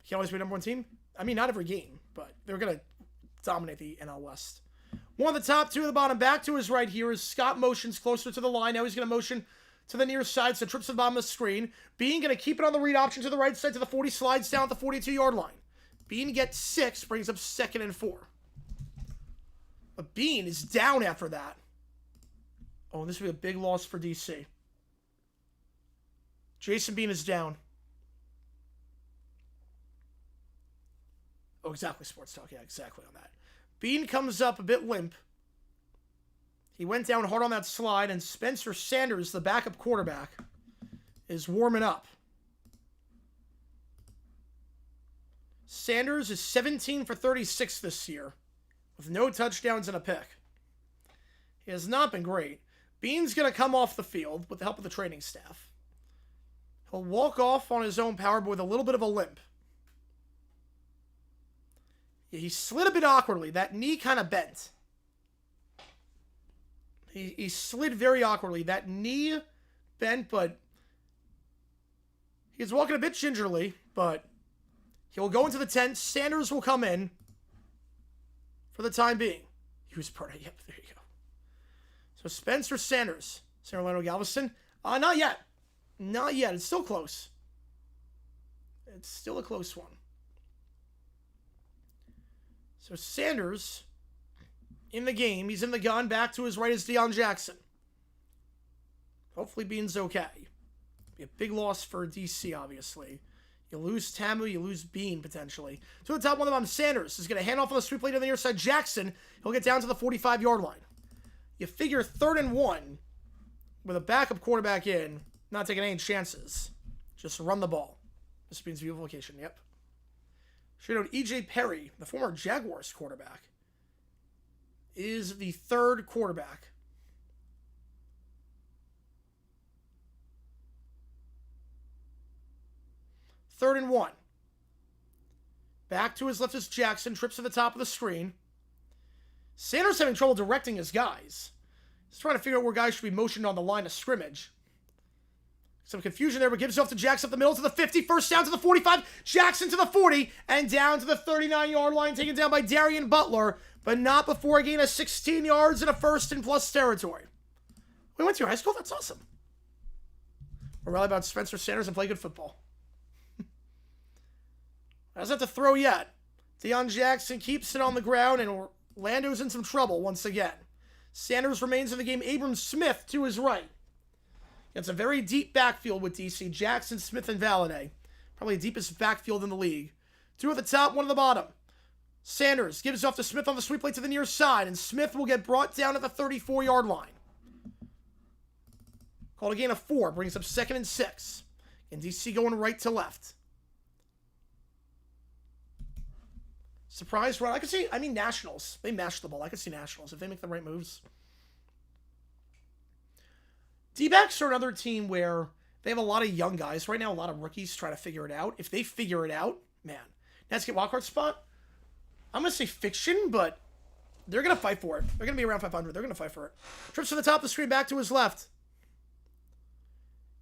Can't always be number 1 team. I mean, not every game, but they're going to dominate the NL West. 1 at the top, 2 at the bottom. Back to his right here is Scott motions closer to the line. Now he's going to motion to the near side, so trips to the bottom of the screen. Bean going to keep it on the read option to the right side to the 40, slides down at the 42-yard line. Bean gets 6, brings up 2nd and 4. But Bean is down after that. Oh, this will be a big loss for DC. Jason Bean is down. Oh, exactly, Sports Talk. Yeah, exactly on that. Bean comes up a bit limp. He went down hard on that slide, and Spencer Sanders, the backup quarterback, is warming up. Sanders is 17 for 36 this year, with no touchdowns and a pick. He has not been great. Bean's going to come off the field with the help of the training staff. He'll walk off on his own power, but with a little bit of a limp. Yeah, he slid a bit awkwardly. That knee kind of bent. He slid very awkwardly. That knee bent, but he's walking a bit gingerly, but he'll go into the tent. Sanders will come in for the time being. He was part of, yep, there you go. So Spencer Sanders, San Orlando Galveston. Not yet. Not yet. It's still close. It's still a close one. So Sanders in the game. He's in the gun. Back to his right is Deion Jackson. Hopefully Bean's okay. Be a big loss for DC, obviously. You lose Tamu, you lose Bean, potentially. To the top one of them, Sanders is going to hand off on the sweep play to the near side. Jackson, he'll get down to the 45-yard line. You figure 3rd and 1 with a backup quarterback in, not taking any chances. Just run the ball. This Bean's beautiful location, yep. Should note EJ Perry, the former Jaguars quarterback, is the 3rd quarterback 3rd and 1. Back to his left is Jackson. Trips to the top of the screen. Sanders having trouble directing his guys. He's trying to figure out where guys should be motioned on the line of scrimmage. Some confusion there, but gives it off to Jackson up the middle to the 50. First down to the 45. Jackson to the 40. And down to the 39-yard line. Taken down by Darian Butler. But not before a gain of 16 yards in a 1st and plus territory. We went to your high school? That's awesome. We're rally about Spencer Sanders and play good football. Doesn't have to throw yet. Deion Jackson keeps it on the ground, and Orlando's in some trouble once again. Sanders remains in the game. Abram Smith to his right. It's a very deep backfield with DC. Jackson, Smith, and Valladay. Probably the deepest backfield in the league. 2 at the top, 1 at the bottom. Sanders gives off to Smith on the sweep play to the near side, and Smith will get brought down at the 34-yard line. Called a gain of 4, brings up 2nd and 6. And DC going right to left. Surprise run. I could see, Nationals. They mash the ball. I could see Nationals if they make the right moves. D-backs are another team where they have a lot of young guys. Right now, a lot of rookies trying to figure it out. If they figure it out, man. Nets get wildcard spot. I'm going to say fiction, but they're going to fight for it. They're going to be around 500. They're going to fight for it. Trips to the top of the screen, back to his left.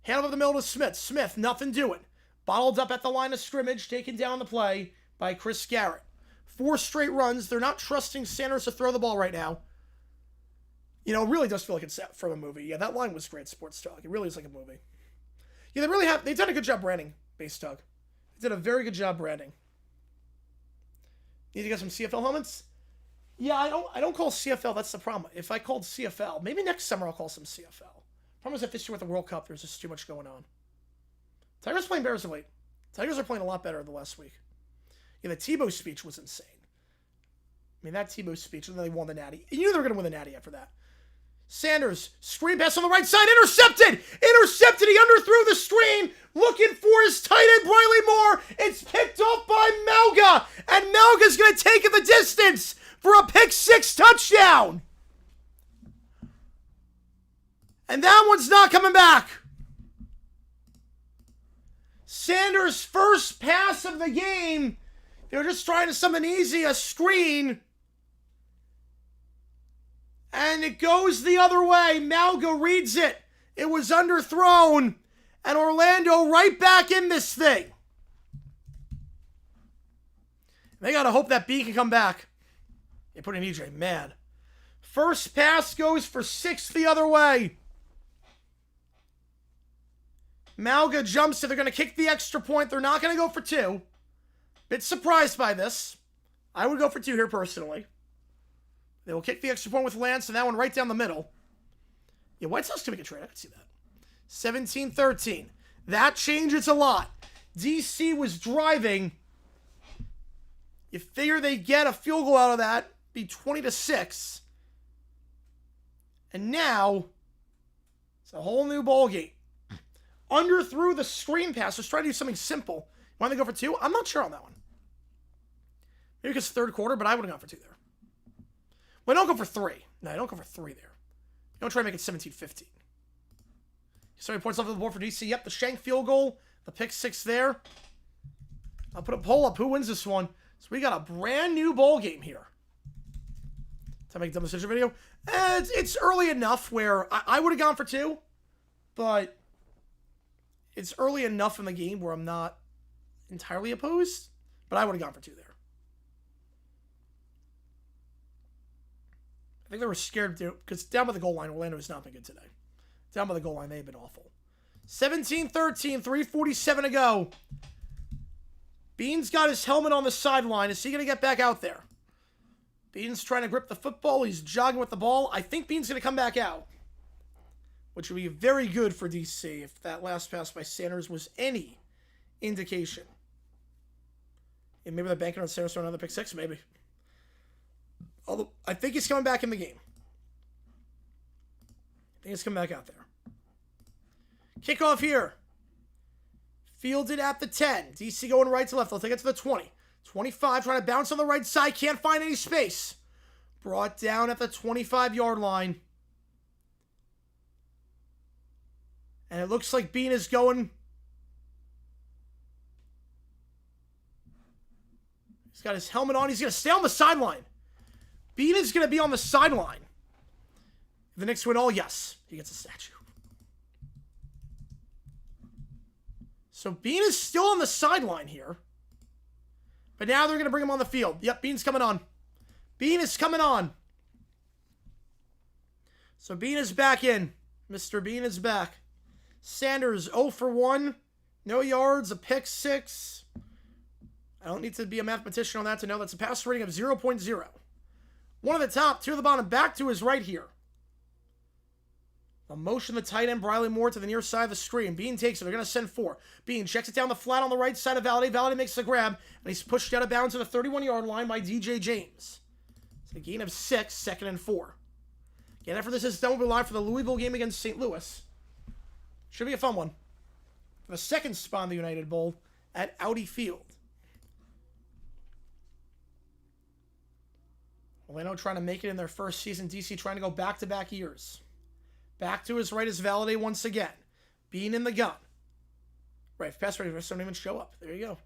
Hand over the middle to Smith. Smith, nothing doing. Bottled up at the line of scrimmage, taken down the play by Chris Garrett. 4 straight runs. They're not trusting Sanders to throw the ball right now. You know, it really does feel like it's from a movie. Yeah, that line was great sports talk. It really is like a movie. Yeah, they've done a good job branding, Base Tug. They did a very good job branding. Need to get some CFL helmets? Yeah, I don't call CFL, that's the problem. If I called CFL, maybe next summer I'll call some CFL. Problem is that this year with the World Cup, there's just too much going on. Tigers playing Bears of late. Tigers are playing a lot better the last week. Yeah, the Tebow speech was insane. That Tebow speech, and then they won the Natty. You knew they were going to win the Natty after that. Sanders, screen pass on the right side, intercepted! Intercepted, he underthrew the screen, looking for his tight end, Briley Moore. It's picked off by Malga, and Malga's going to take it the distance for a pick 6 touchdown. And that one's not coming back. Sanders' first pass of the game. They were just trying to something easy, a screen. And it goes the other way. Malga reads it. It was underthrown. And Orlando right back in this thing. They got to hope that B can come back. They put in EJ. Man. First pass goes for 6 the other way. Malga jumps it. They're going to kick the extra point. They're not going to go for 2. Bit surprised by this. I would go for 2 here personally. They will kick the extra point with Lance, and that one right down the middle. Yeah, White Sox can make a trade. I can see that. 17-13. That changes a lot. DC was driving. You figure they get a field goal out of that. Be 20-6. And now, it's a whole new ball game. Underthrew the screen pass. Just trying to do something simple. Want to go for 2? I'm not sure on that one. Maybe because 3rd quarter, but I would have gone for 2 there. Well, don't go for 3. No, don't go for 3 there. Don't try to make it 17-15. So many points off the board for DC. Yep, the Shank field goal. The pick 6 there. I'll put a poll up. Who wins this one? So we got a brand new ball game here. Time to make a dumb decision video. It's early enough where I would have gone for 2. But it's early enough in the game where I'm not entirely opposed. But I would have gone for 2 there. I think they were scared to, because down by the goal line, Orlando has not been good today. Down by the goal line, they have been awful. 17-13, 3:47 to go. Beans got his helmet on the sideline. Is he going to get back out there? Beans trying to grip the football. He's jogging with the ball. I think Beans going to come back out, which would be very good for DC if that last pass by Sanders was any indication. And maybe they're banking on Sanders for another pick 6, maybe. Although, I think he's coming back in the game. I think he's coming back out there. Kickoff here. Fielded at the 10. DC going right to left. They'll take it to the 20. 25, trying to bounce on the right side. Can't find any space. Brought down at the 25-yard line. And it looks like Bean is going He's got his helmet on. He's going to stay on the sideline. Bean is going to be on the sideline. If the Knicks win all, yes, he gets a statue. So Bean is still on the sideline here. But now they're going to bring him on the field. Yep, Bean's coming on. Bean is coming on. So Bean is back in. Mr. Bean is back. Sanders 0 for 1. No yards, a pick 6. I don't need to be a mathematician on that to know that's a passer rating of 0.0. One at the top, two at the bottom. Back to his right here. They'll motion the tight end, Briley Moore, to the near side of the screen. Bean takes it. They're going to send 4. Bean checks it down the flat on the right side of Valladay. Valladay makes the grab, and he's pushed out of bounds to the 31-yard line by DJ James. It's a gain of 6, 2nd and 4. Again, after this is done, we'll be live for the Louisville game against St. Louis. Should be a fun one. For the second spot in the United Bowl at Audi Field. Orlando trying to make it in their first season. DC trying to go back-to-back years. Back to his right is Valladay once again. Bean in the gun. Right, if pass ready, don't even show up. There you go.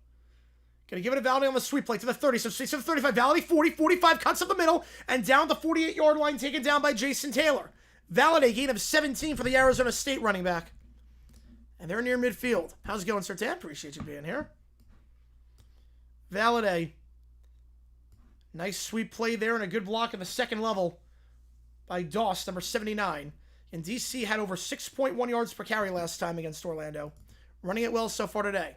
Gonna give it to Valladay on the sweep play to the 30. So 6 to the 35. Valladay 40, 45, cuts up the middle, and down the 48-yard line, taken down by Jason Taylor. Valladay, gain of 17 for the Arizona State running back. And they're near midfield. How's it going, Sertan? Appreciate you being here. Valladay. Nice sweep play there and a good block at the second level by Doss, number 79. And DC had over 6.1 yards per carry last time against Orlando. Running it well so far today.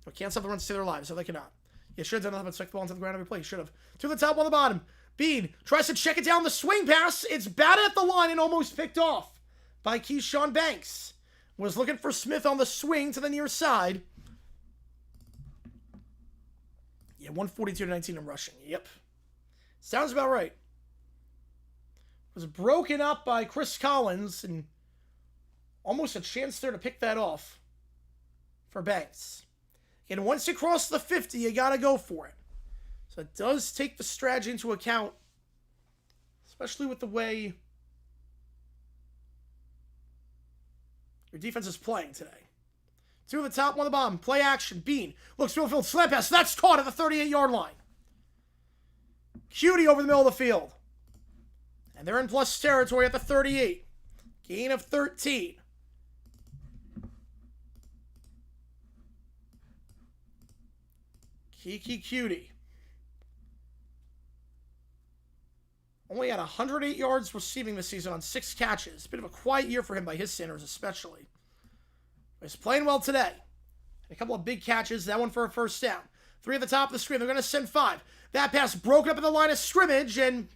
So can't stop the runs to their lives, so they cannot. You should have done nothing but stick the ball into the ground every play. You should have. To the top, on the bottom. Bean tries to check it down the swing pass. It's batted at the line and almost picked off by Keyshawn Banks. Was looking for Smith on the swing to the near side. Yeah, 142-19 in rushing. Yep. Sounds about right. Was broken up by Chris Collins, and almost a chance there to pick that off for Banks. And once you cross the 50, you got to go for it. So it does take the strategy into account, especially with the way your defense is playing today. 2 at the top, 1 at the bottom. Play action. Bean looks field, slant pass. That's caught at the 38-yard line. Cutie over the middle of the field. And they're in plus territory at the 38. Gain of 13. Kiki Cutie. Only had 108 yards receiving this season on 6 catches. Bit of a quiet year for him by his standards especially. He's playing well today. A couple of big catches. That one for a first down. 3 at the top of the screen. They're going to send 5. That pass broken up in the line of scrimmage, and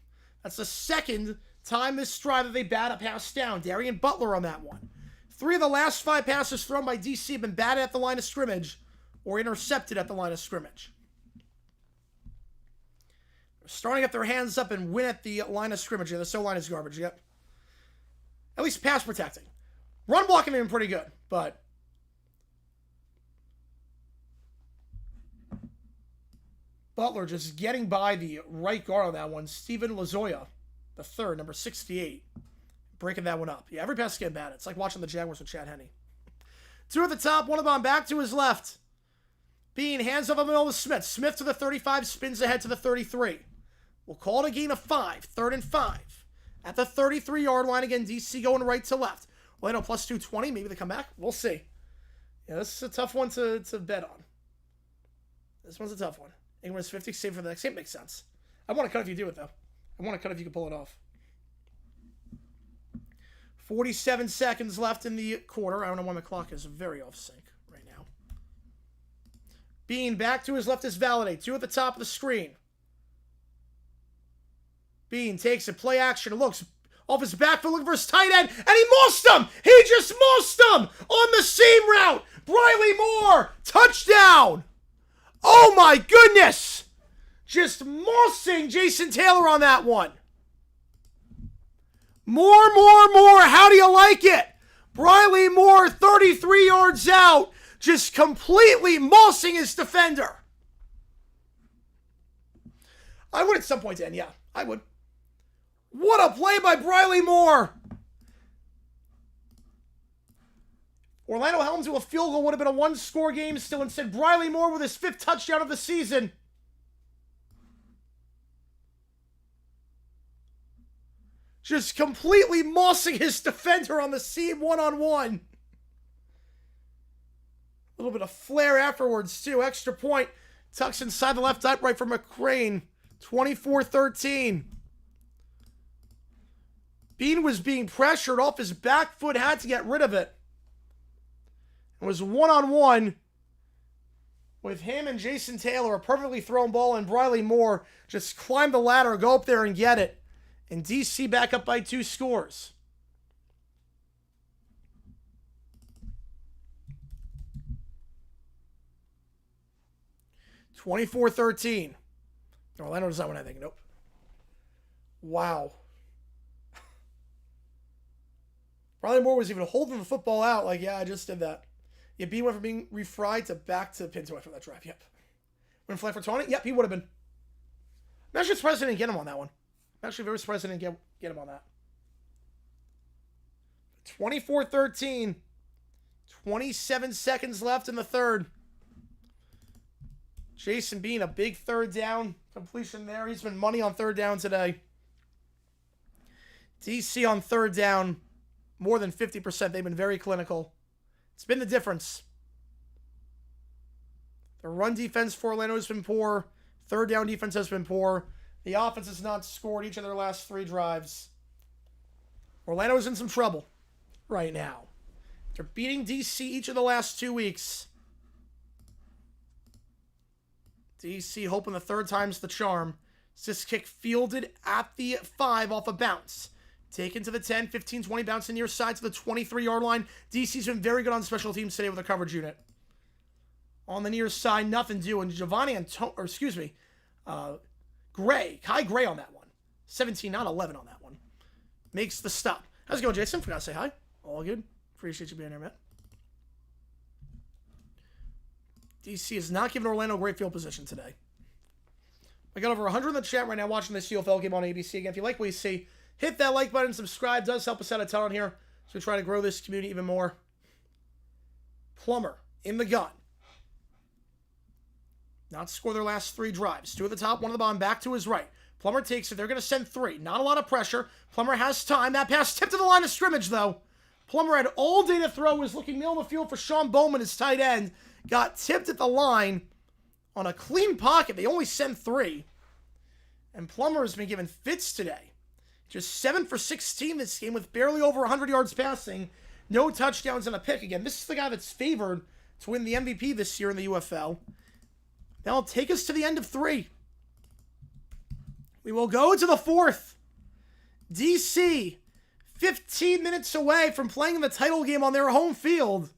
that's the second time this drive that they bat a pass down. Darian Butler on that one. 3 of the last 5 passes thrown by DC have been batted at the line of scrimmage or intercepted at the line of scrimmage. They're starting to get their hands up and win at the line of scrimmage. The so line is garbage, yep. At least pass protecting. Run blocking have been pretty good, but Butler just getting by the right guard on that one. Steven Lazoya, the third, number 68. Breaking that one up. Yeah, every pass is getting bad. It's like watching the Jaguars with Chad Henne. 2 at the top, 1 of them back to his left. Bean hands off in the middle to Smith. Smith to the 35, spins ahead to the 33. We'll call it a gain of 5. 3rd and 5. At the 33-yard line again, DC going right to left. Orlando plus 220. Maybe they come back. We'll see. Yeah, this is a tough one to bet on. This one's a tough one. Ingram's 50, save for the next game. Makes sense. I want to cut if you do it, though. I want to cut if you can pull it off. 47 seconds left in the quarter. I don't know why my clock is very off sync right now. Bean back to his left is Valladay. 2 at the top of the screen. Bean takes it. Play action. Looks off his back foot looking for his tight end. And he mossed him. He just mossed him on the seam route. Briley Moore. Touchdown. Oh my goodness! Just mossing Jason Taylor on that one. More. How do you like it? Briley Moore, 33 yards out, just completely mossing his defender. I would at some point end, yeah, I would. What a play by Briley Moore. Orlando held him to a field goal, would have been a 1-score game still. Instead, Briley Moore with his 5th touchdown of the season. just completely mossing his defender on the seam one-on-one. A little bit of flair afterwards, too. Extra point. Tucks inside the left upright for McCrane. 24-13. Bean was being pressured off his back foot, had to get rid of it. It was one-on-one with him and Jason Taylor, a perfectly thrown ball, and Briley Moore just climbed the ladder, go up there and get it. And DC back up by 2 scores. (24-13). Orlando does not win anything. Nope. Wow. Briley Moore was even holding the football out like, yeah, I just did that. Yeah, B went from being refried to back to pin to after that drive. Yep. Went flat for 20? Yep, he would have been. I'm actually surprised I didn't get him on that one. I'm actually very surprised I didn't get him on that. 24-13. 27 seconds left in the third. Jason Bean, a big third down completion there. He's been money on third down today. DC on third down, more than 50%. They've been very clinical. It's been the difference. The run defense for Orlando has been poor. Third down defense has been poor. The offense has not scored each of their last 3 drives. Orlando's in some trouble right now. They're beating DC each of the last 2 weeks. DC hoping the third time's the charm. This kick fielded at the 5 off a bounce. Taken to the 10, 15, 20, bouncing near side to the 23-yard line. DC's been very good on special teams today with a coverage unit. On the near side, nothing doing. Kai Gray on that one. 17, not 11 on that one. Makes the stop. How's it going, Jason? Forgot to say hi. All good. Appreciate you being here, man. DC is not giving Orlando great field position today. I got over 100 in the chat right now watching this UFL game on ABC. Again, if you like what you see, hit that like button, subscribe. Does help us out a ton on here. So we try to grow this community even more. Plummer in the gun. Not score their last 3 drives. 2 at the top, 1 at the bottom, back to his right. Plummer takes it. They're going to send 3. Not a lot of pressure. Plummer has time. That pass tipped to the line of scrimmage, though. Plummer had all day to throw. Was looking middle of the field for Sean Bowman, his tight end. Got tipped at the line on a clean pocket. They only sent 3. And Plummer has been given fits today. Just 7 for 16 this game with barely over 100 yards passing. No touchdowns and a pick. Again, this is the guy that's favored to win the MVP this year in the UFL. That'll take us to the end of 3. We will go to the 4th. DC, 15 minutes away from playing in the title game on their home field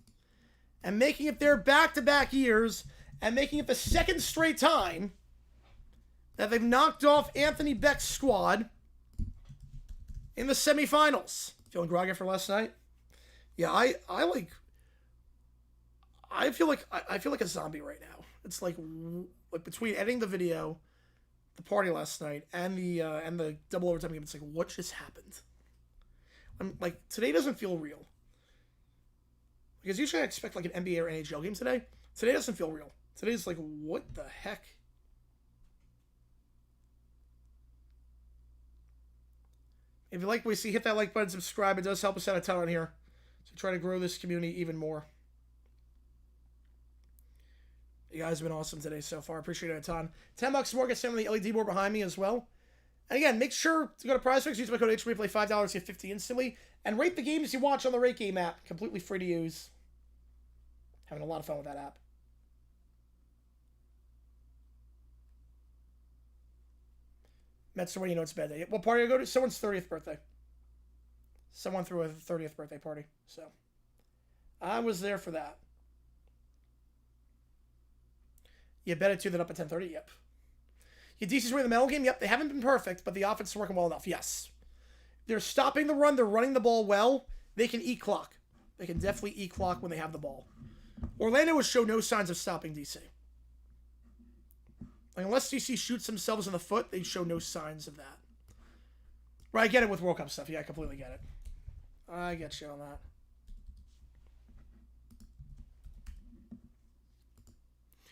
and making it their back-to-back years and making it the 2nd straight time that they've knocked off Anthony Beck's squad in the semifinals. Feeling groggy for last night? Yeah, I feel like a zombie right now. It's like between editing the video, the party last night, and the double overtime game, it's like, what just happened? I'm like, today doesn't feel real. Because usually I expect like an NBA or NHL game today. Today doesn't feel real. Today's like, what the heck? If you like what we see, hit that like button, subscribe. It does help us out a ton on here. So try to grow this community even more. You guys have been awesome today so far. Appreciate it a ton. $10 more. Get some of the LED board behind me as well. And again, make sure to go to PrizePicks. Use my code HREPLAY, play $5, get 50 instantly. And rate the games you watch on the Rate Game app. Completely free to use. Having a lot of fun with that app. Mets are winning, you know it's a bad day. What party I go to? Someone's 30th birthday. Someone threw a 30th birthday party. So, I was there for that. You bet it too that up at 10:30? Yep. Your DC's winning the medal game? Yep. They haven't been perfect, but the offense is working well enough. Yes. They're stopping the run. They're running the ball well. They can eat clock. They can definitely eat clock when they have the ball. Orlando has shown no signs of stopping DC. Like, unless DC shoots themselves in the foot, they show no signs of that. Right, I get it with World Cup stuff. Yeah, I completely get it. I get you on that.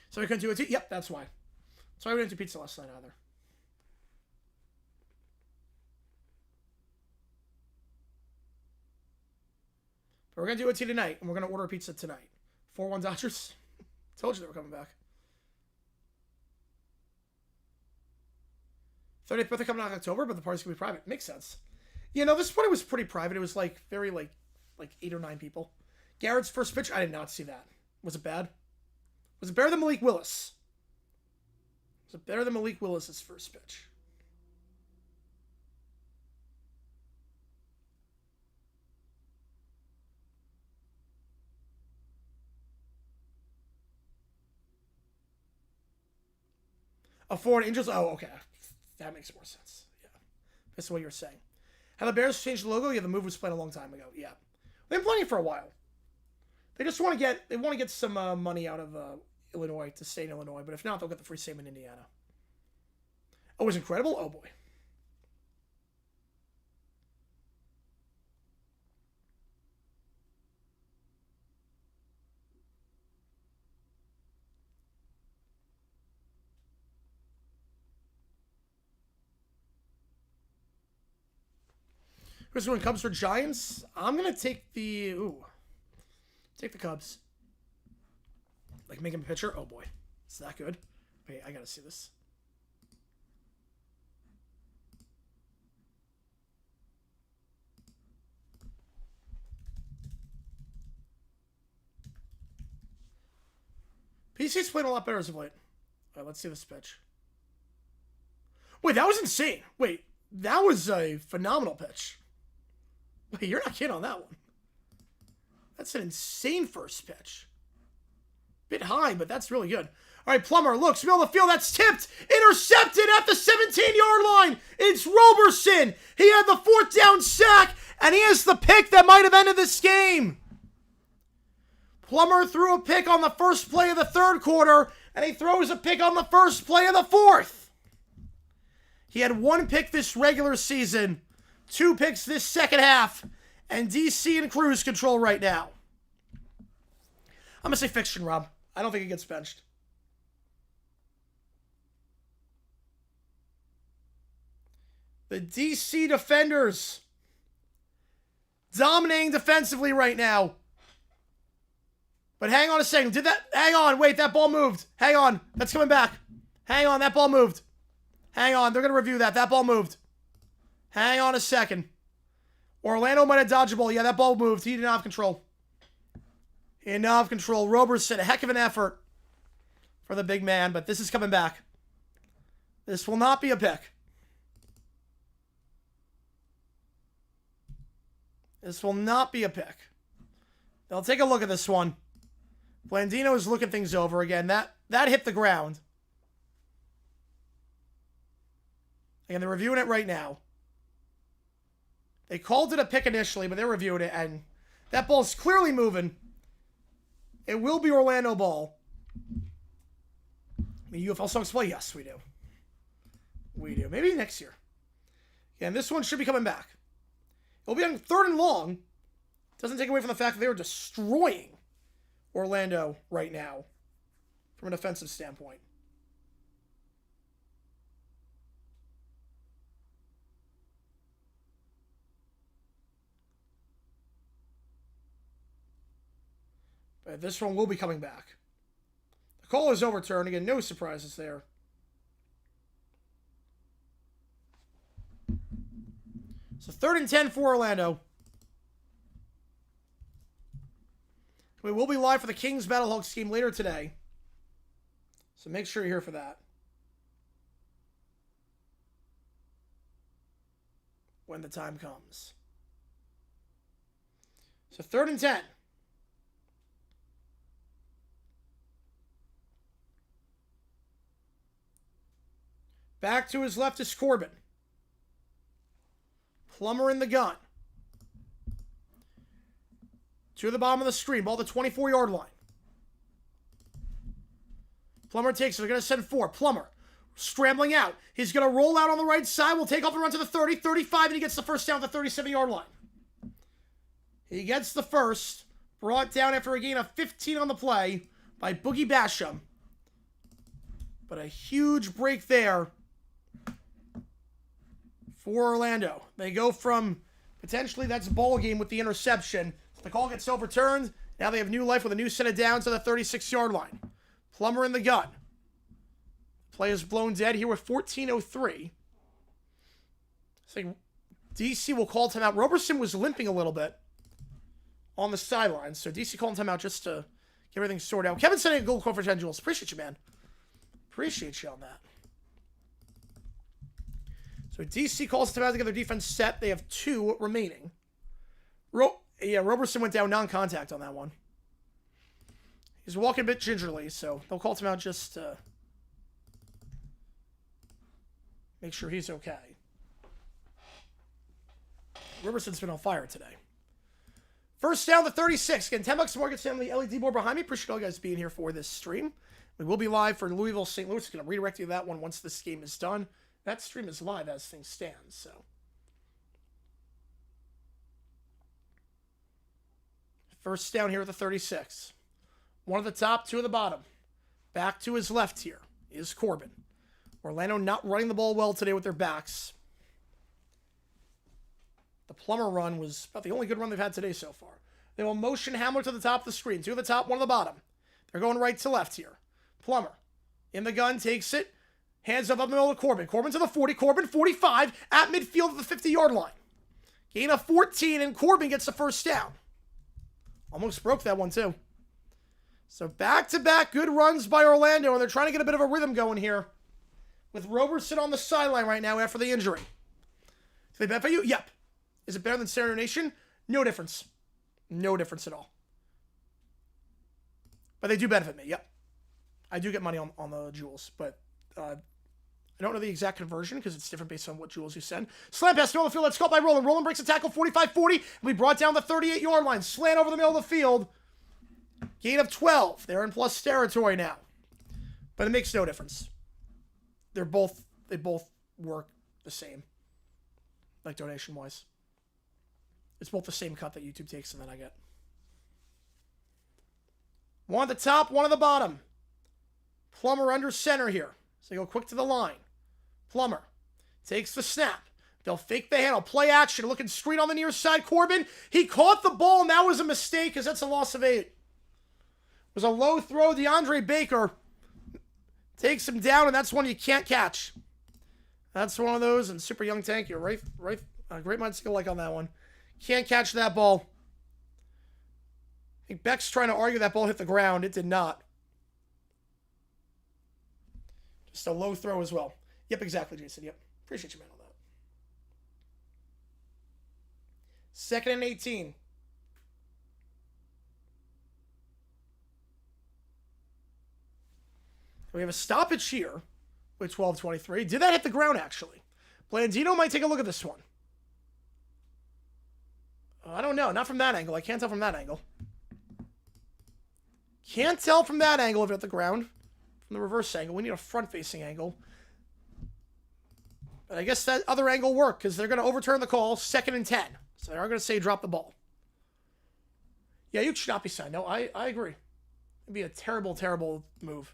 So we couldn't do it. Yep, that's why. That's why we didn't do pizza last night either. We're going to do OT tonight, and we're going to order a pizza tonight. 4-1 Dodgers. Told you they were coming back. 30th birthday coming out in October, but the party's going to be private. Makes sense. You know, this party was pretty private. It was like very like 8 or 9 people. Garrett's first pitch, I did not see that. Was it bad? Was it better than Malik Willis? Was it better than Malik Willis's first pitch? Oh, foreign angels? Oh, okay. That makes more sense. Yeah. That's what you're saying. Have the Bears changed the logo? Yeah, the move was played a long time ago. Yeah. They've been playing for a while. They just want to get some money out of Illinois to stay in Illinois, but if not, they'll get the free same in Indiana. Oh, it was incredible? Oh, boy. Who's going Cubs or Giants? I'm going to take the... Take the Cubs. Like, make him a pitcher? Oh, boy. Is that good? Wait, I got to see this. PC's playing a lot better as of late. All right, let's see this pitch. Wait, that was insane. Wait, that was a phenomenal pitch. Wait, you're not kidding on that one. That's an insane first pitch. Bit high, but that's really good. All right, Plummer looks, middle of the field, that's tipped, intercepted at the 17-yard line. It's Roberson. He had the 4th down sack, and he has the pick that might have ended this game. Plummer threw a pick on the first play of the 3rd quarter, and he throws a pick on the first play of the 4th. He had 1 pick this regular season, 2 picks this second half, and DC in cruise control right now. I'm going to say fiction, Rob. I don't think he gets benched. The DC defenders dominating defensively right now. But hang on a second. Hang on. Wait, that ball moved. Hang on. That's coming back. Hang on. That ball moved. Hang on. They're going to review that. That ball moved. Hang on a second. Orlando might have dodged a ball. Yeah, that ball moved. He did not have control. He did not have control. Roberson, a heck of an effort for the big man, but this is coming back. This will not be a pick. This will not be a pick. They'll take a look at this one. Blandino is looking things over again. That hit the ground. Again, they're reviewing it right now. They called it a pick initially, but they're reviewing it, and that ball's clearly moving. It will be Orlando ball. I mean, UFL songs play? Yes, we do. We do. Maybe next year. Yeah, and this one should be coming back. It'll be on 3rd and long. Doesn't take away from the fact that they were destroying Orlando right now from an offensive standpoint. But this one will be coming back. The call is overturned. Again, no surprises there. So 3rd and 10 for Orlando. We will be live for the Kings Battlehawks game later today. So make sure you're here for that. When the time comes. So 3rd and 10. Back to his left is Corbin. Plummer in the gun. To the bottom of the screen. Ball at the 24-yard line. Plummer takes it. They're going to send 4. Plummer scrambling out. He's going to roll out on the right side. Will take off and run to the 30, 35, and he gets the first down at the 37-yard line. He gets the first. Brought down after a gain of 15 on the play by Boogie Basham. But a huge break there for Orlando. They go from potentially that's a ball game with the interception The call gets overturned. Now they have new life with a new set of downs to the 36-yard line. Plummer in the gun. Play is blown dead here with 14:03. So DC will call timeout. Roberson was limping a little bit on the sidelines, so DC called timeout just to get everything sorted out. Kevin sending a goal call for 10 Jules. Appreciate you, man. Appreciate you on that. So DC calls timeout to get their defense set. They have 2 remaining. Roberson went down non-contact on that one. He's walking a bit gingerly, so they'll call timeout just to make sure he's okay. Roberson's been on fire today. First down to 36. Again, $10 more. Get on the LED board behind me. Appreciate all you guys being here for this stream. We will be live for Louisville, St. Louis. Going to redirect you to that one once this game is done. That stream is live as things stand, so. First down here at the 36. One at the top, 2 at the bottom. Back to his left here is Corbin. Orlando not running the ball well today with their backs. The Plummer run was about the only good run they've had today so far. They will motion Hamler to the top of the screen. 2 at the top, 1 at the bottom. They're going right to left here. Plummer in the gun, takes it. Hands up the middle of Corbin. Corbin to the 40. Corbin 45 at midfield at the 50-yard line. Gain of 14, and Corbin gets the first down. Almost broke that one, too. So back-to-back good runs by Orlando, and they're trying to get a bit of a rhythm going here. With Roberson on the sideline right now after the injury. Do they bet for you? Yep. Is it better than Serenade Nation? No difference. No difference at all. But they do benefit me, yep. I do get money on the jewels, but I don't know the exact conversion because it's different based on what jewels you send. Slant pass, middle of the field. Let's go by Roland. Roland breaks a tackle, 45-40. And we brought down the 38-yard line. Slant over the middle of the field. Gain of 12. They're in plus territory now. But it makes no difference. They both work the same. Like donation-wise. It's both the same cut that YouTube takes and then I get. 1 at the top, 1 at the bottom. Plummer under center here. So they go quick to the line. Plummer takes the snap. They'll fake the handle. Play action. Looking straight on the near side. Corbin. He caught the ball, and that was a mistake because that's a loss of 8. It was a low throw. DeAndre Baker takes him down, and that's one you can't catch. That's one of those, and Super Young Tank, you're right. Great minds go like on that one. Can't catch that ball. I think Beck's trying to argue that ball hit the ground. It did not. Just a low throw as well. Yep, exactly, Jason. Yep. Appreciate you, man, on that. 2nd and 18. We have a stoppage here with 12:23. Did that hit the ground, actually? Blandino might take a look at this one. I don't know. Not from that angle. I can't tell from that angle. Can't tell from that angle if it hit the ground. From the reverse angle. We need a front-facing angle. But I guess that other angle worked because they're going to overturn the call. 2nd and 10. So they are going to say drop the ball. Yeah, you should not be signed. No, I agree. It'd be a terrible, terrible move.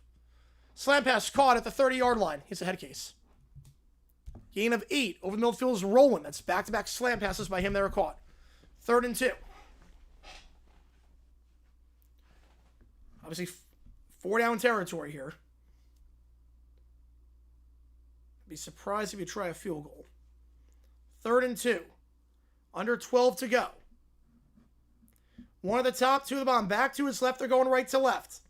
Slam pass caught at the 30-yard line. He's a head case. Gain of 8. Over the middle field is rolling. That's back-to-back slam passes by him that are caught. 3rd and 2. Obviously, 4 down territory here. I'd be surprised if you try a field goal. 3rd and 2. Under 12 to go. 1 at the top, 2 at the bottom. Back to his left. They're going right to left.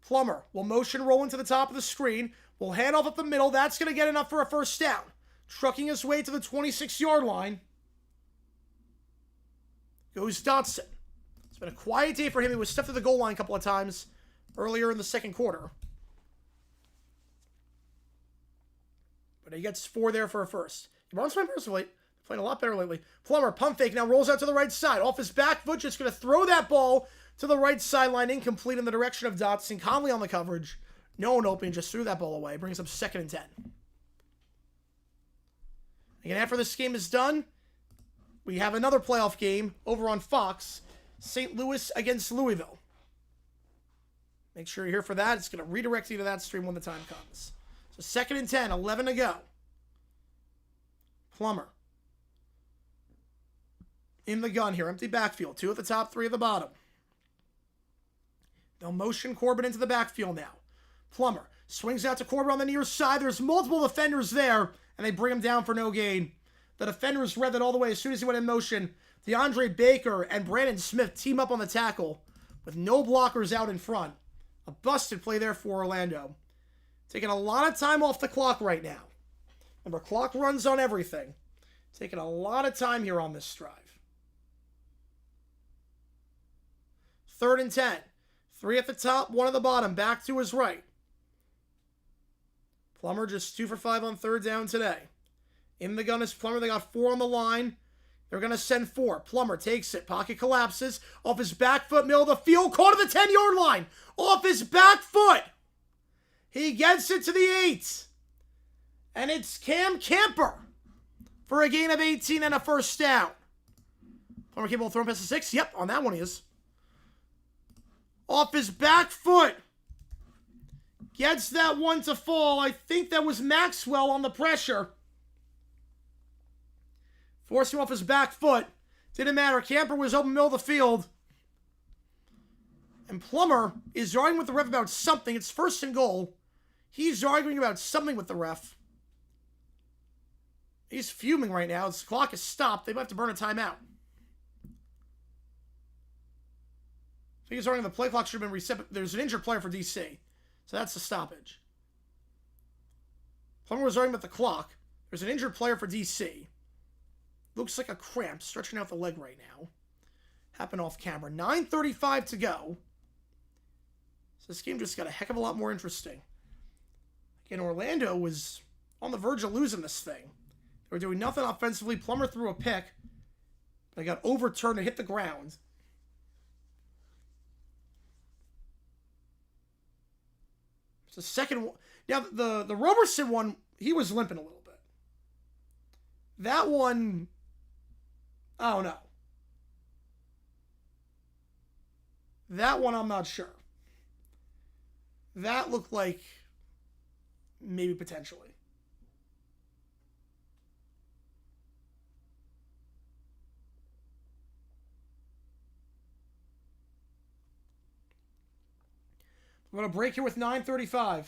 Plummer will motion roll into the top of the screen. Will hand off up the middle. That's going to get enough for a first down. Trucking his way to the 26-yard line. Goes Dotson. It's been a quiet day for him. He was stepped to the goal line a couple of times earlier in the second quarter. But he gets 4 there for a first. He runs my personally. Playing a lot better lately. Plummer, pump fake, now rolls out to the right side. Off his back foot, just going to throw that ball to the right sideline, incomplete in the direction of Dotson. Conley on the coverage. No one open, just threw that ball away. Brings up 2nd and 10. Again, after this game is done, we have another playoff game over on Fox. St. Louis against Louisville. Make sure you're here for that. It's going to redirect you to that stream when the time comes. So 2nd and 10, 11 to go. Plummer. in the gun here. Empty backfield. 2 at the top, 3 at the bottom. They'll motion Corbin into the backfield now. Plummer swings out to Corbin on the near side. There's multiple defenders there, and they bring him down for no gain. The defenders read that all the way as soon as he went in motion. DeAndre Baker and Brandon Smith team up on the tackle with no blockers out in front. A busted play there for Orlando. Taking a lot of time off the clock right now. Remember, clock runs on everything. Taking a lot of time here on this drive. 3rd and 10. 3 at the top, 1 at the bottom. Back to his right. Plummer just 2 for 5 on 3rd down today. In the gun is Plummer. They got 4 on the line. They're going to send 4. Plummer takes it. Pocket collapses. Off his back foot, middle of the field. Caught at the 10-yard line. Off his back foot. He gets it to the 8. And it's Cam Camper for a gain of 18 and a first down. Plummer capable of throwing past the 6. Yep, on that one he is. Off his back foot. Gets that one to fall. I think that was Maxwell on the pressure. Forced him off his back foot. Didn't matter. Camper was open middle of the field. And Plummer is arguing with the ref about something. It's 1st and goal. He's arguing about something with the ref. He's fuming right now. His clock is stopped. They might have to burn a timeout. I think he's arguing the play clock should have been reset, but there's an injured player for DC. So that's the stoppage. Plummer was arguing about the clock. There's an injured player for DC. Looks like a cramp, stretching out the leg right now. Happened off camera. 9:35 to go. So this game just got a heck of a lot more interesting. Again, Orlando was on the verge of losing this thing. They were doing nothing offensively. Plummer threw a pick. They got overturned and hit the ground. It's the second one. Now, the Roberson one, he was limping a little bit. That one, I don't know. That one, I'm not sure. That looked like maybe potentially. I'm going to break here with 9:35.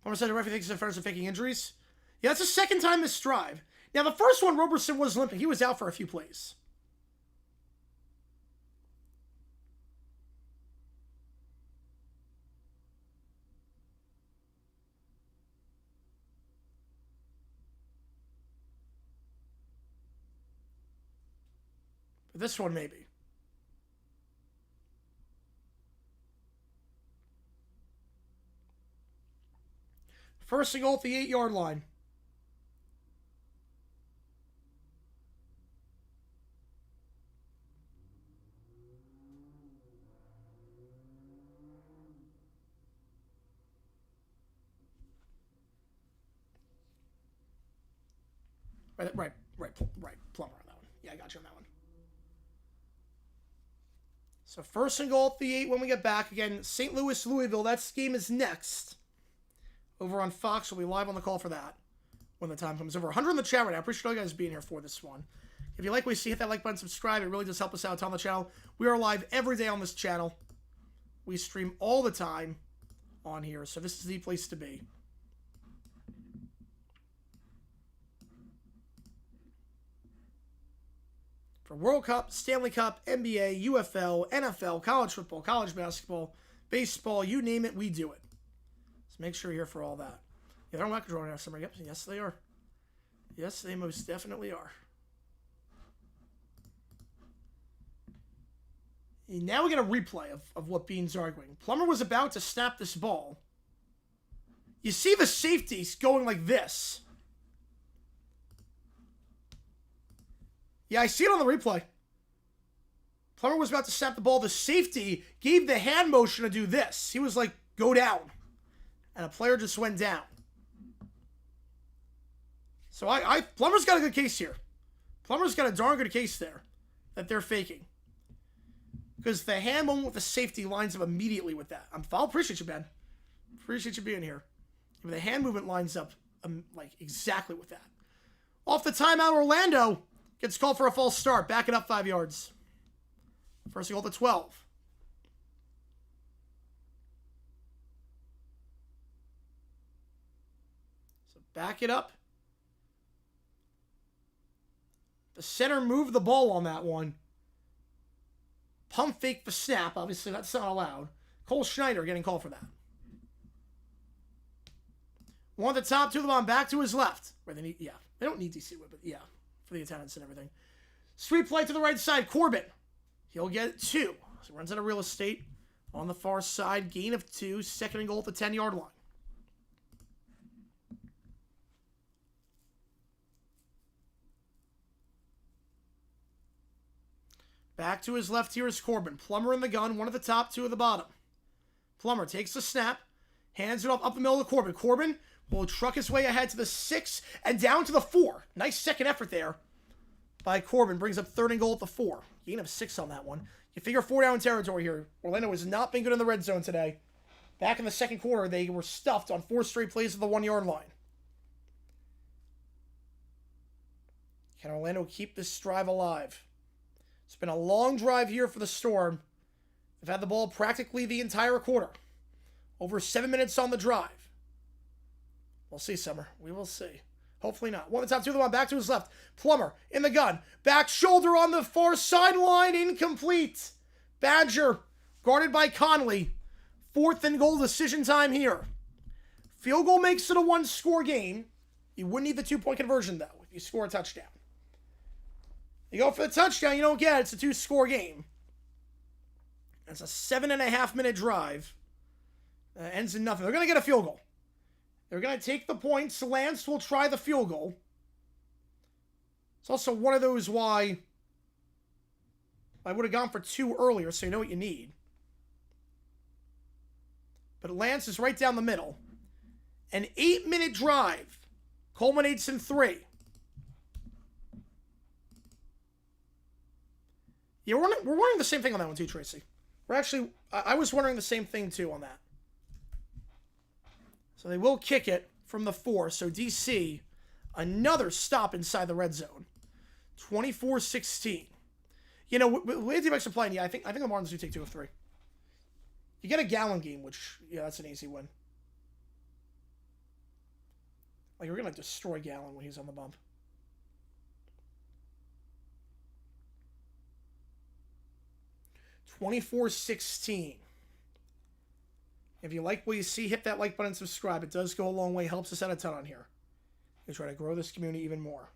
Plummer said the referee thinks his defenders are faking injuries. Yeah, that's the second time this drive. Now, the first one, Roberson was limping. He was out for a few plays. But this one, maybe. First and goal at the 8-yard line. Right. Plummer on that one. Yeah, I got you on that one. So first and goal at the 8 when we get back. Again, St. Louis, Louisville. That game is next. Over on Fox. We'll be live on the call for that when the time comes. Over 100 in the chat right now. I appreciate all you guys being here for this one. If you like what you see, hit that like button, subscribe. It really does help us out on the channel. We are live every day on this channel. We stream all the time on here, so this is the place to be. For World Cup, Stanley Cup, NBA, UFL, NFL, college football, college basketball, baseball, you name it, we do it. So make sure you're here for all that. Yeah, they're not controlling our summer. Yep, yes they are. Yes, they most definitely are. And now we get a replay of what Bean's arguing. Plummer was about to snap this ball. You see the safeties going like this. Yeah, I see it on the replay. Plummer was about to snap the ball. The safety gave the hand motion to do this. He was like, go down. And a player just went down. So Plummer's got a good case here. Plummer's got a darn good case there that they're faking. Because the hand moment with the safety lines up immediately with that. I appreciate you, Ben. Appreciate you being here. But the hand movement lines up like exactly with that. Off the timeout, Orlando gets called for a false start. Back it up 5 yards. First and goal to 12. So back it up. The center moved the ball on that one. Pump fake the snap. Obviously, that's not allowed. Cole Schneider getting called for that. One at the top, two of them on back to his left. Where they need, yeah, they don't need DC, but yeah, for the attendance and everything. Sweep play to the right side. Corbin. He'll get 2. So runs out of real estate on the far side. Gain of 2. Second and goal at the 10-yard line. Back to his left here is Corbin. Plummer in the gun. One at the top, 2 at the bottom. Plummer takes the snap. Hands it up the middle of Corbin. Corbin will truck his way ahead to the 6 and down to the 4. Nice second effort there by Corbin. Brings up third and goal at the 4. Gain of 6 on that one. You figure 4 down territory here. Orlando has not been good in the red zone today. Back in the second quarter, they were stuffed on 4 straight plays at the 1-yard line. Can Orlando keep this drive alive? It's been a long drive here for the Storm. They've had the ball practically the entire quarter. Over 7 minutes on the drive. We'll see, Summer. We will see. Hopefully not. One at the top, 2 of the one. Back to his left. Plummer in the gun. Back shoulder on the far sideline. Incomplete. Badger guarded by Conley. 4th and goal, decision time here. Field goal makes it a 1-score game. You wouldn't need the 2-point conversion, though, if you score a touchdown. You go for the touchdown, you don't get it. It's a 2-score game. It's a 7.5-minute drive. Ends in nothing. They're going to get a field goal. They're going to take the points. Lance will try the field goal. It's also one of those why I would have gone for 2 earlier, so you know what you need. But Lance is right down the middle. An 8-minute drive culminates in 3. Yeah, we're wondering the same thing on that one too, Tracy. We're actually, I was wondering the same thing too on that. So they will kick it from the 4. So DC, another stop inside the red zone. 24-16. You know, with the anti-backs are playing, yeah, I think the Martins do take 2 of 3. You get a Gallon game, which, yeah, that's an easy win. Like, we're going to destroy Gallon when he's on the bump. $24-16. If you like what you see, hit that like button and subscribe. It does go a long way. Helps us out a ton on here. We try to grow this community even more.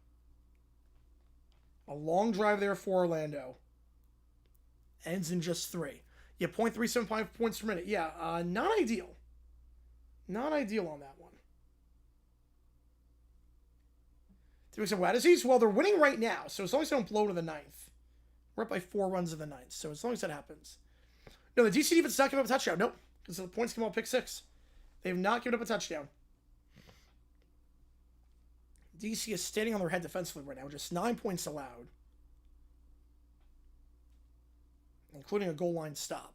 A long drive there for Orlando. Ends in just 3. Yeah, 0.375 points per minute. Yeah, not ideal. Not ideal on that one. Well, they're winning right now, so as long as they don't blow to the 9th. We're up by 4 runs in the 9th, so as long as that happens. No, the DC defense is not giving up a touchdown. Nope, because the points came out pick 6. They have not given up a touchdown. DC is standing on their head defensively right now, just 9 points allowed. Including a goal line stop.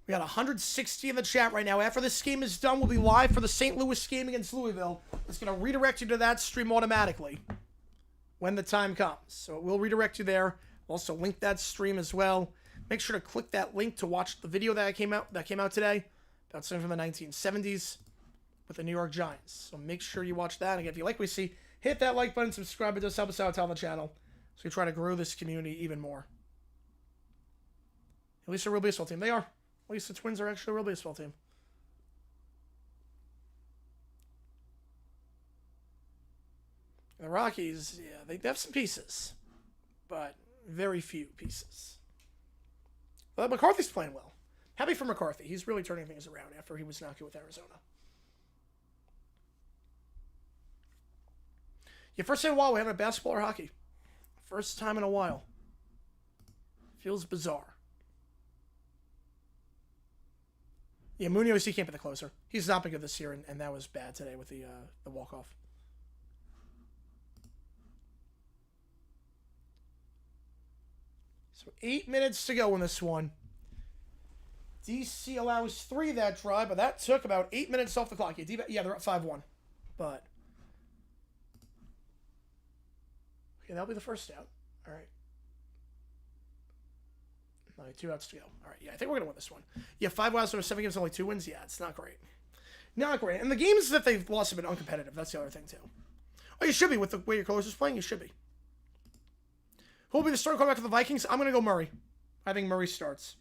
We got 160 in the chat right now. After this game is done, we'll be live for the St. Louis game against Louisville. It's going to redirect you to that stream automatically when the time comes. So it will redirect you there. We'll also link that stream as well. Make sure to click that link to watch the video that came out today. That's something from the 1970s with the New York Giants. So make sure you watch that. Again, if you like what you see, hit that like button, subscribe. It does help us out on the channel. So we try to grow this community even more. At least a real baseball team. They are. At least the Twins are actually a real baseball team. The Rockies, yeah, they have some pieces, but very few pieces. But McCarthy's playing well. Happy for McCarthy. He's really turning things around after he was not good with Arizona. Yeah, first time in a while we haven't had basketball or hockey. First time in a while. Feels bizarre. Yeah, Munoz, he can't be the closer. He's not been good this year, and that was bad today with the walk-off. So 8 minutes to go in this one. DC allows 3 that drive, but that took about 8 minutes off the clock. Yeah, they're up 5-1. But okay, that'll be the first out. All right. Only 2 outs to go. All right, yeah, I think we're going to win this one. Yeah, 5 outs over 7 games, only 2 wins. Yeah, it's not great. Not great. And the games that they've lost have been uncompetitive. That's the other thing, too. Oh, you should be. With the way your closer's playing, you should be. Who will be the starter quarterback for the Vikings? I'm going to go Murray. I think Murray starts.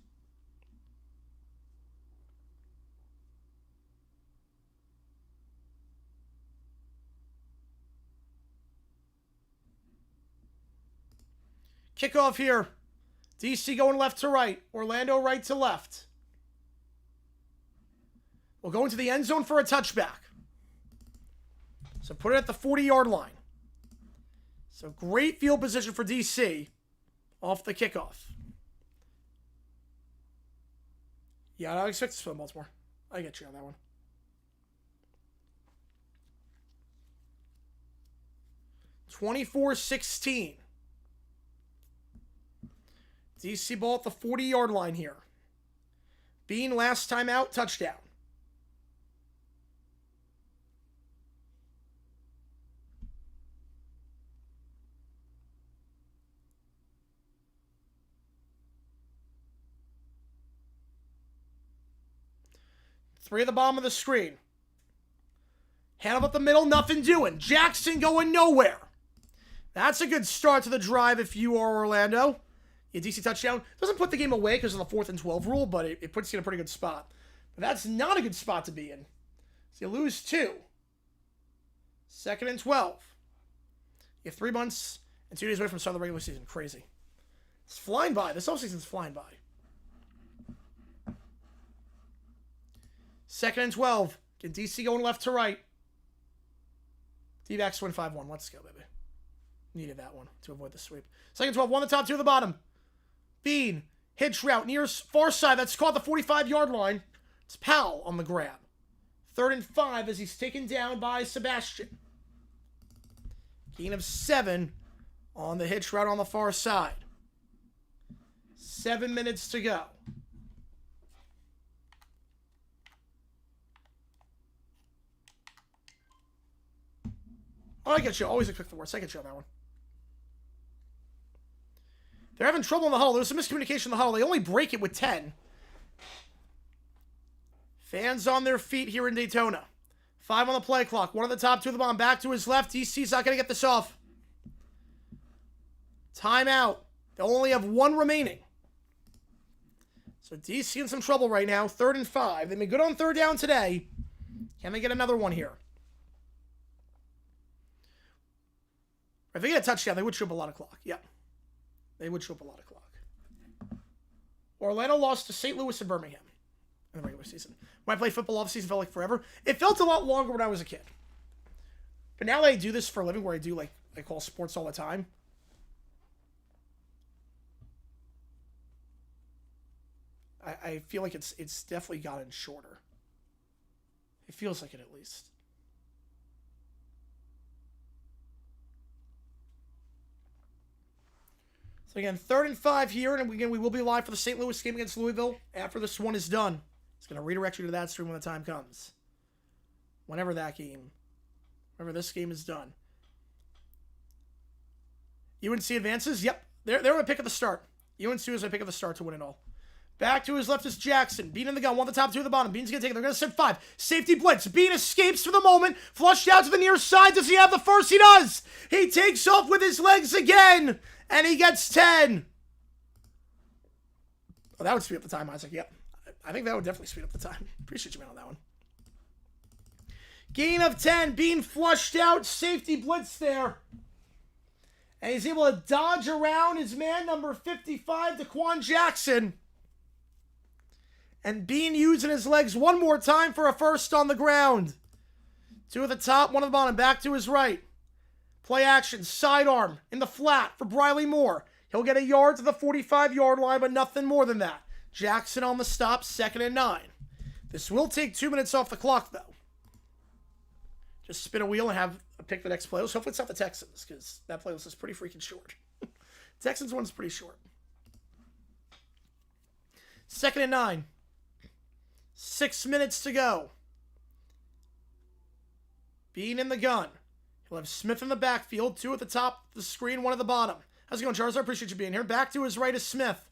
Kickoff here. DC going left to right. Orlando right to left. We'll go into the end zone for a touchback. So put it at the 40-yard line. So great field position for DC off the kickoff. Yeah, I don't expect to split Baltimore. I get you on that one. (24-16). DC ball at the 40-yard line here. Bean last time out, touchdown. Three at the bottom of the screen. Hand up the middle, nothing doing. Jackson going nowhere. That's a good start to the drive if you are Orlando. Yeah, DC touchdown. Doesn't put the game away because of the 4th and 12 rule, but it puts you in a pretty good spot. But that's not a good spot to be in. So you lose 2. 2nd and 12. You have 3 months and 2 days away from the start of the regular season. Crazy. It's flying by. This offseason's flying by. 2nd and 12. Get DC going left to right. D-backs win 5-1. Let's go, baby. Needed that one to avoid the sweep. 2nd and 12. 1 the top, 2 the bottom. Bean. Hitch route near far side. That's caught the 45-yard line. It's Powell on the grab. 3rd and 5 as he's taken down by Sebastian. Gain of 7 on the hitch route on the far side. 7 minutes to go. Oh, I get you. Always expect the worst. I get you on that one. They're having trouble in the huddle. There's some miscommunication in the huddle. They only break it with 10. Fans on their feet here in Daytona. 5 on the play clock. 1 on the top, 2 at the bottom. Back to his left. DC's not going to get this off. Timeout. They only have 1 remaining. So DC in some trouble right now. 3rd and 5. They've been good on 3rd down today. Can they get another one here? If they get a touchdown, they would chew up a lot of clock. Yep. They would chew up a lot of clock. Orlando lost to St. Louis and Birmingham in the regular season. When I played football, off season felt like forever. It felt a lot longer when I was a kid. But now that I do this for a living, where I call sports all the time, I feel like it's definitely gotten shorter. It feels like it at least. So again, 3rd and 5 here, and again, we will be live for the St. Louis game against Louisville after this one is done. It's going to redirect you to that stream when the time comes. Whenever this game is done. UNC advances? Yep. They're going to pick at the start. UNC is going to pick at the start to win it all. Back to his left is Jackson. Bean in the gun. 1 at the top, 2 at the bottom. Bean's going to take it. They're going to send 5. Safety blitz. Bean escapes for the moment. Flushed out to the near side. Does he have the first? He does. He takes off with his legs again. And he gets 10. Oh, that would speed up the time, Isaac. Yep. I think that would definitely speed up the time. Appreciate you, man, on that one. Gain of 10. Bean flushed out. Safety blitz there. And he's able to dodge around his man, number 55, Daquan Jackson. And Bean using his legs one more time for a first on the ground. 2 at the top, 1 at the bottom. Back to his right. Play action, sidearm in the flat for Briley Moore. He'll get a yard to the 45-yard line, but nothing more than that. Jackson on the stop, 2nd and 9. This will take 2 minutes off the clock, though. Just spin a wheel and have a pick the next playlist. Hopefully it's not the Texans, because that playlist is pretty freaking short. Texans one's pretty short. 2nd and 9. 6 minutes to go. Bean in the gun. He'll have Smith in the backfield. 2 at the top of the screen, 1 at the bottom. How's it going, Charles? I appreciate you being here. Back to his right is Smith.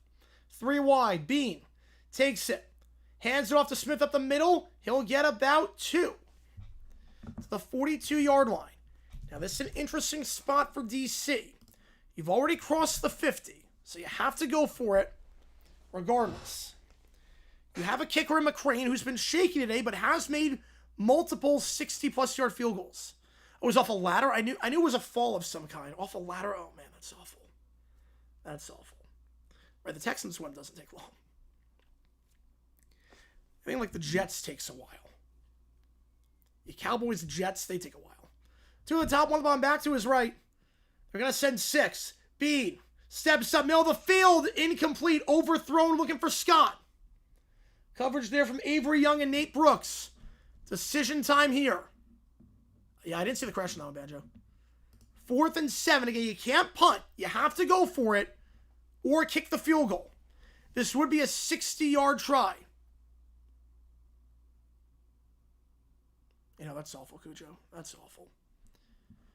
3 wide. Bean takes it. Hands it off to Smith up the middle. He'll get about 2. To the 42-yard line. Now, this is an interesting spot for DC. You've already crossed the 50, so you have to go for it regardless. You have a kicker in McCrane who's been shaky today, but has made multiple 60-plus yard field goals. It was off a ladder. I knew it was a fall of some kind. Off a ladder. Oh, man, that's awful. That's awful. Right, the Texans one doesn't take long. I think like the Jets takes a while. The Cowboys, Jets, they take a while. 2 at the top, 1 at the bottom, back to his right. They're going to send 6. Bean steps up, middle of the field, incomplete, overthrown, looking for Scott. Coverage there from Avery Young and Nate Brooks. Decision time here. Yeah, I didn't see the crash on that one, Banjo. 4th and 7. Again, you can't punt. You have to go for it or kick the field goal. This would be a 60-yard try. You know, that's awful, Cujo. That's awful.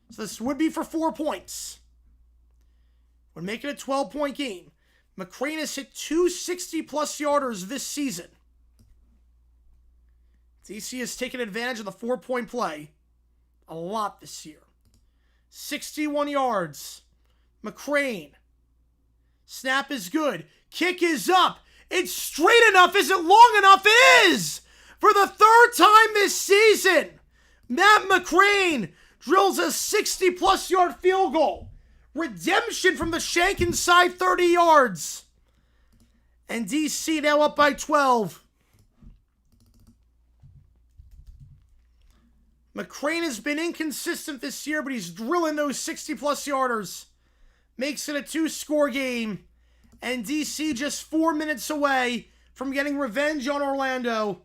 So this would be for 4 points. We're making a 12-point game. McCrane has hit 2 60-plus yarders this season. DC has taken advantage of the 4-point play a lot this year. 61 yards. McCrane. Snap is good. Kick is up. It's straight enough. Is it long enough? It is! For the 3rd time this season, Matt McCrane drills a 60-plus yard field goal. Redemption from the shank inside 30 yards. And DC now up by 12. McCrane has been inconsistent this year, but he's drilling those 60-plus yarders. Makes it a 2-score game. And DC just 4 minutes away from getting revenge on Orlando.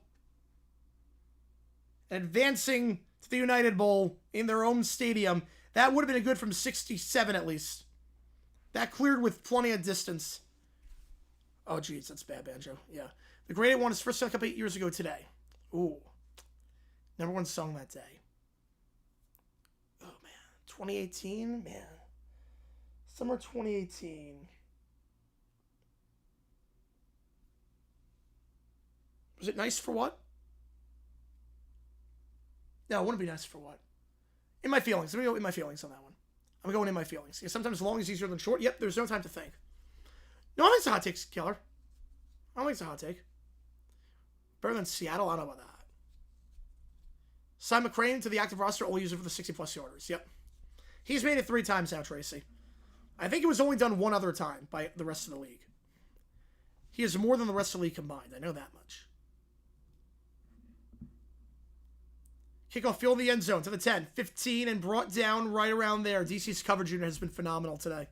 Advancing to the United Bowl in their own stadium. That would have been a good from 67 at least. That cleared with plenty of distance. Oh, geez, that's bad, Banjo. Yeah. The Great 8 won his first Cup 8 years ago today. Ooh. Number 1 song that day. Oh, man. 2018? Man. Summer 2018. Was it Nice for What? No, it wouldn't be Nice for What. In My Feelings. Let me go In My Feelings on that one. I'm going In My Feelings. Yeah, sometimes long is easier than short. Yep, there's no time to think. No, I think it's a hot take, Keller. I don't think it's a hot take. Better than Seattle? I don't know about that. Sign McCrane to the active roster, only use it for the 60-plus yarders. Yep. He's made it 3 times now, Tracy. I think it was only done 1 other time by the rest of the league. He has more than the rest of the league combined. I know that much. Kickoff field in the end zone to the 10, 15, and brought down right around there. DC's coverage unit has been phenomenal today.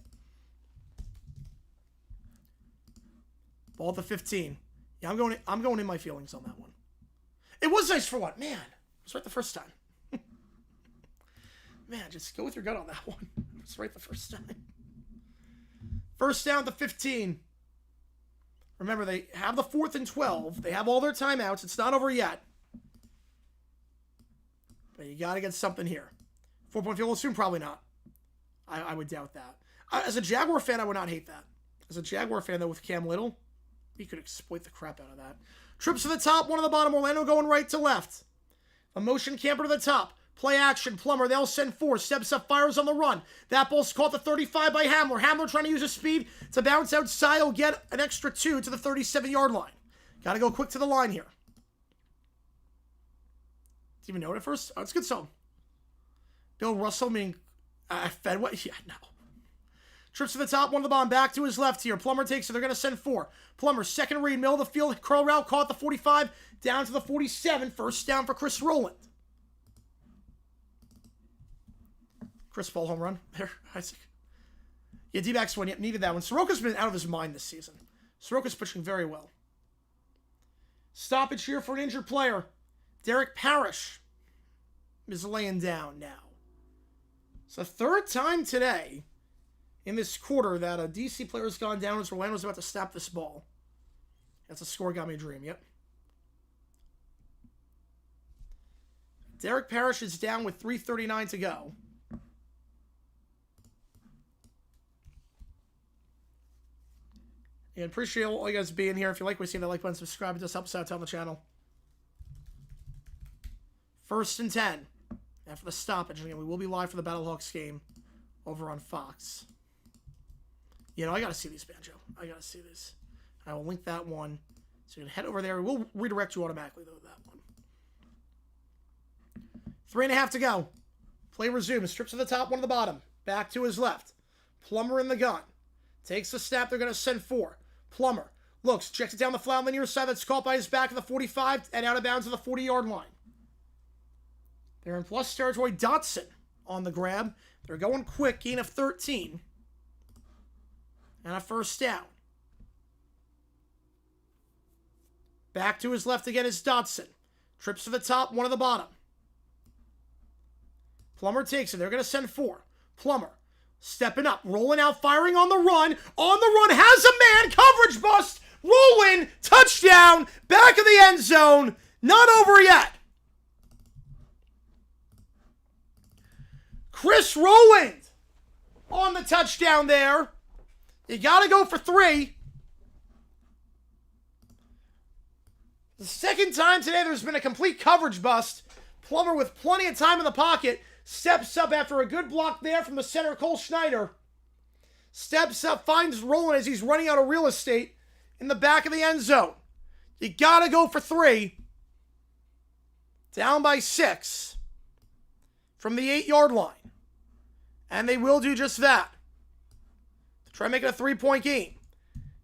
Ball at the 15. Yeah, I'm going In My Feelings on that one. It was Nice for What? Man, it was right the first time. Man, just go with your gut on that one. It was right the first time. First down at the 15. Remember, they have the 4th and 12. They have all their timeouts. It's not over yet. But you got to get something here. 4-point field goal soon? Probably not. I would doubt that. As a Jaguar fan, I would not hate that. As a Jaguar fan, though, with Cam Little, he could exploit the crap out of that. Trips to the top, 1 on the bottom. Orlando going right to left. A motion camper to the top. Play action. Plummer, they'll send 4. Steps up, fires on the run. That ball's caught the 35 by Hamler. Hamler trying to use his speed to bounce outside. He'll get an extra 2 to the 37-yard line. Got to go quick to the line here. Did you even know it at first? Oh, it's a good song. Bill Russell meaning Fed what? Yeah, no. Trips to the top, 1 to the bottom, back to his left here. Plummer takes it. They're going to send 4. Plummer, second read, middle of the field. Curl route, caught the 45, down to the 47. First down for Chris Rowland. Chris Paul home run. There, Isaac. Yeah, D-backs one. Yep, needed that one. Soroka's been out of his mind this season. Soroka's pitching very well. Stoppage here for an injured player. Derek Parrish is laying down now. It's the third time today in this quarter that a DC player has gone down as Orlando's about to snap this ball. That's a score got me a dream, yep. Derek Parrish is down with 3:39 to go. And appreciate all you guys being here. If you like what you see, that like button, subscribe. It just helps out on the channel. 1st and 10. After the stoppage. Again, we will be live for the Battlehawks game over on Fox. You know, I got to see these, Banjo. I got to see this. I will link that one. So you can head over there. We'll redirect you automatically, though, that one. 3.5 to go. Play resumes. Strips to the top, one to the bottom. Back to his left. Plummer in the gun. Takes the snap. They're going to send 4. Plummer looks. Checks it down the flat on the near side. That's caught by his back at the 45 and out of bounds at the 40-yard line. They're in plus territory. Dotson on the grab. They're going quick. Gain of 13. And a first down. Back to his left again is Dotson. Trips to the top, one to the bottom. Plummer takes it. They're going to send 4. Plummer stepping up, rolling out, firing on the run. On the run, has a man. Coverage bust. Rolling. Touchdown. Back of the end zone. Not over yet. Chris Rowland on the touchdown there. You got to go for 3. The second time today there's been a complete coverage bust. Plummer with plenty of time in the pocket. Steps up after a good block there from the center, Cole Schneider. Steps up, finds Rowland as he's running out of real estate in the back of the end zone. You got to go for 3. Down by 6 from the 8-yard line. And they will do just that. To try and make it a 3-point game.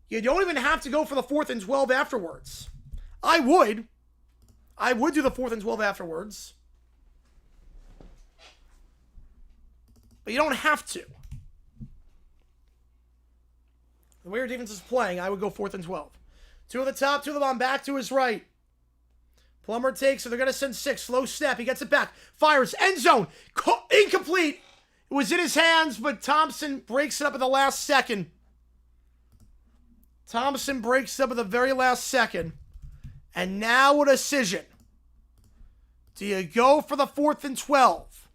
You don't even have to go for the 4th and 12 afterwards. I would do the 4th and 12 afterwards. But you don't have to. The way your defense is playing, I would go 4th and 12. 2 at the top, 2 at the bottom, back to his right. Plummer takes it. They're going to send 6. Slow snap. He gets it back. Fires. End zone. Incomplete. It was in his hands, but Thompson breaks it up at the last second. Thompson breaks it up at the very last second. And now a decision. Do you go for the 4th and 12?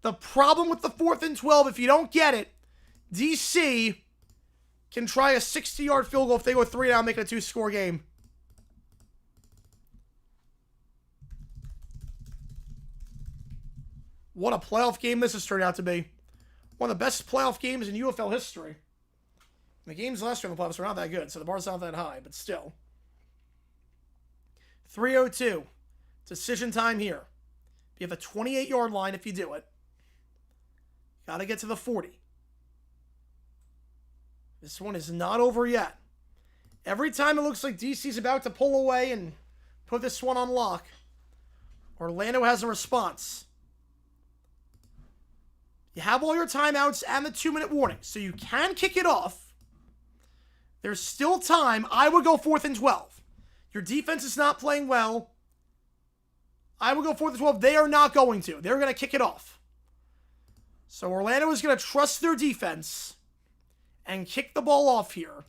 The problem with the 4th and 12, if you don't get it, DC can try a 60-yard field goal if they go 3 down, make it a 2-score game. What a playoff game this has turned out to be. One of the best playoff games in UFL history. The games last year in the playoffs were not that good, so the bar's not that high, but still. 3:02. Decision time here. You have a 28-yard line if you do it. Got to get to the 40. This one is not over yet. Every time it looks like DC's about to pull away and put this one on lock, Orlando has a response. You have all your timeouts and the 2-minute warning, so you can kick it off. There's still time. I would go 4th and 12. Your defense is not playing well. I would go 4th and 12. They are not going to. They're going to kick it off. So Orlando is going to trust their defense and kick the ball off here.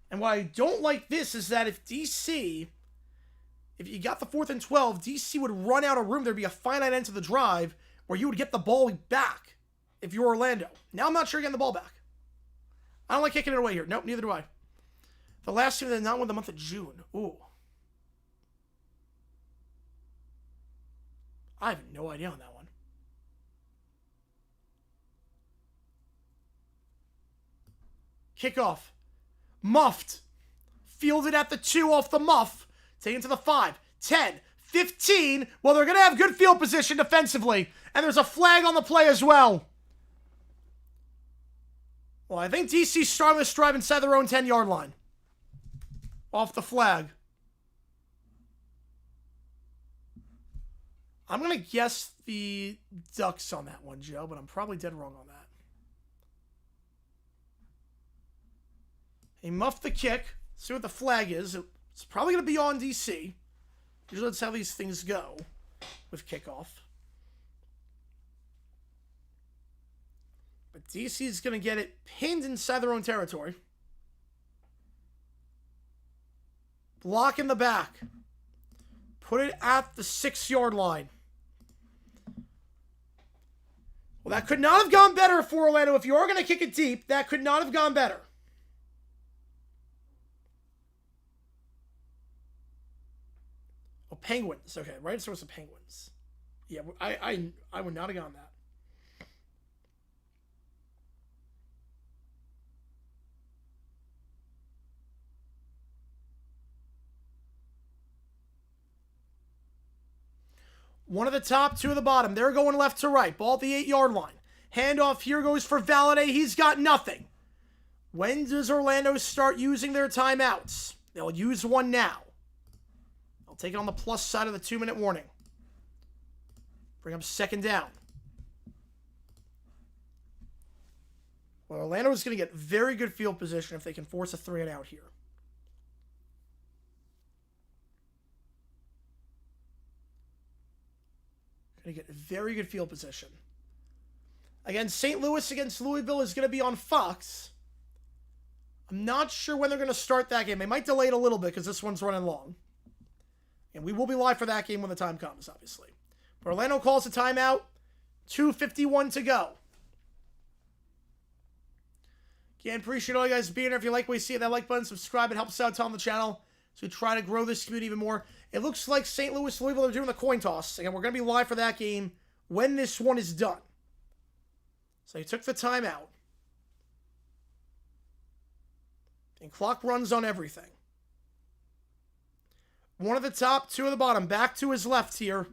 And what I don't like this is that if DC, if you got the 4th and 12, DC would run out of room. There'd be a finite end to the drive where you would get the ball back if you're Orlando. Now I'm not sure you're getting the ball back. I don't like kicking it away here. Nope, neither do I. The last team that did not win the month of June. Ooh. I have no idea on that one. Kickoff. Muffed. Fielded at the 2 off the muff. Taken to the 5, 10, 15. Well, they're going to have good field position defensively. And there's a flag on the play as well. Well, I think DC's starting this drive inside their own 10-yard line. Off the flag. I'm going to guess the Ducks on that one, Joe, but I'm probably dead wrong on that. He muffed the kick. See what the flag is. It's probably going to be on DC. Usually that's how these things go with kickoff. But DC is going to get it pinned inside their own territory. Block in the back. Put it at the 6-yard line. Well, that could not have gone better for Orlando. If you are going to kick it deep, that could not have gone better. Oh, Penguins. Okay, right? So it's the Penguins. Yeah, I would not have gone that. One at the top, two at the bottom. They're going left to right. Ball at the 8-yard line. Handoff here goes for Valladay. He's got nothing. When does Orlando start using their timeouts? They'll use one now. I'll take it on the plus side of the 2-minute warning. Bring up second down. Well, Orlando is going to get very good field position if they can force a 3-and-out here. Going to get very good field position. Again, St. Louis against Louisville is going to be on Fox. I'm not sure when they're going to start that game. They might delay it a little bit because this one's running long. And we will be live for that game when the time comes, obviously. But Orlando calls a timeout. 2:51 to go. Again, appreciate all you guys being here. If you like what you see, that like button, subscribe. It helps out on the channel. So we try to grow this community even more. It looks like St. Louis, Louisville are doing the coin toss. Again, we're going to be live for that game when this one is done. So he took the timeout. And clock runs on everything. One at the top, two at the bottom. Back to his left here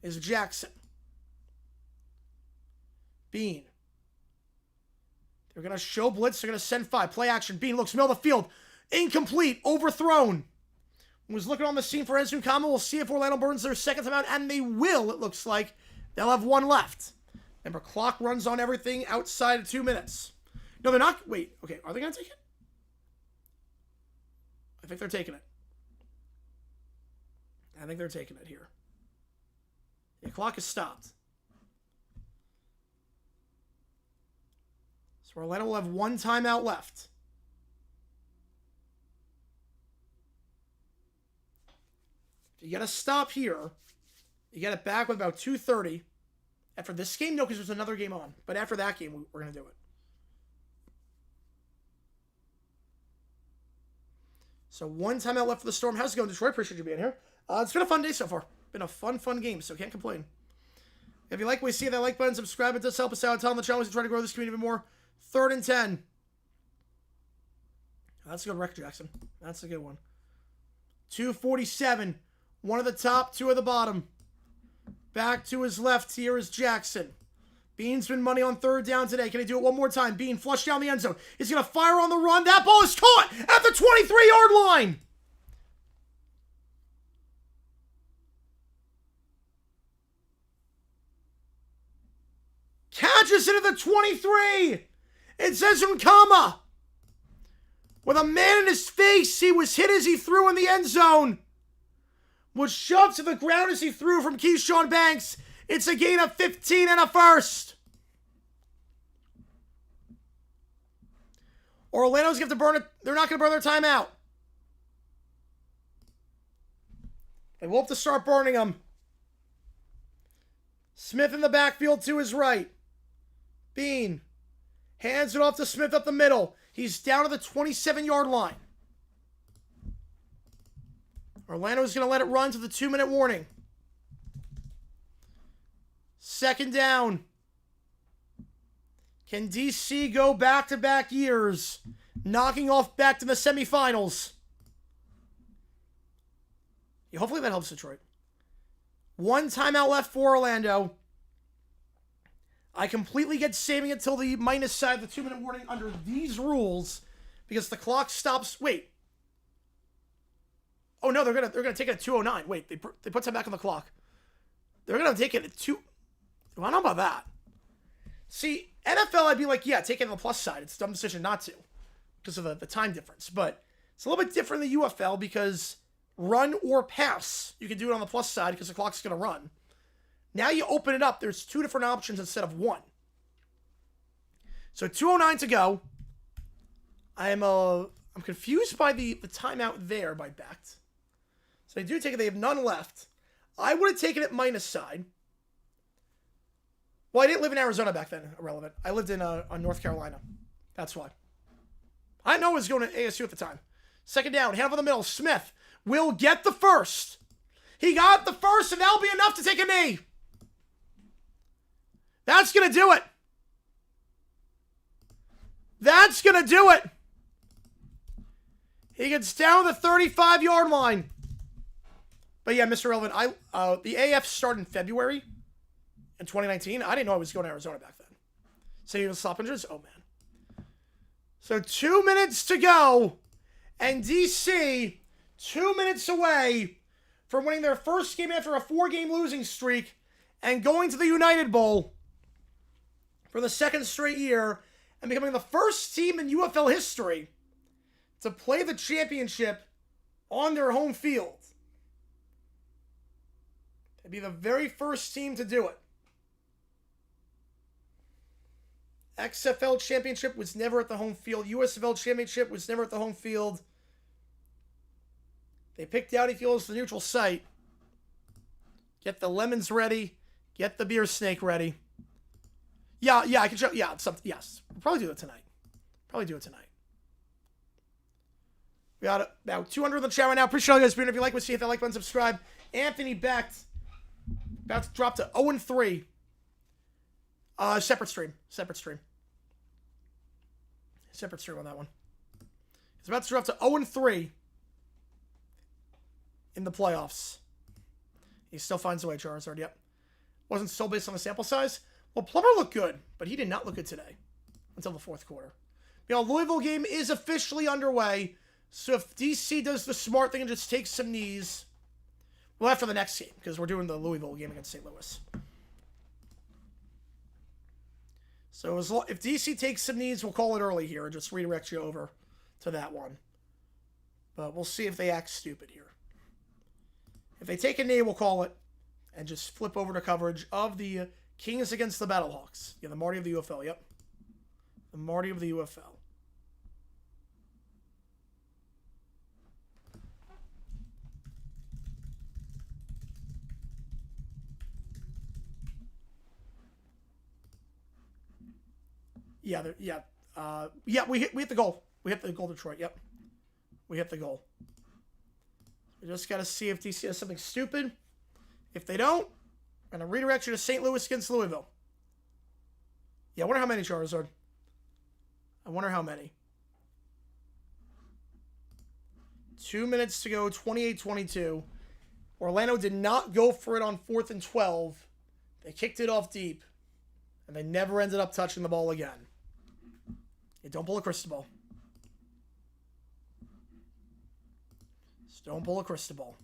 is Jackson. Bean. They're going to show blitz. They're going to send 5. Play action. Bean looks middle of the field. Incomplete. Overthrown. Was looking on the scene for Enzo Kama. We'll see if Orlando burns their second timeout, and they will, it looks like. They'll have one left. Remember, clock runs on everything outside of 2 minutes. No, they're not. Wait, okay, are they going to take it? I think they're taking it. I think they're taking it here. The clock is stopped. So Orlando will have one timeout left. You got to stop here. You get it back with about 2:30. After this game, no, because there's another game on. But after that game, we're going to do it. So one timeout left for the Storm. How's it going, Detroit? Appreciate you being here. It's been a fun day so far. Been a fun game, so can't complain. If you like what you see, that like button, subscribe. It does help us out. Tell them the channel is trying to grow this community even more. 3rd and 10. That's a good wreck, Jackson. That's a good one. 2:47. One at the top, two at the bottom. Back to his left here is Jackson. Bean's been money on 3rd down today. Can he do it one more time? Bean flushed down the end zone. He's going to fire on the run. That ball is caught at the 23-yard line. Catches it at the 23. It says Nkama. With a man in his face, he was hit as he threw in the end zone. Was shoved to the ground as he threw from Keyshawn Banks. It's a gain of 15 and a first. Orlando's going to burn it. They're not going to burn their timeout. They will have to start burning them. Smith in the backfield to his right. Bean hands it off to Smith up the middle. He's down to the 27-yard line. Orlando's going to let it run to the 2-minute warning. 2nd down. Can DC go back-to-back years, knocking off back to the semifinals? Yeah, hopefully that helps Detroit. One timeout left for Orlando. I completely get saving it till the minus side of the 2-minute warning under these rules because the clock stops. Wait. Oh no, they're gonna take it at 2:09. Wait, they put time back on the clock. They're gonna take it at 2. Well, I don't know about that. See, NFL, I'd be like, yeah, take it on the plus side. It's a dumb decision not to. because of the time difference. But it's a little bit different in the UFL because run or pass, you can do it on the plus side because the clock's going to run. Now you open it up. There's 2 different options instead of 1. So 2:09 to go. I'm confused by the timeout there by Becht. So they do take it. They have none left. I would have taken it minus side. Well, I didn't live in Arizona back then. Irrelevant. I lived in North Carolina. That's why. I know I was going to ASU at the time. Second down. Hand over the middle. Smith will get the first. He got the first, and that'll be enough to take a knee. That's going to do it. That's going to do it. He gets down to the 35-yard line. But yeah, Mr. Relevant, the AF started in February in 2019. I didn't know I was going to Arizona back then. So you stop injuries? Oh, man. So 2 minutes to go. And DC, 2 minutes away from winning their first game after a 4-game losing streak and going to the United Bowl for the 2nd straight year and becoming the first team in UFL history to play the championship on their home field. They'd be the very first team to do it. XFL championship was never at the home field. USFL championship was never at the home field. They picked Dowdy Field as the neutral site. Get the lemons ready. Get the beer snake ready. Yeah, I can show. Yeah, something. Yes, we'll probably do it tonight. We got about 200 in the chat right now. Appreciate all you guys being here. If you like what you see, hit that like button, subscribe. Anthony Becht about to drop to 0-3. Separate stream on that one. He's about to drop to 0-3 in the playoffs. He still finds a way, Charizard. Yep. Wasn't so based on the sample size. Well, Plummer looked good, but he did not look good today until the 4th quarter. You know, Louisville game is officially underway. So if DC does the smart thing and just takes some knees, well, after the next game, because we're doing the Louisville game against St. Louis. So if DC takes some knees, we'll call it early here and just redirect you over to that one. But we'll see if they act stupid here. If they take a knee, we'll call it and just flip over to coverage of the Kings against the Battlehawks. Yeah, the Marty of the UFL, yep. The Marty of the UFL. We hit the goal. We hit the goal, Detroit. Yep. We hit the goal. We just got to see if DC has something stupid. If they don't, I'm going to redirect you to St. Louis against Louisville. Yeah, I wonder how many, Charizard. I wonder how many. 2 minutes to go, 28-22. Orlando did not go for it on 4th and 12. They kicked it off deep. And they never ended up touching the ball again. Hey, don't pull a Cristobal. Just don't pull a Cristobal.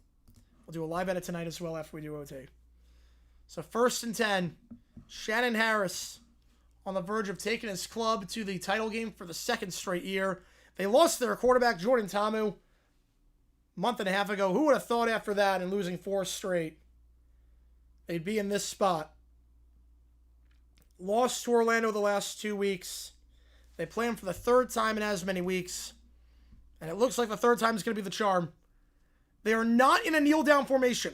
We'll do a live edit tonight as well after we do OT. So 1st and 10. Shannon Harris on the verge of taking his club to the title game for the 2nd straight year. They lost their quarterback, Jordan Tamu, a month and a half ago. Who would have thought after that and losing 4 straight, they'd be in this spot? Lost to Orlando the last 2 weeks. They play him for the 3rd time in as many weeks. And it looks like the 3rd time is going to be the charm. They are not in a kneel-down formation.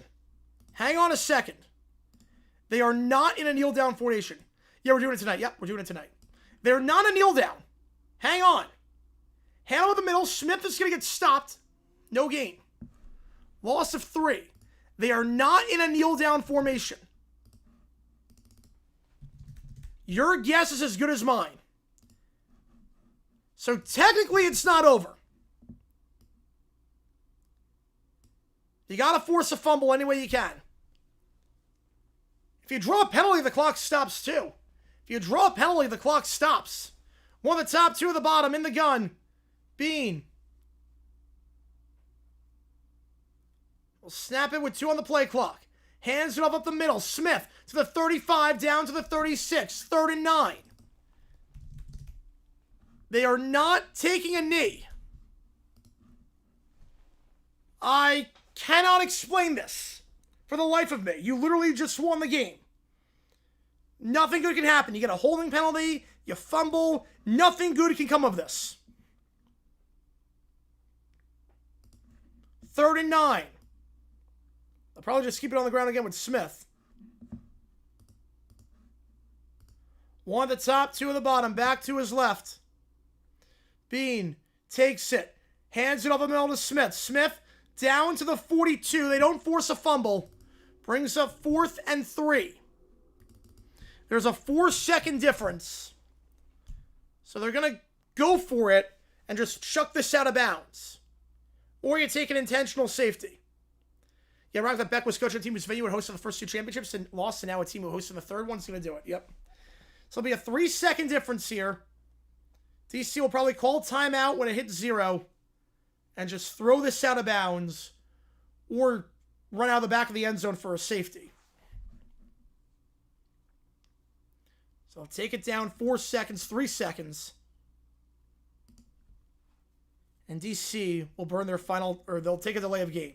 Hang on a second. They are not in a kneel-down formation. Yeah, we're doing it tonight. Yep, we're doing it tonight. They're not a kneel-down. Hang on. Hand over the middle. Smith is going to get stopped. No gain. Loss of 3. They are not in a kneel-down formation. Your guess is as good as mine. So technically it's not over. You got to force a fumble any way you can. If you draw a penalty, the clock stops too. If you draw a penalty, the clock stops. One of the top, 2 of the bottom, in the gun. Bean. We'll snap it with 2 on the play clock. Hands it off up the middle. Smith to the 35, down to the 36. 3rd and 9. They are not taking a knee. I cannot explain this for the life of me. You literally just won the game. Nothing good can happen. You get a holding penalty, you fumble, nothing good can come of this. 3rd and 9. They'll probably just keep it on the ground again with Smith. 1 at the top, 2 at the bottom, back to his left. Bean takes it, hands it over the middle to Smith. Smith down to the 42. They don't force a fumble. Brings up 4th and 3. There's a 4-second difference. So they're going to go for it and just chuck this out of bounds. Or you take an intentional safety. Yeah, right, that Beck was coaching a team whose venue had hosted the first 2 championships and lost, and now a team who hosted the third one's going to do it. Yep. So it'll be a 3-second difference here. DC will probably call timeout when it hits 0 and just throw this out of bounds or run out of the back of the end zone for a safety. So I'll take it down 4 seconds, 3 seconds. And DC will burn their final, or they'll take a delay of game.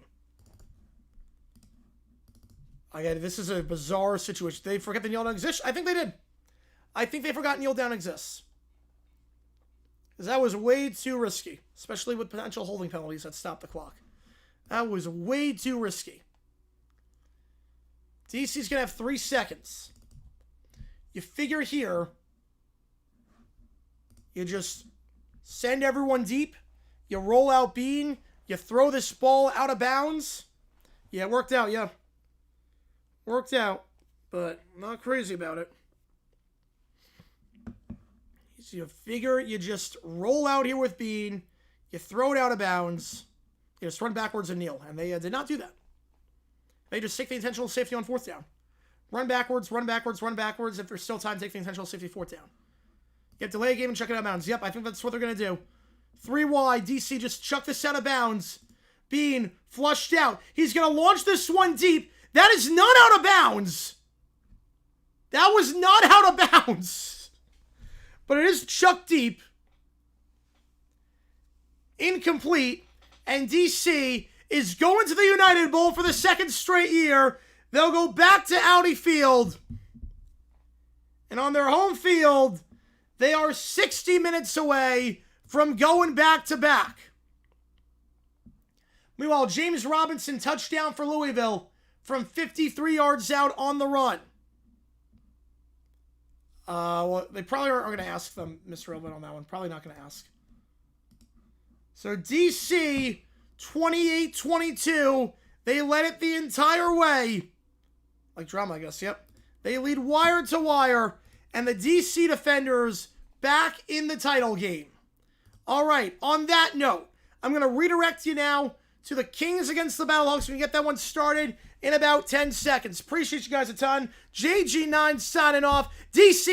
Again, this is a bizarre situation. Did they forget the kneel down exists? I think they did. I think they forgot kneel down exists. Because that was way too risky. Especially with potential holding penalties that stop the clock. That was way too risky. DC's going to have 3 seconds. You figure here, you just send everyone deep. You roll out Bean. You throw this ball out of bounds. Yeah, it worked out, yeah. Worked out, but not crazy about it. So you figure you just roll out here with Bean. You throw it out of bounds. You just run backwards and kneel. And they did not do that. They just take the intentional safety on 4th down. Run backwards, run backwards, run backwards. If there's still time, take the intentional safety 4th down. Get delay a game and chuck it out of bounds. Yep, I think that's what they're going to do. 3 wide. DC just chuck this out of bounds. Bean flushed out. He's going to launch this one deep. That is not out of bounds. That was not out of bounds. But it is chucked deep. Incomplete. And DC is going to the United Bowl for the 2nd straight year. They'll go back to Audi Field. And on their home field, they are 60 minutes away from going back to back. Meanwhile, James Robinson touchdown for Louisville from 53 yards out on the run. Well, they probably are going to ask them, Mr. Robin, on that one. Probably not going to ask. So DC, 28-22. They led it the entire way. Like drama, I guess. Yep. They lead wire to wire. And the DC defenders back in the title game. All right. On that note, I'm going to redirect you now to the Kings against the Battlehawks. We can get that one started in about 10 seconds. Appreciate you guys a ton. JG9 signing off. DC.